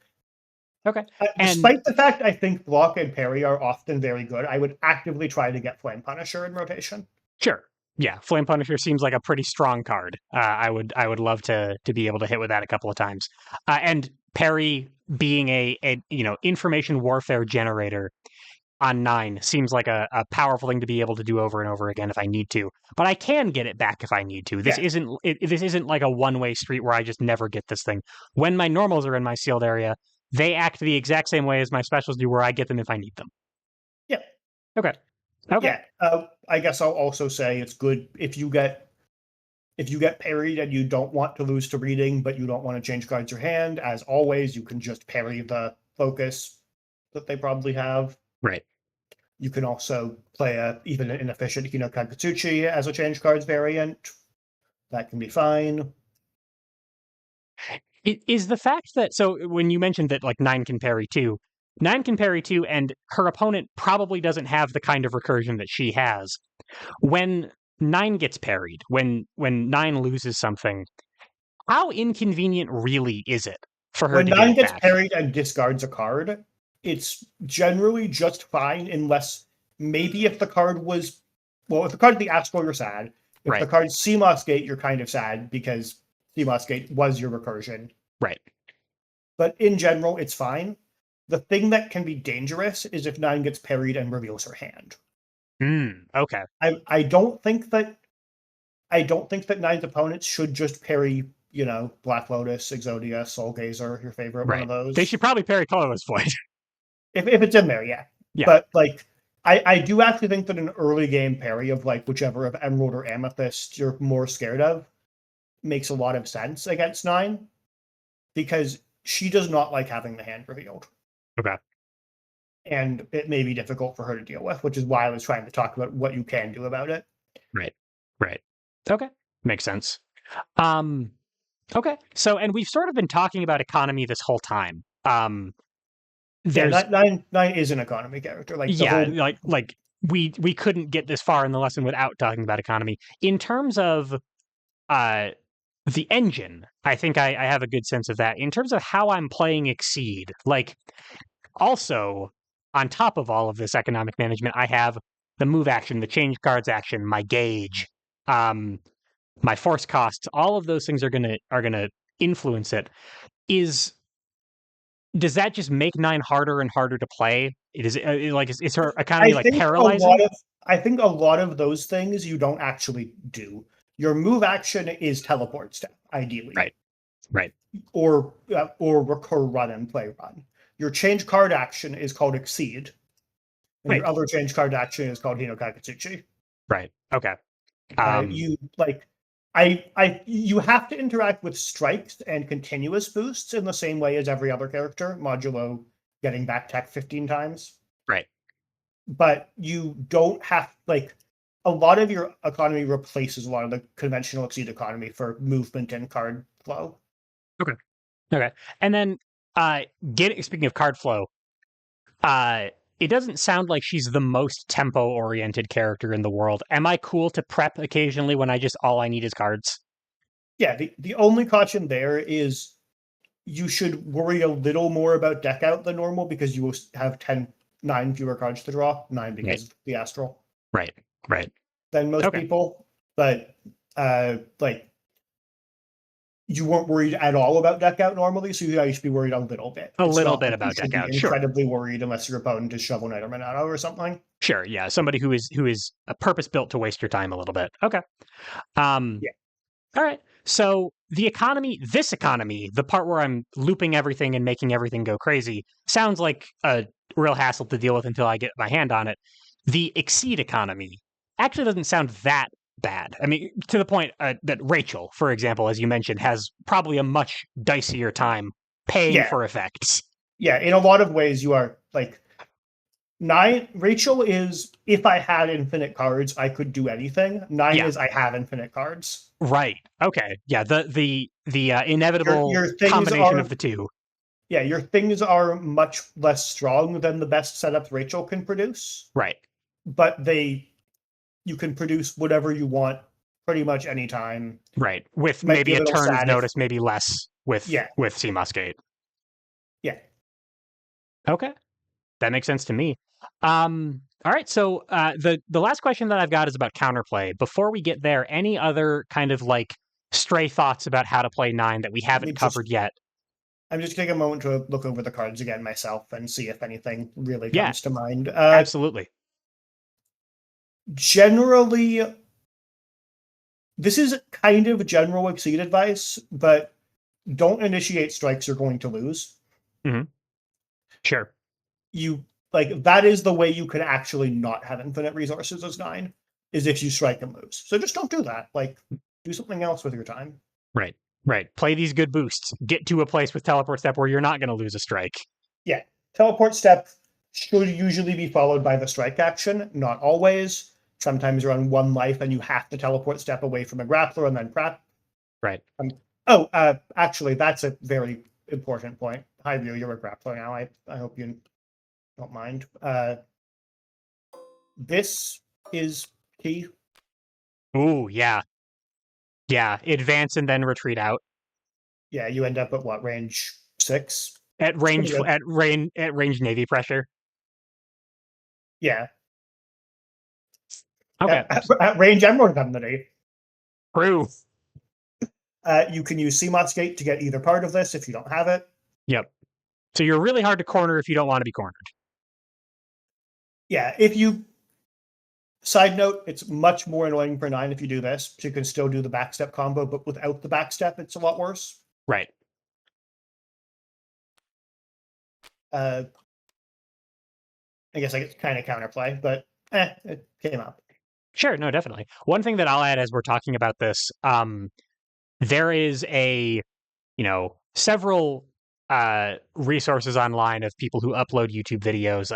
Speaker 1: Okay. And
Speaker 2: Despite the fact I think block and parry are often very good, I would actively try to get Flame Punisher in rotation.
Speaker 1: sure. Yeah, Flame Punisher seems like a pretty strong card. I would love to be able to hit with that a couple of times. And Parry being a information warfare generator on 9 seems like a powerful thing to be able to do over and over again if I need to. But I can get it back if I need to. This
Speaker 2: Yeah,
Speaker 1: isn't like a one-way street where I just never get this thing. When my normals are in my sealed area, they act the exact same way as my specials do, where I get them if I need them.
Speaker 2: yeah,
Speaker 1: Okay. Okay.
Speaker 2: yeah. I guess I'll also say it's good if you get parried and you don't want to lose to reading, but you don't want to change cards your hand. As always, you can just parry the focus that they probably have.
Speaker 1: Right.
Speaker 2: You can also play even an inefficient Hino Kagutsuchi as a change cards variant. That can be fine.
Speaker 1: Is the fact that so when you mentioned that like 9 can parry too, 9 can parry too, and her opponent probably doesn't have the kind of recursion that she has. When 9 gets parried, when 9 loses something, how inconvenient really is it for her
Speaker 2: When
Speaker 1: to get
Speaker 2: 9
Speaker 1: it
Speaker 2: gets
Speaker 1: back?
Speaker 2: parried and discards a card, it's generally just fine unless maybe if the card was, well, if the card's the Astral, you're sad. If the
Speaker 1: Right.
Speaker 2: card's CMOS Gate, you're kind of sad because CMOS Gate was your recursion.
Speaker 1: Right.
Speaker 2: But in general, it's fine. The thing that can be dangerous is if 9 gets parried and reveals her hand.
Speaker 1: Okay.
Speaker 2: I don't think that Nine's opponents should just parry, Black Lotus, Exodia, Soul Gazer, your favorite one of
Speaker 1: Right. They
Speaker 2: those.
Speaker 1: should probably parry colorless void.
Speaker 2: If it's in there, yeah.
Speaker 1: Yeah.
Speaker 2: But like I do actually think that an early game parry of like whichever of Emerald or Amethyst you're more scared of makes a lot of sense against 9 because she does not like having the hand revealed.
Speaker 1: Okay.
Speaker 2: And it may be difficult for her to deal with, which is why I was trying to talk about what you can do about it.
Speaker 1: Right. Right. Okay. Makes sense. Um okay. So and we've sort of been talking about economy this whole time.
Speaker 2: Yeah,
Speaker 1: There's
Speaker 2: nine is an economy character. Like the
Speaker 1: yeah,
Speaker 2: whole
Speaker 1: like we couldn't get this far in the lesson without talking about economy. In terms of uh the engine, I think I have a good sense of that. In terms of how I'm playing Exceed, like also on top of all of this economic management, I have the move action, the change cards action, my gauge, um, my force costs. All of those things are gonna influence it. Is does that just make 9 harder and harder to play? It is like is her
Speaker 2: I
Speaker 1: economy like
Speaker 2: think a lot
Speaker 1: paralyzing?
Speaker 2: of I think a lot of those things you don't actually do. Your move action is teleport step, ideally,
Speaker 1: Right, right,
Speaker 2: or recur run and play run. Your change card action is called exceed, and
Speaker 1: right,
Speaker 2: your other change card action is called Hino Kakatsuchi.
Speaker 1: right. Okay. Um,
Speaker 2: You like you have to interact with strikes and continuous boosts in the same way as every other character, modulo getting back tech 15 times.
Speaker 1: right.
Speaker 2: But you don't have like a lot of your economy replaces a lot of the conventional exceed economy for movement and card flow.
Speaker 1: Okay. Okay. And then get speaking of card flow, uh it doesn't sound like she's the most tempo oriented character in the world. Am I cool to prep occasionally when I just all I need is cards?
Speaker 2: Yeah, the only caution there is you should worry a little more about deck out than normal because you will have 9 fewer cards to draw, 9
Speaker 1: Right.
Speaker 2: because of the astral,
Speaker 1: Right. Right.
Speaker 2: than most
Speaker 1: Okay.
Speaker 2: people. But like you weren't worried at all about deck out normally, so you should be worried a little bit.
Speaker 1: A
Speaker 2: It's
Speaker 1: little
Speaker 2: not
Speaker 1: bit
Speaker 2: like you
Speaker 1: about
Speaker 2: should
Speaker 1: deck
Speaker 2: be
Speaker 1: out. Sure.
Speaker 2: incredibly worried unless your opponent is Shovel Knight or Monado or something.
Speaker 1: Sure. Yeah. Somebody who is a purpose built to waste your time a little bit. Okay. Um
Speaker 2: Yeah.
Speaker 1: all right. So the economy, this economy, the part where I'm looping everything and making everything go crazy, sounds like a real hassle to deal with until I get my hand on it. The exceed economy actually doesn't sound that bad. I mean, to the point that Rachel, for example, as you mentioned, has probably a much dicier time paying
Speaker 2: Yeah.
Speaker 1: for effects.
Speaker 2: Yeah. In a lot of ways, you are like 9. Rachel is if I had infinite cards, I could do anything. 9
Speaker 1: Yeah.
Speaker 2: is I have infinite cards.
Speaker 1: Right. Okay. Yeah. The
Speaker 2: Your
Speaker 1: inevitable
Speaker 2: your things
Speaker 1: combination of
Speaker 2: are
Speaker 1: the two.
Speaker 2: yeah, your things are much less strong than the best setups Rachel can produce,
Speaker 1: Right.
Speaker 2: but you can produce whatever you want pretty much anytime.
Speaker 1: Right. With
Speaker 2: Might be
Speaker 1: maybe
Speaker 2: a
Speaker 1: a
Speaker 2: little
Speaker 1: turn's
Speaker 2: sad if
Speaker 1: notice, maybe less with
Speaker 2: Yeah.
Speaker 1: Seamusgate.
Speaker 2: Yeah.
Speaker 1: Okay, that makes sense to me. All right, so the last question that I've got is about counterplay. Before we get there, any other kind of like stray thoughts about how to play 9 that we
Speaker 2: Let me
Speaker 1: haven't covered yet?
Speaker 2: I'm just taking a moment to look over the cards again myself and see if anything really
Speaker 1: Yeah,
Speaker 2: comes to mind.
Speaker 1: absolutely.
Speaker 2: Generally, this is kind of general exceed advice, but don't initiate strikes you're going to lose.
Speaker 1: Hmm. Sure.
Speaker 2: You like that is the way you can actually not have infinite resources as 9, is if you strike and lose. So just don't do that. Like, do something else with your time.
Speaker 1: Right. Right. Play these good boosts. Get to a place with teleport step where you're not going to lose a strike.
Speaker 2: Yeah. Teleport step should usually be followed by the strike action, not always. Sometimes you're on 1 life and you have to teleport step away from a grappler and then prep.
Speaker 1: Right.
Speaker 2: Actually, that's a very important point. Hi, Ryu, you're a grappler now. I hope you don't mind. This is key.
Speaker 1: Ooh, yeah. Yeah. Advance and then retreat out.
Speaker 2: Yeah, you end up at what, range 6?
Speaker 1: At
Speaker 2: It's pretty
Speaker 1: range
Speaker 2: good.
Speaker 1: at range navy pressure.
Speaker 2: Yeah.
Speaker 1: Okay.
Speaker 2: At range Emerald Indemnity.
Speaker 1: True.
Speaker 2: You can use Seamoth's Gate to get either part of this if you don't have it.
Speaker 1: Yep. So you're really hard to corner if you don't want to be cornered.
Speaker 2: Yeah, if you side note, it's much more annoying for 9 if you do this. So you can still do the backstep combo, but without the backstep, it's a lot worse.
Speaker 1: Right.
Speaker 2: I guess it's kind of counterplay, but it came up.
Speaker 1: Sure. No, definitely. One thing that I'll add as we're talking about this, there is several resources online of people who upload YouTube videos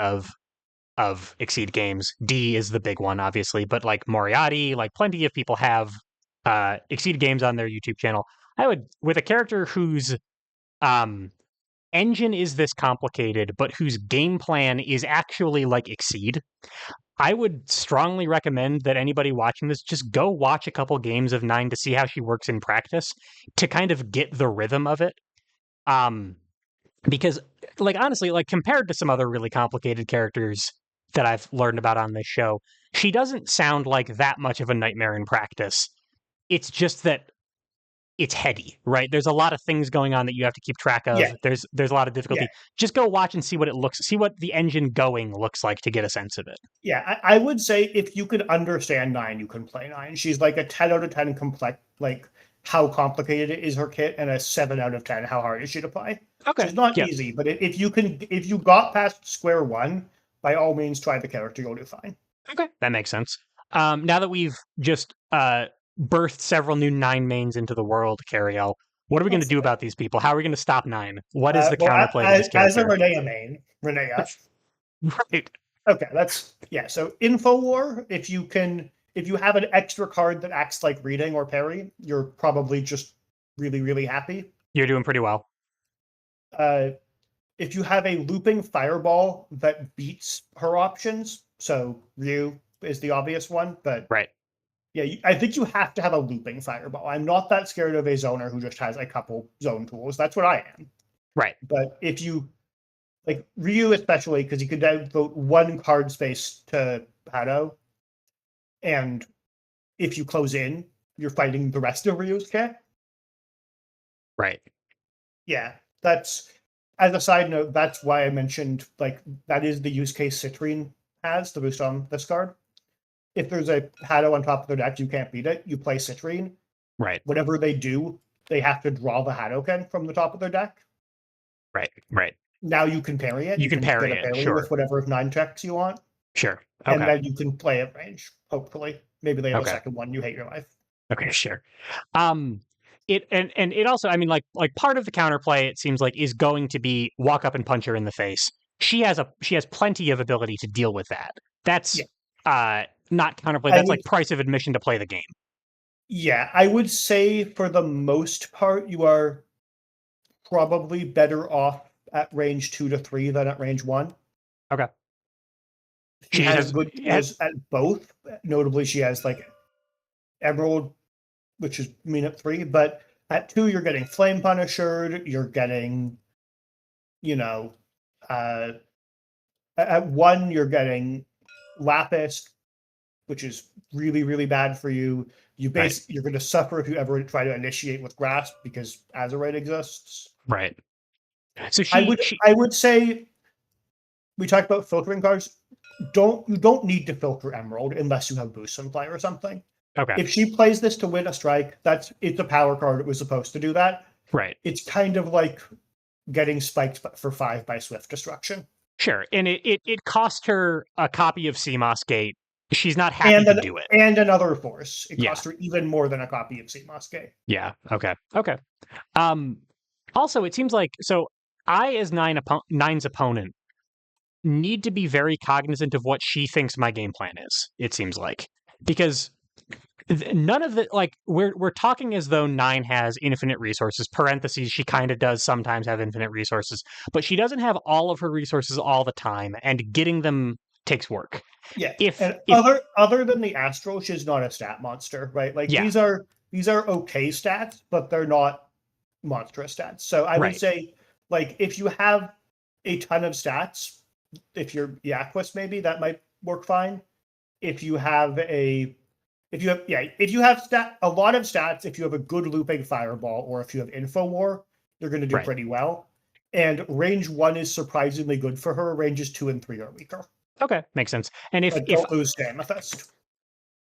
Speaker 1: of Exceed games. D is the big one, obviously, but like Moriarty, like plenty of people have Exceed games on their YouTube channel. I would, with a character whose um, engine is this complicated, but whose game plan is actually like Exceed, I would strongly recommend that anybody watching this just go watch a couple games of 9 to see how she works in practice to kind of get the rhythm of it. Um, because like honestly, like compared to some other really complicated characters that I've learned about on this show, she doesn't sound like that much of a nightmare in practice. It's just that it's heady, right? There's a lot of things going on that you have to keep track of.
Speaker 2: Yeah,
Speaker 1: There's a lot of difficulty.
Speaker 2: yeah,
Speaker 1: Just go watch and see what the engine going looks like to get a sense of it.
Speaker 2: yeah. I would say if you could understand 9, you can play 9. She's like a 10 out of 10 complex, like how complicated is her kit, and a 7 out of 10 how hard is she to play.
Speaker 1: Okay.
Speaker 2: She's not
Speaker 1: Yeah.
Speaker 2: easy, but if you got past square one, by all means try the character, you'll do fine.
Speaker 1: Okay. That makes sense. Now that we've just birthed several new 9 mains into the world, Keriel, what are we going to do about these people? How are we going to stop 9? What is the counterplay to this
Speaker 2: As a
Speaker 1: character?
Speaker 2: Renea main, Renea.
Speaker 1: Right.
Speaker 2: Okay, that's yeah. So Infowar, if you have an extra card that acts like reading or parry, you're probably just really, really happy.
Speaker 1: You're doing pretty well.
Speaker 2: If you have a looping fireball that beats her options, so Ryu is the obvious one, but
Speaker 1: Right.
Speaker 2: yeah, I think you have to have a looping fireball. I'm not that scared of a zoner who just has a couple zone tools. That's what I am.
Speaker 1: Right.
Speaker 2: But if you like Ryu, especially because you could devote 1 card space to Hado, and if you close in, you're fighting the rest of Ryu's kit.
Speaker 1: Right.
Speaker 2: Yeah, that's as a side note. That's why I mentioned that is the use case Citrine has the boost on this card. If there's a Hado on top of their deck, you can't beat it. You play Citrine.
Speaker 1: Right.
Speaker 2: Whatever they do, they have to draw the Hadoken from the top of their deck.
Speaker 1: Right. Right.
Speaker 2: Now you can parry it.
Speaker 1: You can parry
Speaker 2: get a
Speaker 1: it,
Speaker 2: parry
Speaker 1: sure.
Speaker 2: with whatever 9 checks you want.
Speaker 1: Sure.
Speaker 2: And
Speaker 1: Okay.
Speaker 2: then you can play at range, hopefully. Maybe they have
Speaker 1: Okay.
Speaker 2: a second one, you hate your life.
Speaker 1: Okay, sure. It and it also, I mean, like part of the counterplay, it seems like, is going to be walk up and punch her in the face. She has plenty of ability to deal with that. That's
Speaker 2: Yeah.
Speaker 1: not counterplay. That's like price of admission to play the game.
Speaker 2: Yeah, I would say for the most part, you are probably better off at range 2 to 3 than at range 1.
Speaker 1: Okay.
Speaker 2: She has good tools at both. Notably, she has like Emerald, which is mean at 3, but At 2, you're getting Flame Punisher. You're getting, you know, uh, at 1, you're getting Lapis, which is really, really bad for you.
Speaker 1: Right.
Speaker 2: You're going to suffer if you ever try to initiate with Grasp because Azerite exists.
Speaker 1: Right. So
Speaker 2: I
Speaker 1: she
Speaker 2: would
Speaker 1: she
Speaker 2: I would say we talked about filtering cards. You don't need to filter Emerald unless you have boost in play or something.
Speaker 1: okay.
Speaker 2: If she plays this to win a strike, it's a power card. It was supposed to do that.
Speaker 1: Right.
Speaker 2: It's kind of like getting spiked for 5 by Swift Destruction.
Speaker 1: Sure. And it cost her a copy of CMOS Gate. She's not happy to do it.
Speaker 2: And another force. It
Speaker 1: Yeah.
Speaker 2: cost her even more than a copy of CMOS Gate.
Speaker 1: Yeah. Okay. Okay. Um also it seems like so I as nine's opponent need to be very cognizant of what she thinks my game plan is, it seems like. Because none of the like we're talking as though nine has infinite resources, parentheses she kind of does sometimes have infinite resources, but she doesn't have all of her resources all the time, and getting them takes work.
Speaker 2: Yeah.
Speaker 1: if
Speaker 2: And
Speaker 1: if
Speaker 2: other than the Astral, she's not a stat monster, right? Like
Speaker 1: Yeah.
Speaker 2: these are okay stats, but they're not monstrous stats. So I would
Speaker 1: Right.
Speaker 2: say, like, if you have a ton of stats, if you're Yaquis, maybe that might work fine. If you have a if you have a lot of stats, if you have a good looping fireball, or if you have info war, you're going to do
Speaker 1: Right.
Speaker 2: pretty well. And range 1 is surprisingly good for her. Ranges 2 and 3 are weaker.
Speaker 1: Okay, makes sense. And if
Speaker 2: Don't lose to Amethyst.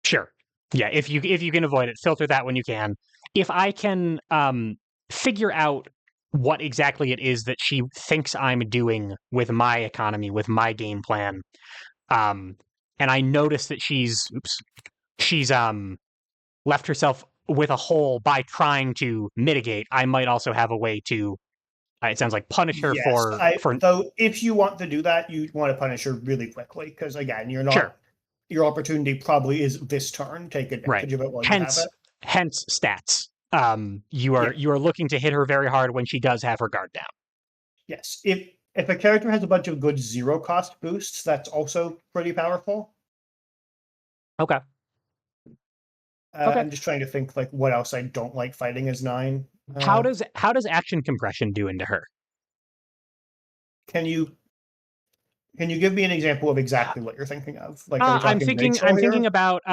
Speaker 1: Sure, yeah, if you can avoid it, filter that when you can. If I can figure out what exactly it is that she thinks I'm doing with my economy, with my game plan, and I notice that she's left herself with a hole by trying to mitigate, I might also have a way to. It sounds like punish her
Speaker 2: Yes,
Speaker 1: for
Speaker 2: though if you want to do that, you want to punish her really quickly because again,
Speaker 1: sure.
Speaker 2: your opportunity probably is this turn. Take
Speaker 1: Right.
Speaker 2: advantage of it while you have
Speaker 1: Hence,
Speaker 2: it.
Speaker 1: hence stats. You
Speaker 2: Yeah.
Speaker 1: are looking to hit her very hard when she does have her guard down.
Speaker 2: Yes. If a character has a bunch of good 0 cost boosts, that's also pretty powerful.
Speaker 1: Okay. Okay.
Speaker 2: I'm just trying to think like what else I don't like fighting as 9.
Speaker 1: How does action compression do into her?
Speaker 2: Can you give me an example of exactly what you're thinking of? Like, are we talking Rachel
Speaker 1: I'm
Speaker 2: here?
Speaker 1: thinking about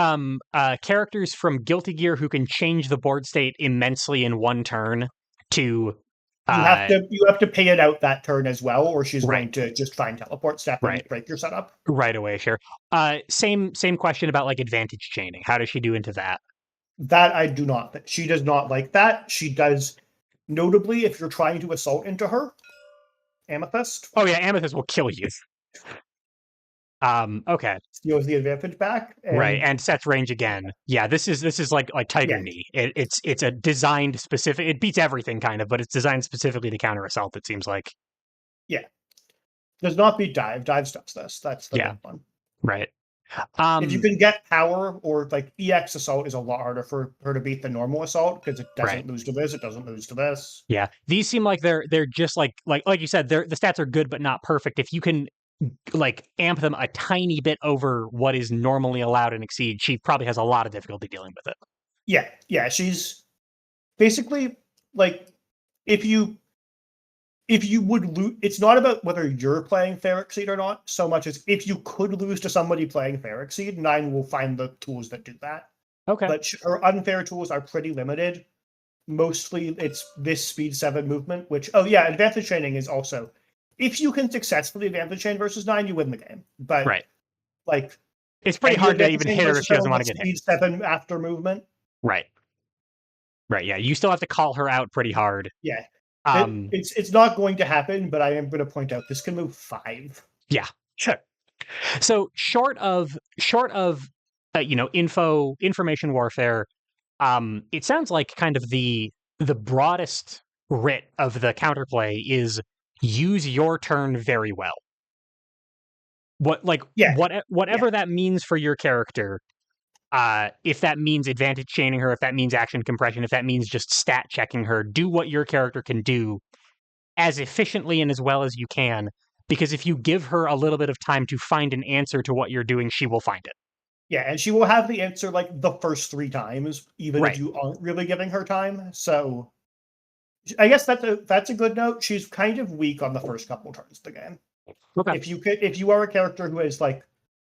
Speaker 1: characters from Guilty Gear who can change the board state immensely in one turn to
Speaker 2: You have to pay it out that turn as well, or she's
Speaker 1: right.
Speaker 2: going to just find teleport step and
Speaker 1: Right.
Speaker 2: break your setup.
Speaker 1: Right away, sure. Same question about like advantage chaining. How does she do into that?
Speaker 2: That I do not. She does not like that. She does, notably, if you're trying to assault into her, Amethyst.
Speaker 1: Oh yeah, Amethyst will kill you. Okay.
Speaker 2: Steals the advantage back.
Speaker 1: Right, and sets range again. Yeah, this is like Tiger
Speaker 2: Yeah.
Speaker 1: Knee. It's a designed specific. It beats everything kind of, but it's designed specifically to counter assault. It seems like.
Speaker 2: Yeah. Does not beat dive. Dive stops this. That's the big one.
Speaker 1: Right.
Speaker 2: If you can get power or like EX assault is a lot harder for her to beat than normal assault because it doesn't lose to this. It doesn't lose to this.
Speaker 1: Yeah, these seem like they're just like you said. The stats are good but not perfect. If you can like amp them a tiny bit over what is normally allowed in Exceed, she probably has a lot of difficulty dealing with it.
Speaker 2: Yeah. She's basically like if you would lose, it's not about whether you're playing Fair Exceed or not, so much as if you could lose to somebody playing Fair Exceed, 9 will find the tools that do that.
Speaker 1: Okay.
Speaker 2: But her unfair tools are pretty limited. Mostly it's this speed 7 movement, which, advantage training is also, if you can successfully advantage chain versus 9, you win the game. But, like,
Speaker 1: it's pretty hard to even hit her if she doesn't want to get
Speaker 2: hit. Speed 7 after movement.
Speaker 1: Right. Yeah, you still have to call her out pretty hard.
Speaker 2: Yeah. It's not going to happen, but I am going to point out this can move 5.
Speaker 1: Yeah, sure. So short of information warfare, it sounds like kind of the broadest writ of the counterplay is use your turn very well. Whatever that means for your character. If that means advantage chaining her, if that means action compression, if that means just stat checking her, do what your character can do as efficiently and as well as you can. Because if you give her a little bit of time to find an answer to what you're doing, she will find it.
Speaker 2: Yeah, and she will have the answer like the first 3 times, even if you aren't really giving her time. So I guess that's a good note. She's kind of weak on the first couple turns of the game.
Speaker 1: Okay.
Speaker 2: If you are a character who is like,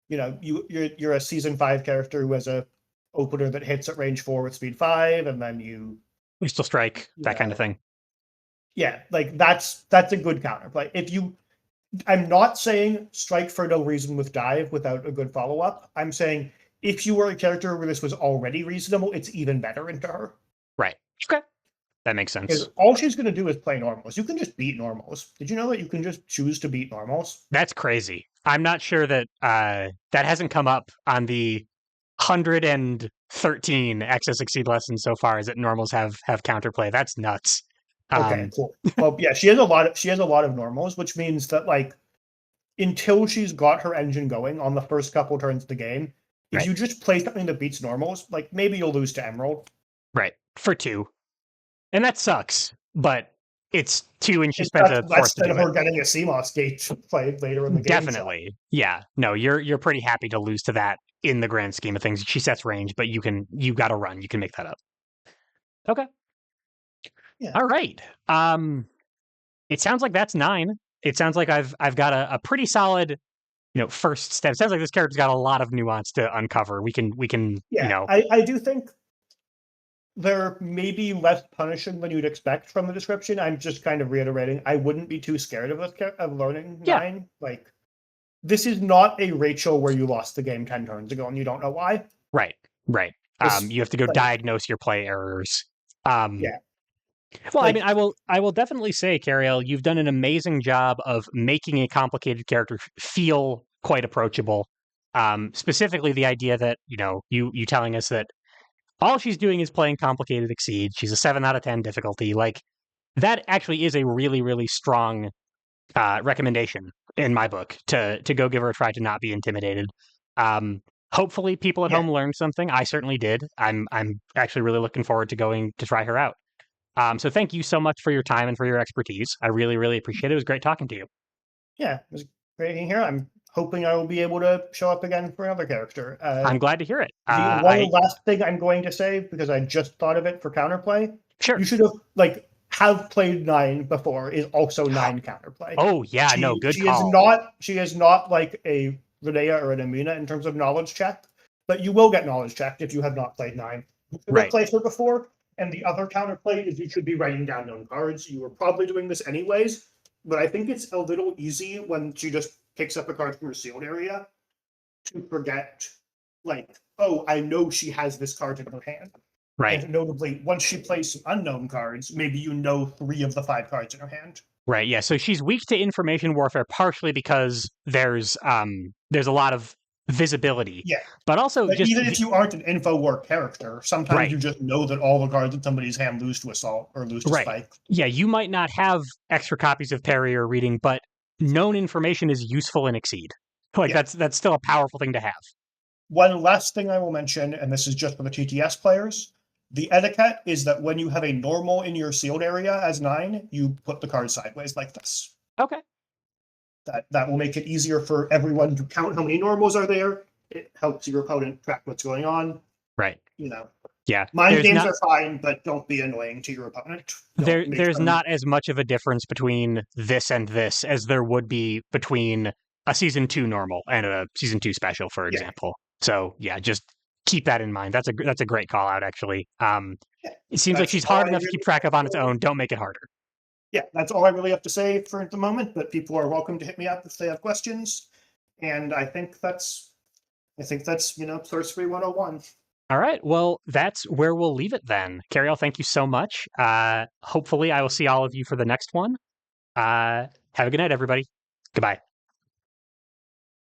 Speaker 2: you're a season 5 character who has a opener that hits at range 4 with speed 5, and then
Speaker 1: We still strike,
Speaker 2: you
Speaker 1: that kind of
Speaker 2: know,
Speaker 1: thing.
Speaker 2: yeah, like that's a good counterplay. I'm not saying strike for no reason with dive without a good follow up. I'm saying if you were a character where this was already reasonable, it's even better into her.
Speaker 1: Right. Okay. That makes
Speaker 2: Because
Speaker 1: sense.
Speaker 2: all she's going to do is play normals. You can just beat normals. Did you know that you can just choose to beat normals?
Speaker 1: That's crazy. I'm not sure that that hasn't come up on the 113 Access Exceed lessons so far. Is that normals have counterplay? That's nuts.
Speaker 2: Okay,
Speaker 1: Um,
Speaker 2: cool. Well, yeah, she has a lot of normals, which means that like until she's got her engine going on the first couple turns of the game, if
Speaker 1: right.
Speaker 2: you just play something that beats normals, like maybe you'll lose to Emerald.
Speaker 1: Right. For 2. And that sucks, but it's 2 and she
Speaker 2: It's
Speaker 1: spent
Speaker 2: that's
Speaker 1: a
Speaker 2: less
Speaker 1: fourth to
Speaker 2: than
Speaker 1: do it.
Speaker 2: her getting a CMOS gate played later in the game. So
Speaker 1: Definitely. Yeah. No, you're pretty happy to lose to that in the grand scheme of things. She sets range, but you got to run. You can make that up. Okay.
Speaker 2: yeah,
Speaker 1: All right. It sounds like that's 9. It sounds like I've got a pretty solid, first step. It sounds like this character's got a lot of nuance to uncover. We can,
Speaker 2: yeah. I do think they're maybe less punishing than you'd expect from the description. I'm just kind of reiterating. I wouldn't be too scared of learning
Speaker 1: yeah,
Speaker 2: 9. Like this is not a Rachel where you lost the game 10 turns ago and you don't know why.
Speaker 1: right, right.
Speaker 2: This
Speaker 1: You have to go
Speaker 2: like
Speaker 1: diagnose your play errors. Um,
Speaker 2: yeah,
Speaker 1: well, I mean,
Speaker 2: like
Speaker 1: I will definitely say, Keriel, you've done an amazing job of making a complicated character feel quite approachable. Specifically, the idea that you telling us that all she's doing is playing complicated exceed. She's a 7 out of 10 difficulty. Like that actually is a really really strong recommendation in my book to go give her a try to not be intimidated. Hopefully, people at
Speaker 2: yeah,
Speaker 1: home learned something. I certainly did. I'm actually really looking forward to going to try her out. So thank you so much for your time and for your expertise. I really, really appreciate it. It was great talking to you.
Speaker 2: yeah. It was great being here. I'm hoping I will be able to show up again for another character.
Speaker 1: I'm glad to hear it.
Speaker 2: The one
Speaker 1: I
Speaker 2: last thing I'm going to say, because I just thought of it for counterplay,
Speaker 1: sure.
Speaker 2: you should have played 9 before is also 9 counterplay.
Speaker 1: Oh yeah, no,
Speaker 2: She
Speaker 1: good
Speaker 2: she is
Speaker 1: call.
Speaker 2: not like a Linnea or an Amina in terms of knowledge check, but you will get knowledge checked if you have not played 9. You should have
Speaker 1: Right.
Speaker 2: played her before, and the other counterplay is you should be writing down known cards. You were probably doing this anyways, but I think it's a little easy when she just picks up a card from her sealed area to forget, like, oh, I know she has this card in her hand.
Speaker 1: Right.
Speaker 2: And notably, once she plays some unknown cards, maybe you know 3 of the 5 cards in her hand.
Speaker 1: Right. Yeah. So she's weak to information warfare partially because there's a lot of visibility,
Speaker 2: Yeah.
Speaker 1: but also
Speaker 2: But
Speaker 1: just
Speaker 2: even if you aren't an info war character, sometimes
Speaker 1: right.
Speaker 2: you just know that all the cards in somebody's hand lose to assault or lose to
Speaker 1: Right.
Speaker 2: spike.
Speaker 1: Yeah, you might not have extra copies of Parry or Reading, but known information is useful in Exceed. Like
Speaker 2: Yeah.
Speaker 1: that's still a powerful thing to have.
Speaker 2: One last thing I will mention, and this is just for the TTS players, the etiquette is that when you have a normal in your sealed area as 9, you put the card sideways like this.
Speaker 1: Okay.
Speaker 2: That will make it easier for everyone to count how many normals are there. It helps your opponent track what's going on.
Speaker 1: Right. Yeah.
Speaker 2: Mind games
Speaker 1: not
Speaker 2: are fine, but don't be annoying to your opponent.
Speaker 1: there's not as much of a difference between this and this as there would be between a season 2 normal and a season 2 special, for
Speaker 2: Yeah.
Speaker 1: example. So yeah, just keep that in mind. That's a great call out, actually.
Speaker 2: Yeah.
Speaker 1: It seems like
Speaker 2: That's
Speaker 1: she's
Speaker 2: all
Speaker 1: hard
Speaker 2: I
Speaker 1: enough to
Speaker 2: really
Speaker 1: keep track of
Speaker 2: have
Speaker 1: on
Speaker 2: to
Speaker 1: its
Speaker 2: say.
Speaker 1: own. Don't make it harder.
Speaker 2: Yeah, that's all I really have to say for the moment, but people are welcome to hit me up if they have questions. And I think that's Sorcery 101.
Speaker 1: All right. Well, that's where we'll leave it then. Keriel, thank you so much. Hopefully, I will see all of you for the next one. Have a good night, everybody. Goodbye.